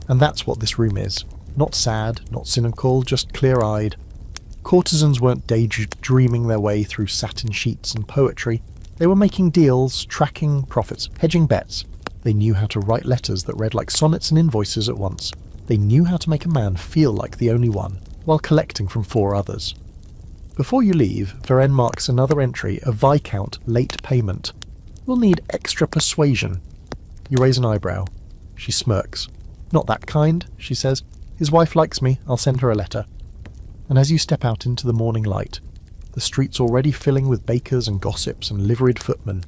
And that's what this room is. Not sad, not cynical, just clear-eyed. Courtesans weren't daydreaming their way through satin sheets and poetry. They were making deals, tracking profits, hedging bets. They knew how to write letters that read like sonnets and invoices at once. They knew how to make a man feel like the only one, while collecting from 4 others. Before you leave, Verenne marks another entry, a Viscount late payment. We'll need extra persuasion. You raise an eyebrow. She smirks. Not that kind, she says. His wife likes me, I'll send her a letter. And as you step out into the morning light, the streets already filling with bakers and gossips and liveried footmen,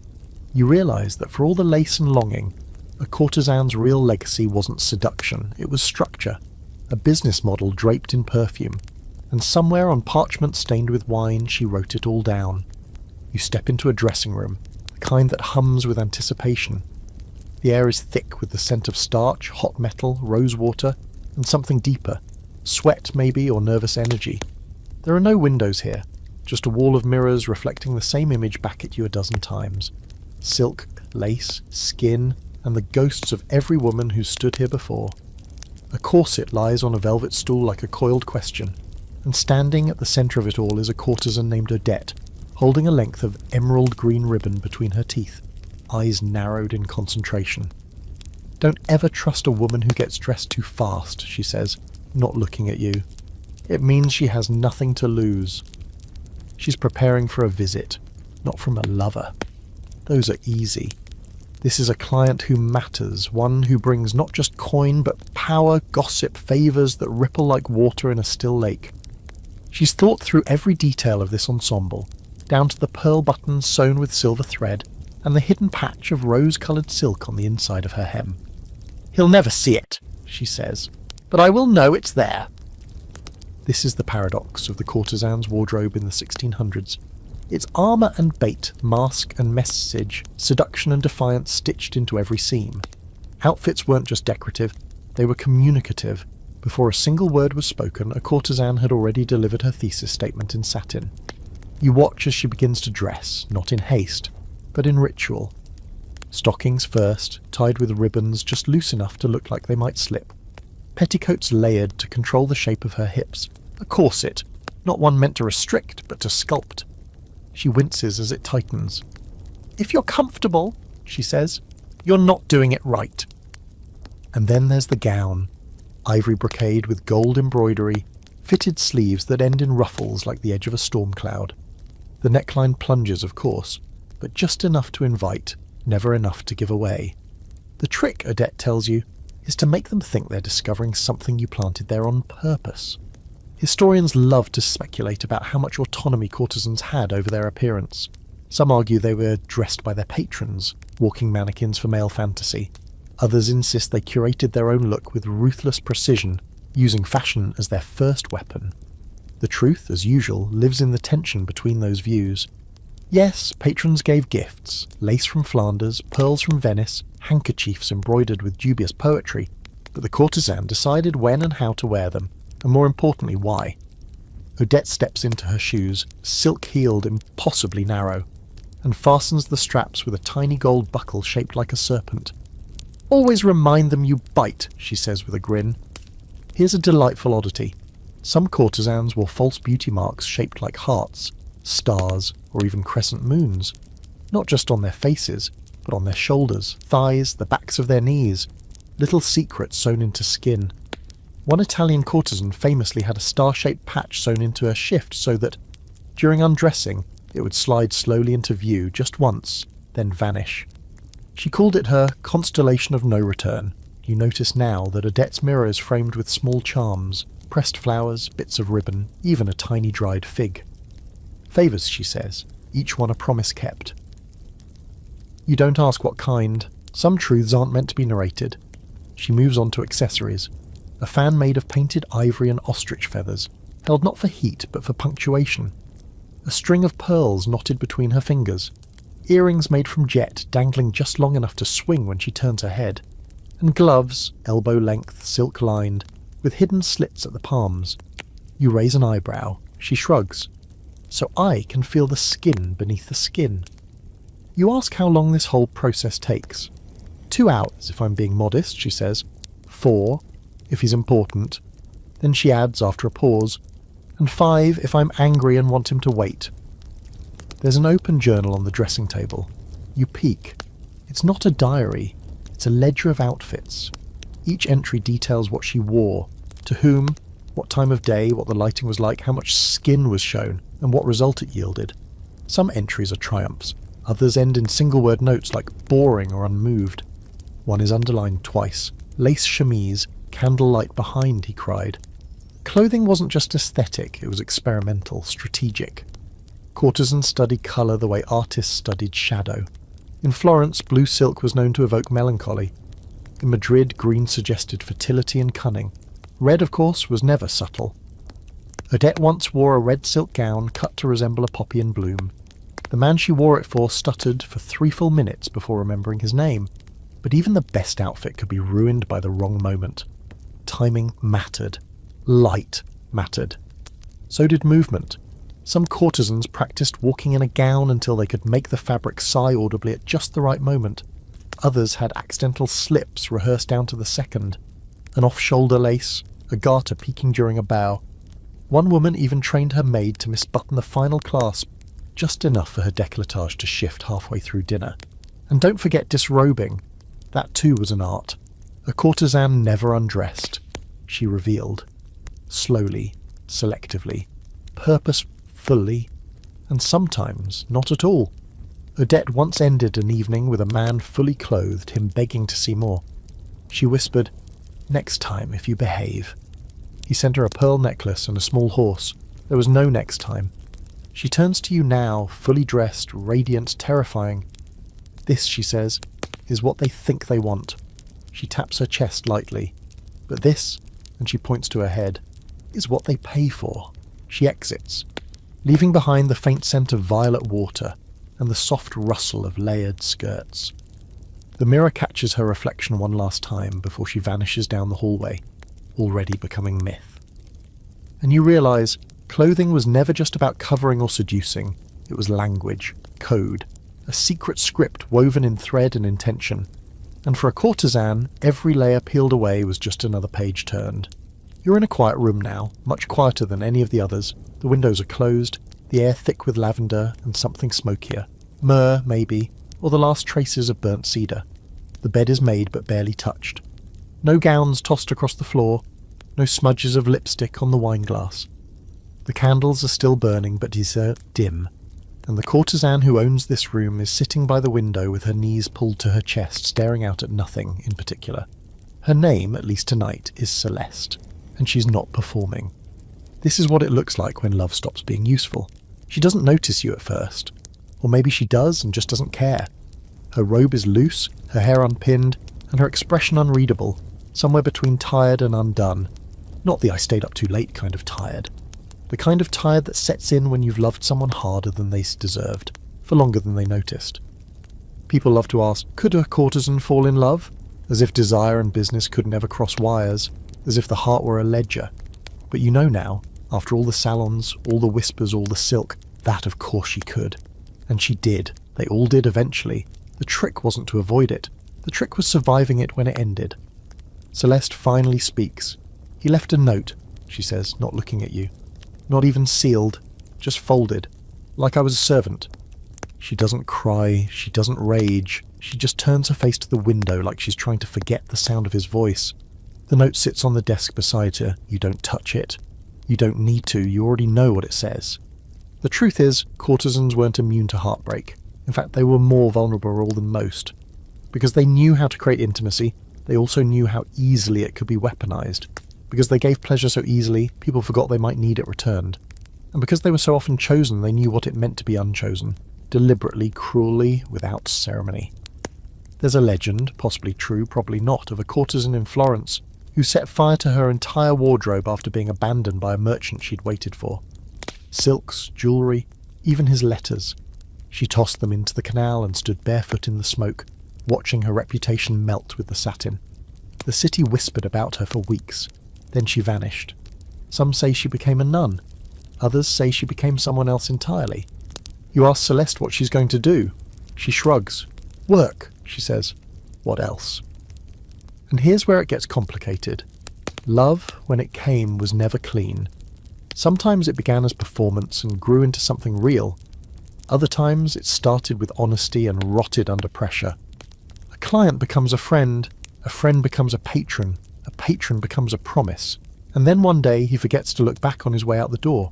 you realise that for all the lace and longing, a courtesan's real legacy wasn't seduction, it was structure, a business model draped in perfume, and somewhere on parchment stained with wine she wrote it all down. You step into a dressing room, the kind that hums with anticipation. The air is thick with the scent of starch, hot metal, rose water, and something deeper, sweat maybe, or nervous energy. There are no windows here, just a wall of mirrors reflecting the same image back at you a dozen times. Silk, lace, skin, and the ghosts of every woman who stood here before. A corset lies on a velvet stool like a coiled question. and standing at the centre of it all is a courtesan named Odette, holding a length of emerald green ribbon between her teeth, eyes narrowed in concentration. "Don't ever trust a woman who gets dressed too fast," she says, not looking at you. "It means she has nothing to lose." She's preparing for a visit, not from a lover. Those are easy. This is a client who matters, one who brings not just coin but power, gossip, favours that ripple like water in a still lake. She's thought through every detail of this ensemble, down to the pearl buttons sewn with silver thread and the hidden patch of rose-coloured silk on the inside of her hem. "He'll never see it," she says, "but I will know it's there." This is the paradox of the courtesan's wardrobe in the 1600s. It's armour and bait, mask and message, seduction and defiance stitched into every seam. Outfits weren't just decorative, they were communicative. Before a single word was spoken, a courtesan had already delivered her thesis statement in satin. You watch as she begins to dress, not in haste, but in ritual. Stockings first, tied with ribbons just loose enough to look like they might slip. Petticoats layered to control the shape of her hips. A corset, not one meant to restrict, but to sculpt. She winces as it tightens. "If you're comfortable," she says, "you're not doing it right." And then there's the gown. Ivory brocade with gold embroidery, fitted sleeves that end in ruffles like the edge of a storm cloud. The neckline plunges, of course, but just enough to invite, never enough to give away. The trick, Odette tells you, is to make them think they're discovering something you planted there on purpose. Historians love to speculate about how much autonomy courtesans had over their appearance. Some argue they were dressed by their patrons, walking mannequins for male fantasy. Others insist they curated their own look with ruthless precision, using fashion as their first weapon. The truth, as usual, lives in the tension between those views. Yes, patrons gave gifts, lace from Flanders, pearls from Venice, handkerchiefs embroidered with dubious poetry, but the courtesan decided when and how to wear them, and more importantly, why. Odette steps into her shoes, silk-heeled, impossibly narrow, and fastens the straps with a tiny gold buckle shaped like a serpent. "Always remind them you bite," she says with a grin. Here's a delightful oddity. Some courtesans wore false beauty marks shaped like hearts, stars, or even crescent moons. Not just on their faces, but on their shoulders, thighs, the backs of their knees. Little secrets sewn into skin. One Italian courtesan famously had a star-shaped patch sewn into her shift so that, during undressing, it would slide slowly into view just once, then vanish. She called it her constellation of no return. You notice now that Odette's mirror is framed with small charms, pressed flowers, bits of ribbon, even a tiny dried fig. Favours, she says, each one a promise kept. You don't ask what kind. Some truths aren't meant to be narrated. She moves on to accessories. A fan made of painted ivory and ostrich feathers, held not for heat but for punctuation. A string of pearls knotted between her fingers. Earrings made from jet dangling just long enough to swing when she turns her head. And gloves, elbow-length, silk-lined, with hidden slits at the palms. You raise an eyebrow. She shrugs. So I can feel the skin beneath the skin. You ask how long this whole process takes. 2 hours, if I'm being modest, she says. 4, if he's important. Then she adds, after a pause, and 5, if I'm angry and want him to wait. There's an open journal on the dressing table. You peek. It's not a diary. It's a ledger of outfits. Each entry details what she wore, to whom, what time of day, what the lighting was like, how much skin was shown, and what result it yielded. Some entries are triumphs. Others end in single-word notes like boring or unmoved. One is underlined twice. Lace chemise, candlelight behind, he cried. Clothing wasn't just aesthetic, it was experimental, strategic. Courtesans studied colour the way artists studied shadow. In Florence, blue silk was known to evoke melancholy. In Madrid, green suggested fertility and cunning. Red, of course, was never subtle. Odette once wore a red silk gown cut to resemble a poppy in bloom. The man she wore it for stuttered for 3 full minutes before remembering his name. But even the best outfit could be ruined by the wrong moment. Timing mattered. Light mattered. So did movement. Some courtesans practiced walking in a gown until they could make the fabric sigh audibly at just the right moment. Others had accidental slips rehearsed down to the second. An off-shoulder lace, a garter peeking during a bow. One woman even trained her maid to misbutton the final clasp, just enough for her décolletage to shift halfway through dinner. And don't forget disrobing. That too was an art. A courtesan never undressed. She revealed. Slowly, selectively, purposefully, and sometimes not at all. Odette once ended an evening with a man fully clothed, him begging to see more. She whispered, "Next time, if you behave." He sent her a pearl necklace and a small horse. There was no next time. She turns to you now, fully dressed, radiant, terrifying. "This," she says, "is what they think they want." She taps her chest lightly. "But this," and she points to her head, "is what they pay for." She exits, leaving behind the faint scent of violet water and the soft rustle of layered skirts. The mirror catches her reflection one last time before she vanishes down the hallway, already becoming myth. And you realise clothing was never just about covering or seducing. It was language, code, a secret script woven in thread and intention. And for a courtesan, every layer peeled away was just another page turned. You're in a quiet room now, much quieter than any of the others. The windows are closed, the air thick with lavender and something smokier. Myrrh, maybe, or the last traces of burnt cedar. The bed is made but barely touched. No gowns tossed across the floor, no smudges of lipstick on the wine glass. The candles are still burning but dim, and the courtesan who owns this room is sitting by the window with her knees pulled to her chest, staring out at nothing in particular. Her name, at least tonight, is Celeste, and she's not performing. This is what it looks like when love stops being useful. She doesn't notice you at first. Or maybe she does and just doesn't care. Her robe is loose, her hair unpinned, and her expression unreadable, somewhere between tired and undone. Not the "I stayed up too late" kind of tired. The kind of tired that sets in when you've loved someone harder than they deserved, for longer than they noticed. People love to ask, could a courtesan fall in love? As if desire and business could never cross wires, as if the heart were a ledger. But you know now, after all the salons, all the whispers, all the silk, that of course she could. And she did. They all did eventually. The trick wasn't to avoid it. The trick was surviving it when it ended. Celeste finally speaks. "He left a note," she says, not looking at you. "Not even sealed, just folded, like I was a servant." She doesn't cry, she doesn't rage, she just turns her face to the window like she's trying to forget the sound of his voice. The note sits on the desk beside her. You don't touch it. You don't need to, you already know what it says. The truth is, courtesans weren't immune to heartbreak. In fact, they were more vulnerable than most. Because they knew how to create intimacy, they also knew how easily it could be weaponized. Because they gave pleasure so easily, people forgot they might need it returned. And because they were so often chosen, they knew what it meant to be unchosen. Deliberately, cruelly, without ceremony. There's a legend, possibly true, probably not, of a courtesan in Florence who set fire to her entire wardrobe after being abandoned by a merchant she'd waited for. Silks, jewellery, even his letters. She tossed them into the canal and stood barefoot in the smoke, watching her reputation melt with the satin. The city whispered about her for weeks. Then she vanished. Some say she became a nun. Others say she became someone else entirely. You ask Celeste what she's going to do. She shrugs. "Work," she says. "What else?" And here's where it gets complicated. Love, when it came, was never clean. Sometimes it began as performance and grew into something real. Other times it started with honesty and rotted under pressure. A client becomes a friend becomes a patron becomes a promise, and then one day he forgets to look back on his way out the door.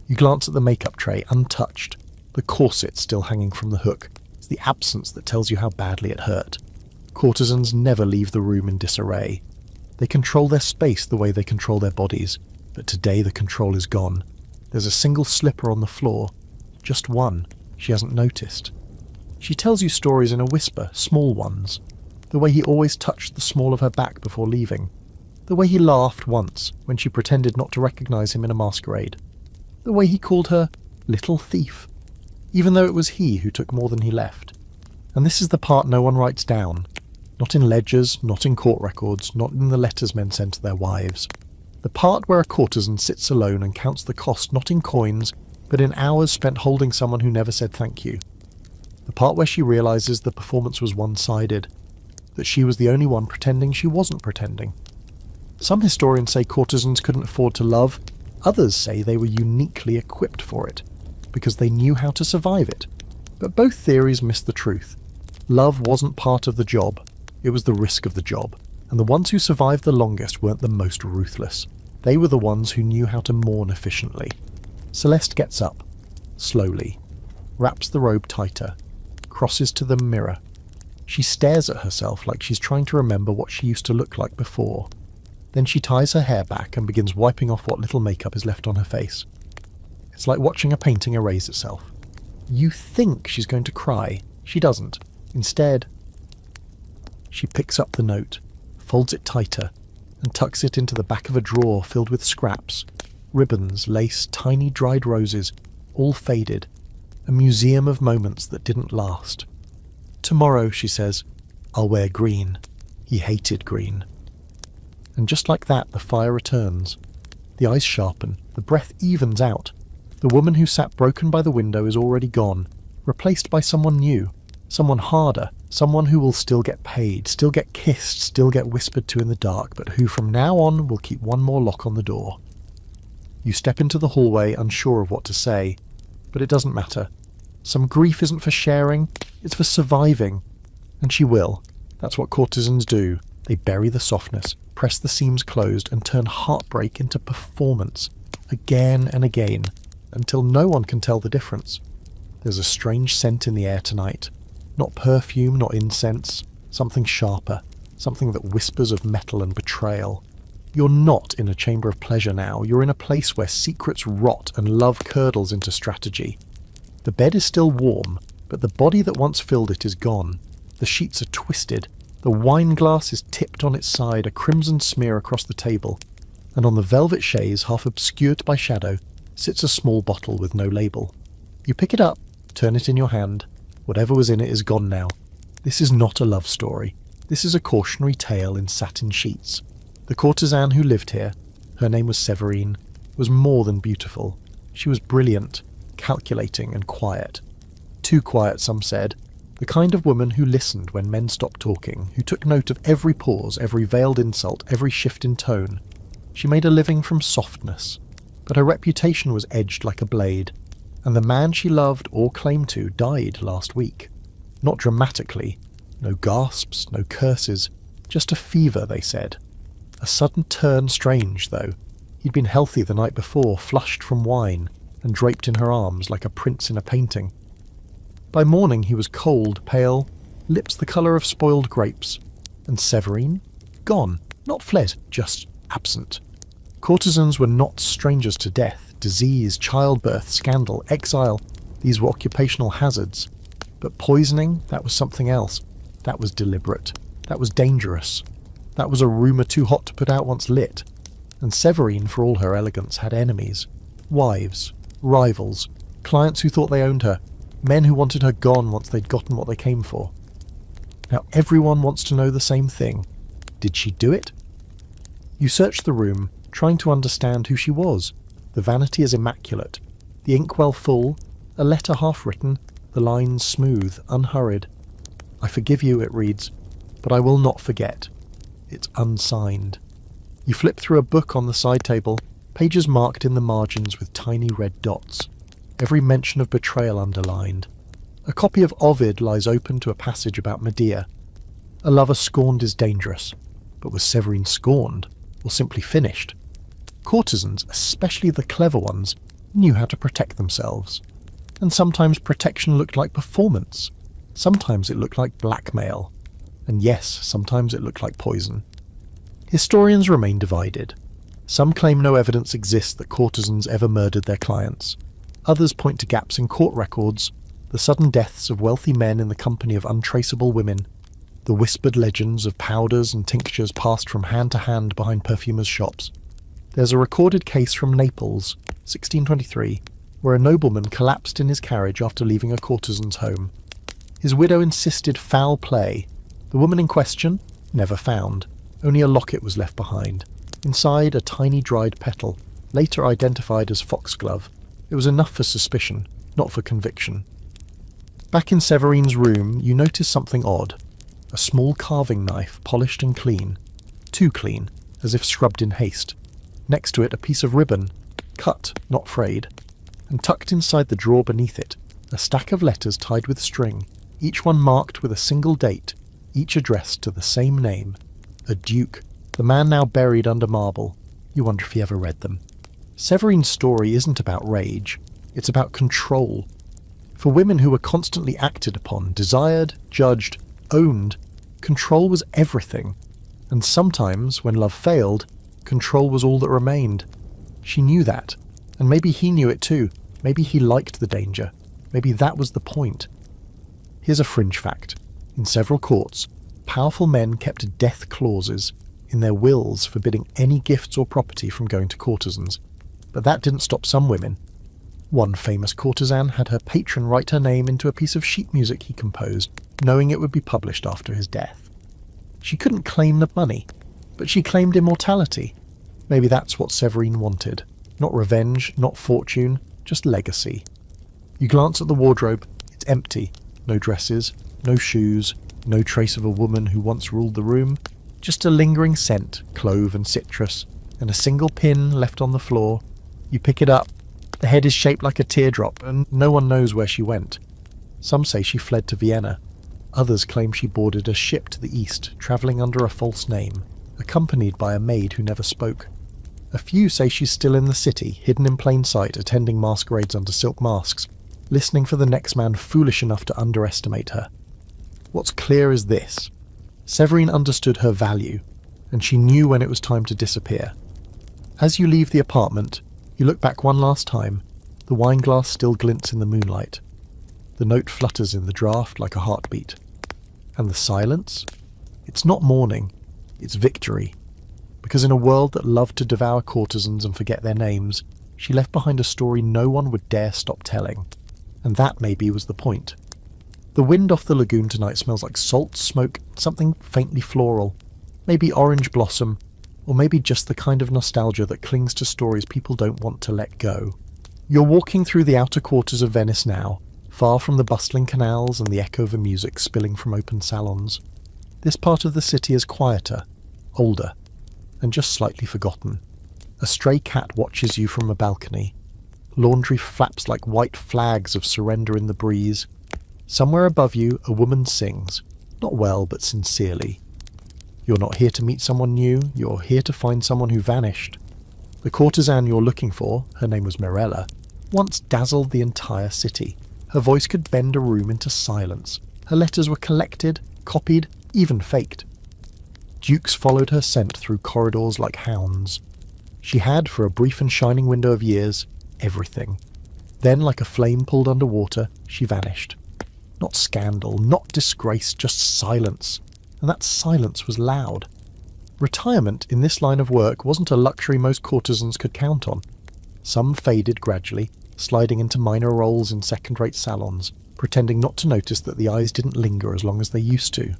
You glance at the makeup tray, untouched, the corset still hanging from the hook. It's the absence that tells you how badly it hurt. Courtesans never leave the room in disarray. They control their space the way they control their bodies, but today the control is gone. There's a single slipper on the floor. Just one. She hasn't noticed. She tells you stories in a whisper, small ones. The way he always touched the small of her back before leaving. The way he laughed once when she pretended not to recognize him in a masquerade. The way he called her little thief, even though it was he who took more than he left. And this is the part no one writes down. Not in ledgers, not in court records, not in the letters men send to their wives. The part where a courtesan sits alone and counts the cost not in coins, but in hours spent holding someone who never said thank you. The part where she realizes the performance was one-sided, that she was the only one pretending she wasn't pretending. Some historians say courtesans couldn't afford to love, Others say they were uniquely equipped for it, because they knew how to survive it. But both theories miss the truth. Love wasn't part of the job, it was the risk of the job, and the ones who survived the longest weren't the most ruthless. They were the ones who knew how to mourn efficiently. Celeste gets up, slowly, wraps the robe tighter, crosses to the mirror. She stares at herself like she's trying to remember what she used to look like before. Then she ties her hair back and begins wiping off what little makeup is left on her face. It's like watching a painting erase itself. You think she's going to cry. She doesn't. Instead, she picks up the note, folds it tighter, and tucks it into the back of a drawer filled with scraps, ribbons, lace, tiny dried roses, all faded, a museum of moments that didn't last. Tomorrow, she says, I'll wear green. He hated green. And just like that, the fire returns. The eyes sharpen, the breath evens out. The woman who sat broken by the window is already gone, replaced by someone new, someone harder, someone who will still get paid, still get kissed, still get whispered to in the dark, but who from now on will keep one more lock on the door. You step into the hallway unsure of what to say, but it doesn't matter. Some grief isn't for sharing, it's for surviving. And she will. That's what courtesans do. They bury the softness, press the seams closed, and turn heartbreak into performance, again and again, until no one can tell the difference. There's a strange scent in the air tonight. Not perfume, not incense. Something sharper. Something that whispers of metal and betrayal. You're not in a chamber of pleasure now. You're in a place where secrets rot and love curdles into strategy. The bed is still warm, but the body that once filled it is gone. The sheets are twisted. The wine glass is tipped on its side, a crimson smear across the table. And on the velvet chaise, half obscured by shadow, sits a small bottle with no label. You pick it up, turn it in your hand. Whatever was in it is gone now. This is not a love story. This is a cautionary tale in satin sheets. The courtesan who lived here, her name was Séverine, was more than beautiful. She was brilliant, calculating and quiet. Too quiet, some said. The kind of woman who listened when men stopped talking, who took note of every pause, every veiled insult, every shift in tone. She made a living from softness, but her reputation was edged like a blade, and the man she loved or claimed to died last week. Not dramatically, no gasps, no curses, just a fever, they said. A sudden turn strange, though. He'd been healthy the night before, flushed from wine, and draped in her arms like a prince in a painting. By morning he was cold, pale, lips the colour of spoiled grapes, and Séverine? Gone, not fled, just absent. Courtesans were not strangers to death, disease, childbirth, scandal, exile. These were occupational hazards. But poisoning, that was something else. That was deliberate. That was dangerous. That was a rumour too hot to put out once lit. And Séverine, for all her elegance, had enemies. Wives, rivals, clients who thought they owned her, men who wanted her gone once they'd gotten what they came for. Now everyone wants to know the same thing. Did she do it? You search the room, trying to understand who she was. The vanity is immaculate, the inkwell full, a letter half written, the lines smooth, unhurried. I forgive you, it reads, but I will not forget. It's unsigned. You flip through a book on the side table, pages marked in the margins with tiny red dots. Every mention of betrayal underlined. A copy of Ovid lies open to a passage about Medea. A lover scorned is dangerous, but was Séverine scorned, or simply finished? Courtesans, especially the clever ones, knew how to protect themselves. And sometimes protection looked like performance. Sometimes it looked like blackmail. And yes, sometimes it looked like poison. Historians remain divided. Some claim no evidence exists that courtesans ever murdered their clients. Others point to gaps in court records, the sudden deaths of wealthy men in the company of untraceable women, the whispered legends of powders and tinctures passed from hand to hand behind perfumers' shops. There's a recorded case from Naples, 1623, where a nobleman collapsed in his carriage after leaving a courtesan's home. His widow insisted foul play. The woman in question, never found. Only a locket was left behind. Inside, a tiny dried petal, later identified as foxglove. It was enough for suspicion, not for conviction. Back in Séverine's room, you notice something odd. A small carving knife, polished and clean. Too clean, as if scrubbed in haste. Next to it, a piece of ribbon. cut, not frayed, and tucked inside the drawer beneath it, a stack of letters tied with string, each one marked with a single date, each addressed to the same name, a duke, the man now buried under marble. You wonder if he ever read them. Severine's story isn't about rage, it's about control. For women who were constantly acted upon, desired, judged, owned, control was everything. And sometimes, when love failed, control was all that remained. She knew that, and maybe he knew it too. Maybe he liked the danger. Maybe that was the point. Here's a fringe fact. In several courts, powerful men kept death clauses in their wills forbidding any gifts or property from going to courtesans. But that didn't stop some women. One famous courtesan had her patron write her name into a piece of sheet music he composed, knowing it would be published after his death. She couldn't claim the money, but she claimed immortality. Maybe that's what Severine wanted. Not revenge, not fortune, just legacy. You glance at the wardrobe, it's empty. No dresses, no shoes, no trace of a woman who once ruled the room. Just a lingering scent, clove and citrus, and a single pin left on the floor. You pick it up. The head is shaped like a teardrop, and no one knows where she went. Some say she fled to Vienna. Others claim she boarded a ship to the east, travelling under a false name, accompanied by a maid who never spoke. A few say she's still in the city, hidden in plain sight, attending masquerades under silk masks, listening for the next man foolish enough to underestimate her. What's clear is this. Severine understood her value, and she knew when it was time to disappear. As you leave the apartment, you look back one last time. The wine glass still glints in the moonlight. The note flutters in the draft like a heartbeat. And the silence? It's not mourning, it's victory. Because in a world that loved to devour courtesans and forget their names, she left behind a story no one would dare stop telling. And that maybe was the point. The wind off the lagoon tonight smells like salt, smoke, something faintly floral. Maybe orange blossom, or maybe just the kind of nostalgia that clings to stories people don't want to let go. You're walking through the outer quarters of Venice now, far from the bustling canals and the echo of music spilling from open salons. This part of the city is quieter, older, and just slightly forgotten. A stray cat watches you from a balcony. Laundry flaps like white flags of surrender in the breeze. Somewhere above you, a woman sings, not well but sincerely. You're not here to meet someone new, you're here to find someone who vanished. The courtesan you're looking for, her name was Mirella, once dazzled the entire city. Her voice could bend a room into silence. Her letters were collected, copied, even faked. Dukes followed her scent through corridors like hounds. She had, for a brief and shining window of years, everything. Then, like a flame pulled underwater, she vanished. Not scandal, not disgrace, just silence. And that silence was loud. Retirement in this line of work wasn't a luxury most courtesans could count on. Some faded gradually, sliding into minor roles in second-rate salons, pretending not to notice that the eyes didn't linger as long as they used to.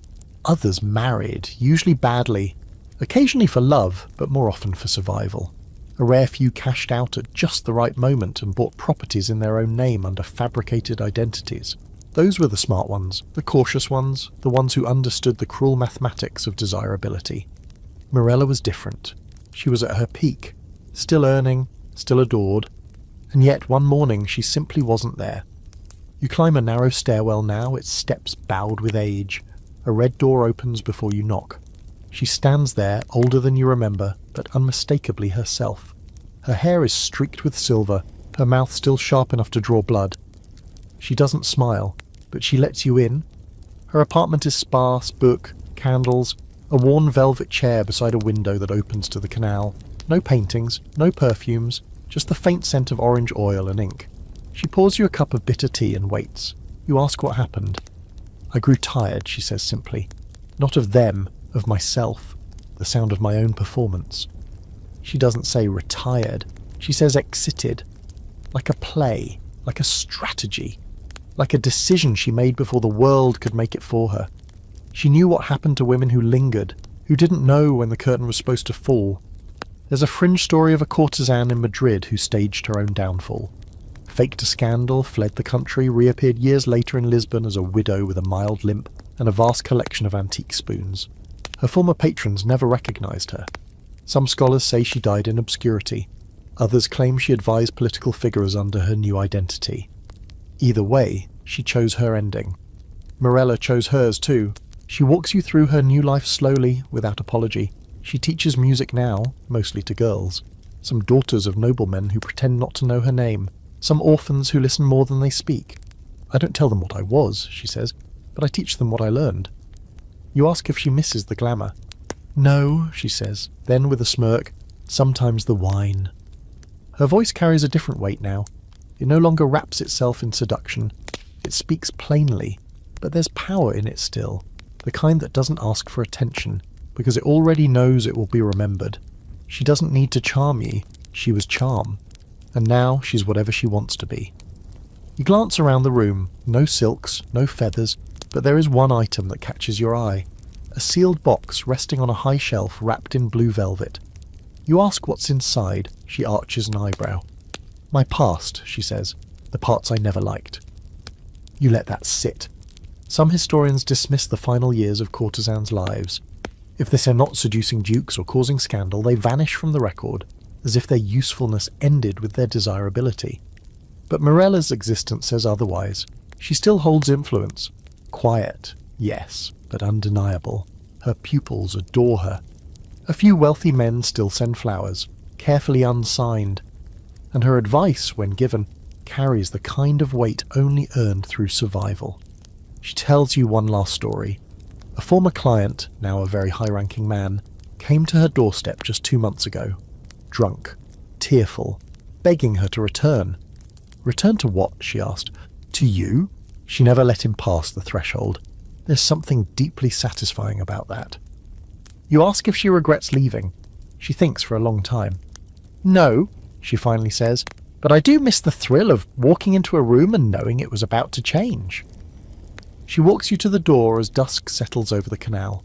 Others married, usually badly, occasionally for love, but more often for survival. A rare few cashed out at just the right moment and bought properties in their own name under fabricated identities. Those were the smart ones, the cautious ones, the ones who understood the cruel mathematics of desirability. Mirella was different. She was at her peak, still earning, still adored, and yet one morning she simply wasn't there. You climb a narrow stairwell now, its steps bowed with age. A red door opens before you knock. She stands there, older than you remember, but unmistakably herself. Her hair is streaked with silver, her mouth still sharp enough to draw blood. She doesn't smile, but she lets you in. Her apartment is sparse, book, candles, a worn velvet chair beside a window that opens to the canal. No paintings, no perfumes, just the faint scent of orange oil and ink. She pours you a cup of bitter tea and waits. You ask what happened. I grew tired, she says simply. Not of them, of myself, the sound of my own performance. She doesn't say retired, she says exited. Like a play, like a strategy. Like a decision she made before the world could make it for her. She knew what happened to women who lingered, who didn't know when the curtain was supposed to fall. There's a fringe story of a courtesan in Madrid who staged her own downfall. Faked a scandal, fled the country, reappeared years later in Lisbon as a widow with a mild limp and a vast collection of antique spoons. Her former patrons never recognised her. Some scholars say she died in obscurity. Others claim she advised political figures under her new identity. Either way, she chose her ending. Morella chose hers too. She walks you through her new life slowly, without apology. She teaches music now, mostly to girls. Some daughters of noblemen who pretend not to know her name. Some orphans who listen more than they speak. I don't tell them what I was, she says, but I teach them what I learned. You ask if she misses the glamour. No, she says, then with a smirk, sometimes the wine. Her voice carries a different weight now. It no longer wraps itself in seduction. It speaks plainly, but there's power in it still, the kind that doesn't ask for attention, because it already knows it will be remembered. She doesn't need to charm ye, she was charm, and now she's whatever she wants to be. You glance around the room, no silks, no feathers, but there is one item that catches your eye. A sealed box resting on a high shelf wrapped in blue velvet. You ask what's inside, she arches an eyebrow. My past, she says, the parts I never liked. You let that sit. Some historians dismiss the final years of courtesans' lives. If they say not seducing dukes or causing scandal, they vanish from the record, as if their usefulness ended with their desirability. But Morella's existence says otherwise. She still holds influence. Quiet, yes, but undeniable. Her pupils adore her. A few wealthy men still send flowers, carefully unsigned, and her advice, when given, carries the kind of weight only earned through survival. She tells you one last story. A former client, now a very high-ranking man, came to her doorstep just 2 months ago. Drunk, tearful, begging her to return. Return to what? She asked. To you? She never let him pass the threshold. There's something deeply satisfying about that. You ask if she regrets leaving. She thinks for a long time. No, she finally says, but I do miss the thrill of walking into a room and knowing it was about to change. She walks you to the door as dusk settles over the canal.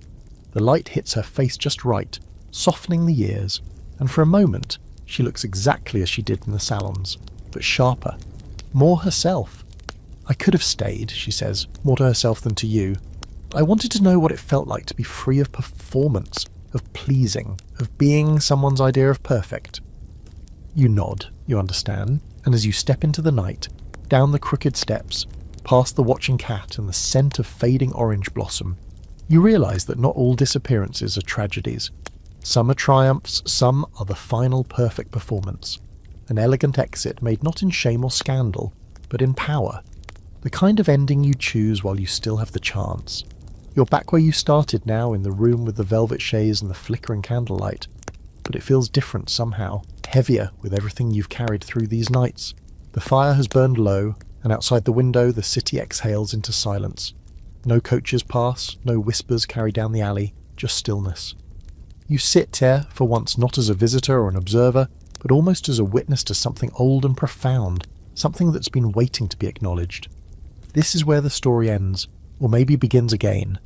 The light hits her face just right, softening the ears, and for a moment she looks exactly as she did in the salons, but sharper, more herself. I could have stayed, she says, more to herself than to you. I wanted to know what it felt like to be free of performance, of pleasing, of being someone's idea of perfect. You nod, you understand, and as you step into the night, down the crooked steps, past the watching cat and the scent of fading orange blossom, you realise that not all disappearances are tragedies. Some are triumphs, some are the final perfect performance. An elegant exit made not in shame or scandal, but in power. The kind of ending you choose while you still have the chance. You're back where you started now, in the room with the velvet chaise and the flickering candlelight, but it feels different somehow, heavier with everything you've carried through these nights. The fire has burned low, and outside the window the city exhales into silence. No coaches pass, no whispers carry down the alley, just stillness. You sit there, for once not as a visitor or an observer, but almost as a witness to something old and profound, something that's been waiting to be acknowledged. This is where the story ends, or maybe begins again.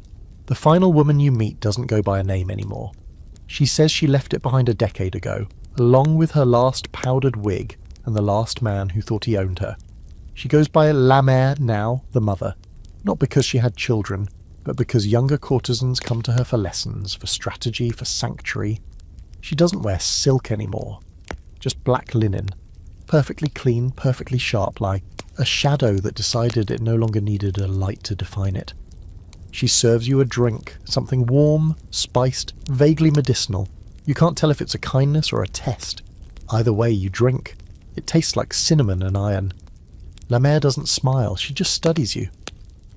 The final woman you meet doesn't go by a name anymore. She says she left it behind a decade ago, along with her last powdered wig and the last man who thought he owned her. She goes by La Mère now, the mother, not because she had children, but because younger courtesans come to her for lessons, for strategy, for sanctuary. She doesn't wear silk anymore, just black linen, perfectly clean, perfectly sharp, like a shadow that decided it no longer needed a light to define it. She serves you a drink, something warm, spiced, vaguely medicinal. You can't tell if it's a kindness or a test. Either way, you drink. It tastes like cinnamon and iron. La Mère doesn't smile, she just studies you.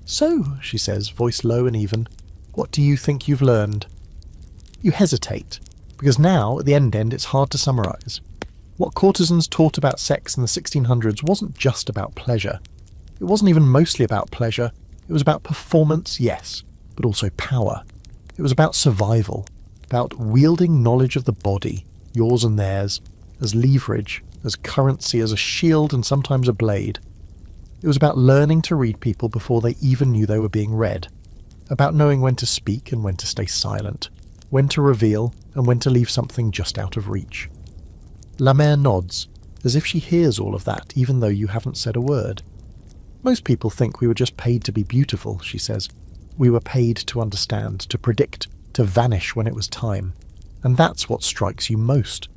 So, she says, voice low and even, what do you think you've learned? You hesitate, because now, at the end it's hard to summarise. What courtesans taught about sex in the 1600s wasn't just about pleasure. It wasn't even mostly about pleasure. It was about performance, yes, but also power. It was about survival, about wielding knowledge of the body, yours and theirs, as leverage, as currency, as a shield and sometimes a blade. It was about learning to read people before they even knew they were being read, about knowing when to speak and when to stay silent, when to reveal and when to leave something just out of reach. La Mère nods, as if she hears all of that even though you haven't said a word. Most people think we were just paid to be beautiful, she says. We were paid to understand, to predict, to vanish when it was time. And that's what strikes you most.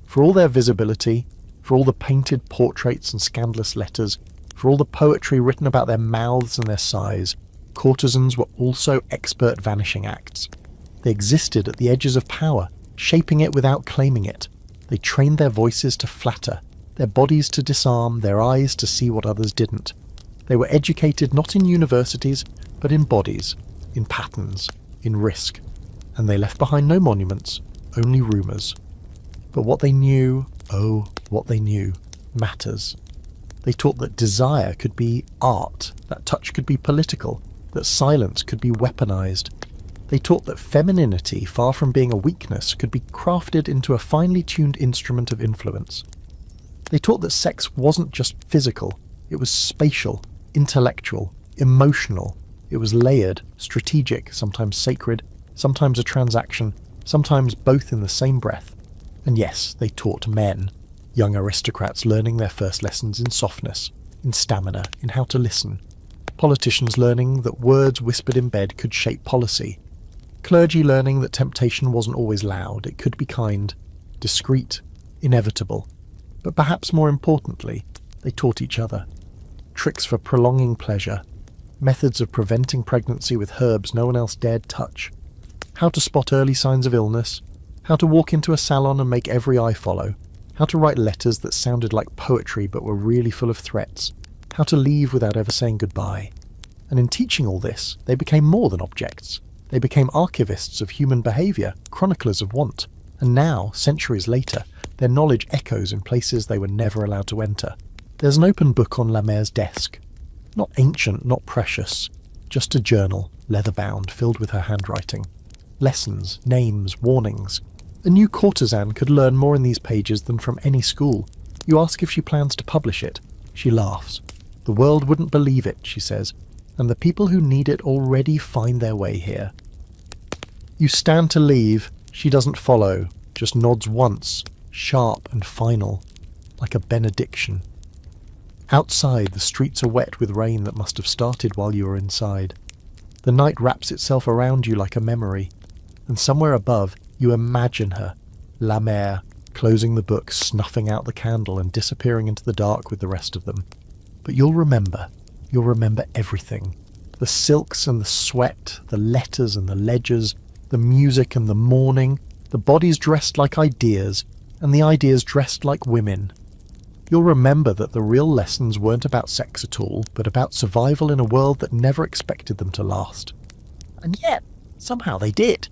For all their visibility, For all the painted portraits and scandalous letters, for all the poetry written about their mouths and their sighs, courtesans were also expert vanishing acts. They existed at the edges of power, shaping it without claiming it. They trained their voices to flatter, their bodies to disarm, their eyes to see what others didn't. They were educated not in universities, but in bodies, in patterns, in risk. And they left behind no monuments, only rumours. But what they knew, oh, what they knew, matters. They taught that desire could be art, that touch could be political, that silence could be weaponized. They taught that femininity, far from being a weakness, could be crafted into a finely tuned instrument of influence. They taught that sex wasn't just physical, it was spatial, intellectual, emotional. It was layered, strategic, sometimes sacred, sometimes a transaction, sometimes both in the same breath. And yes, they taught men, young aristocrats learning their first lessons in softness, in stamina, in how to listen. Politicians learning that words whispered in bed could shape policy. Clergy learning that temptation wasn't always loud, it could be kind, discreet, inevitable. But perhaps more importantly, they taught each other. Tricks for prolonging pleasure, methods of preventing pregnancy with herbs no one else dared touch, how to spot early signs of illness, how to walk into a salon and make every eye follow, how to write letters that sounded like poetry but were really full of threats, how to leave without ever saying goodbye. And in teaching all this, they became more than objects. They became archivists of human behaviour, chroniclers of want. And now, centuries later, their knowledge echoes in places they were never allowed to enter. There's an open book on La Mere's desk. Not ancient, not precious. Just a journal, leather-bound, filled with her handwriting. Lessons, names, warnings. A new courtesan could learn more in these pages than from any school. You ask if she plans to publish it. She laughs. The world wouldn't believe it, she says, and the people who need it already find their way here. You stand to leave. She doesn't follow, just nods once, sharp and final, like a benediction. Outside, the streets are wet with rain that must have started while you were inside. The night wraps itself around you like a memory, and somewhere above, you imagine her, La Mere, closing the book, snuffing out the candle and disappearing into the dark with the rest of them. But you'll remember everything. The silks and the sweat, the letters and the ledgers, the music and the mourning, the bodies dressed like ideas, and the ideas dressed like women. You'll remember that the real lessons weren't about sex at all, but about survival in a world that never expected them to last. And yet, somehow they did.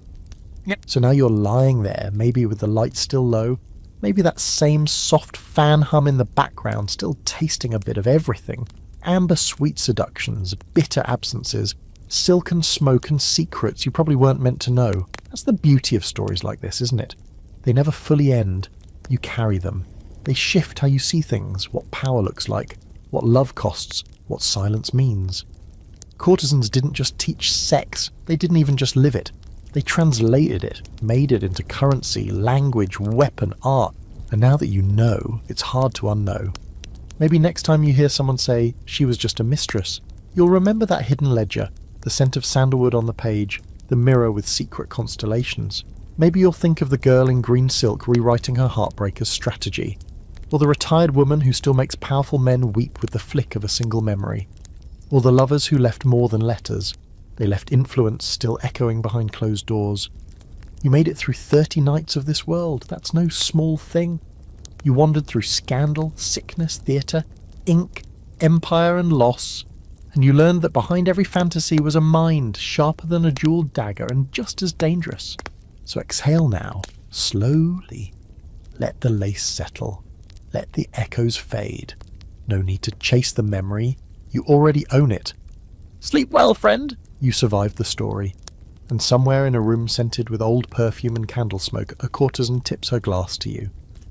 So now you're lying there, maybe with the light still low, maybe that same soft fan hum in the background still tasting a bit of everything. Amber sweet seductions, bitter absences, silken smoke and secrets you probably weren't meant to know. That's the beauty of stories like this, isn't it? They never fully end. You carry them. They shift how you see things, what power looks like, what love costs, what silence means. Courtesans didn't just teach sex, they didn't even just live it. They translated it, made it into currency, language, weapon, art. And now that you know, it's hard to unknow. Maybe next time you hear someone say, she was just a mistress, you'll remember that hidden ledger, the scent of sandalwood on the page, the mirror with secret constellations. Maybe you'll think of the girl in green silk rewriting her heartbreak as strategy, or the retired woman who still makes powerful men weep with the flick of a single memory, or the lovers who left more than letters. They left influence still echoing behind closed doors. You made it through 30 nights of this world. That's no small thing. You wandered through scandal, sickness, theatre, ink, empire and loss, and you learned that behind every fantasy was a mind sharper than a jeweled dagger and just as dangerous. So exhale now, slowly. Let the lace settle. Let the echoes fade. No need to chase the memory. You already own it. Sleep well, friend. You survived the story. And somewhere in a room scented with old perfume and candle smoke, a courtesan tips her glass to you.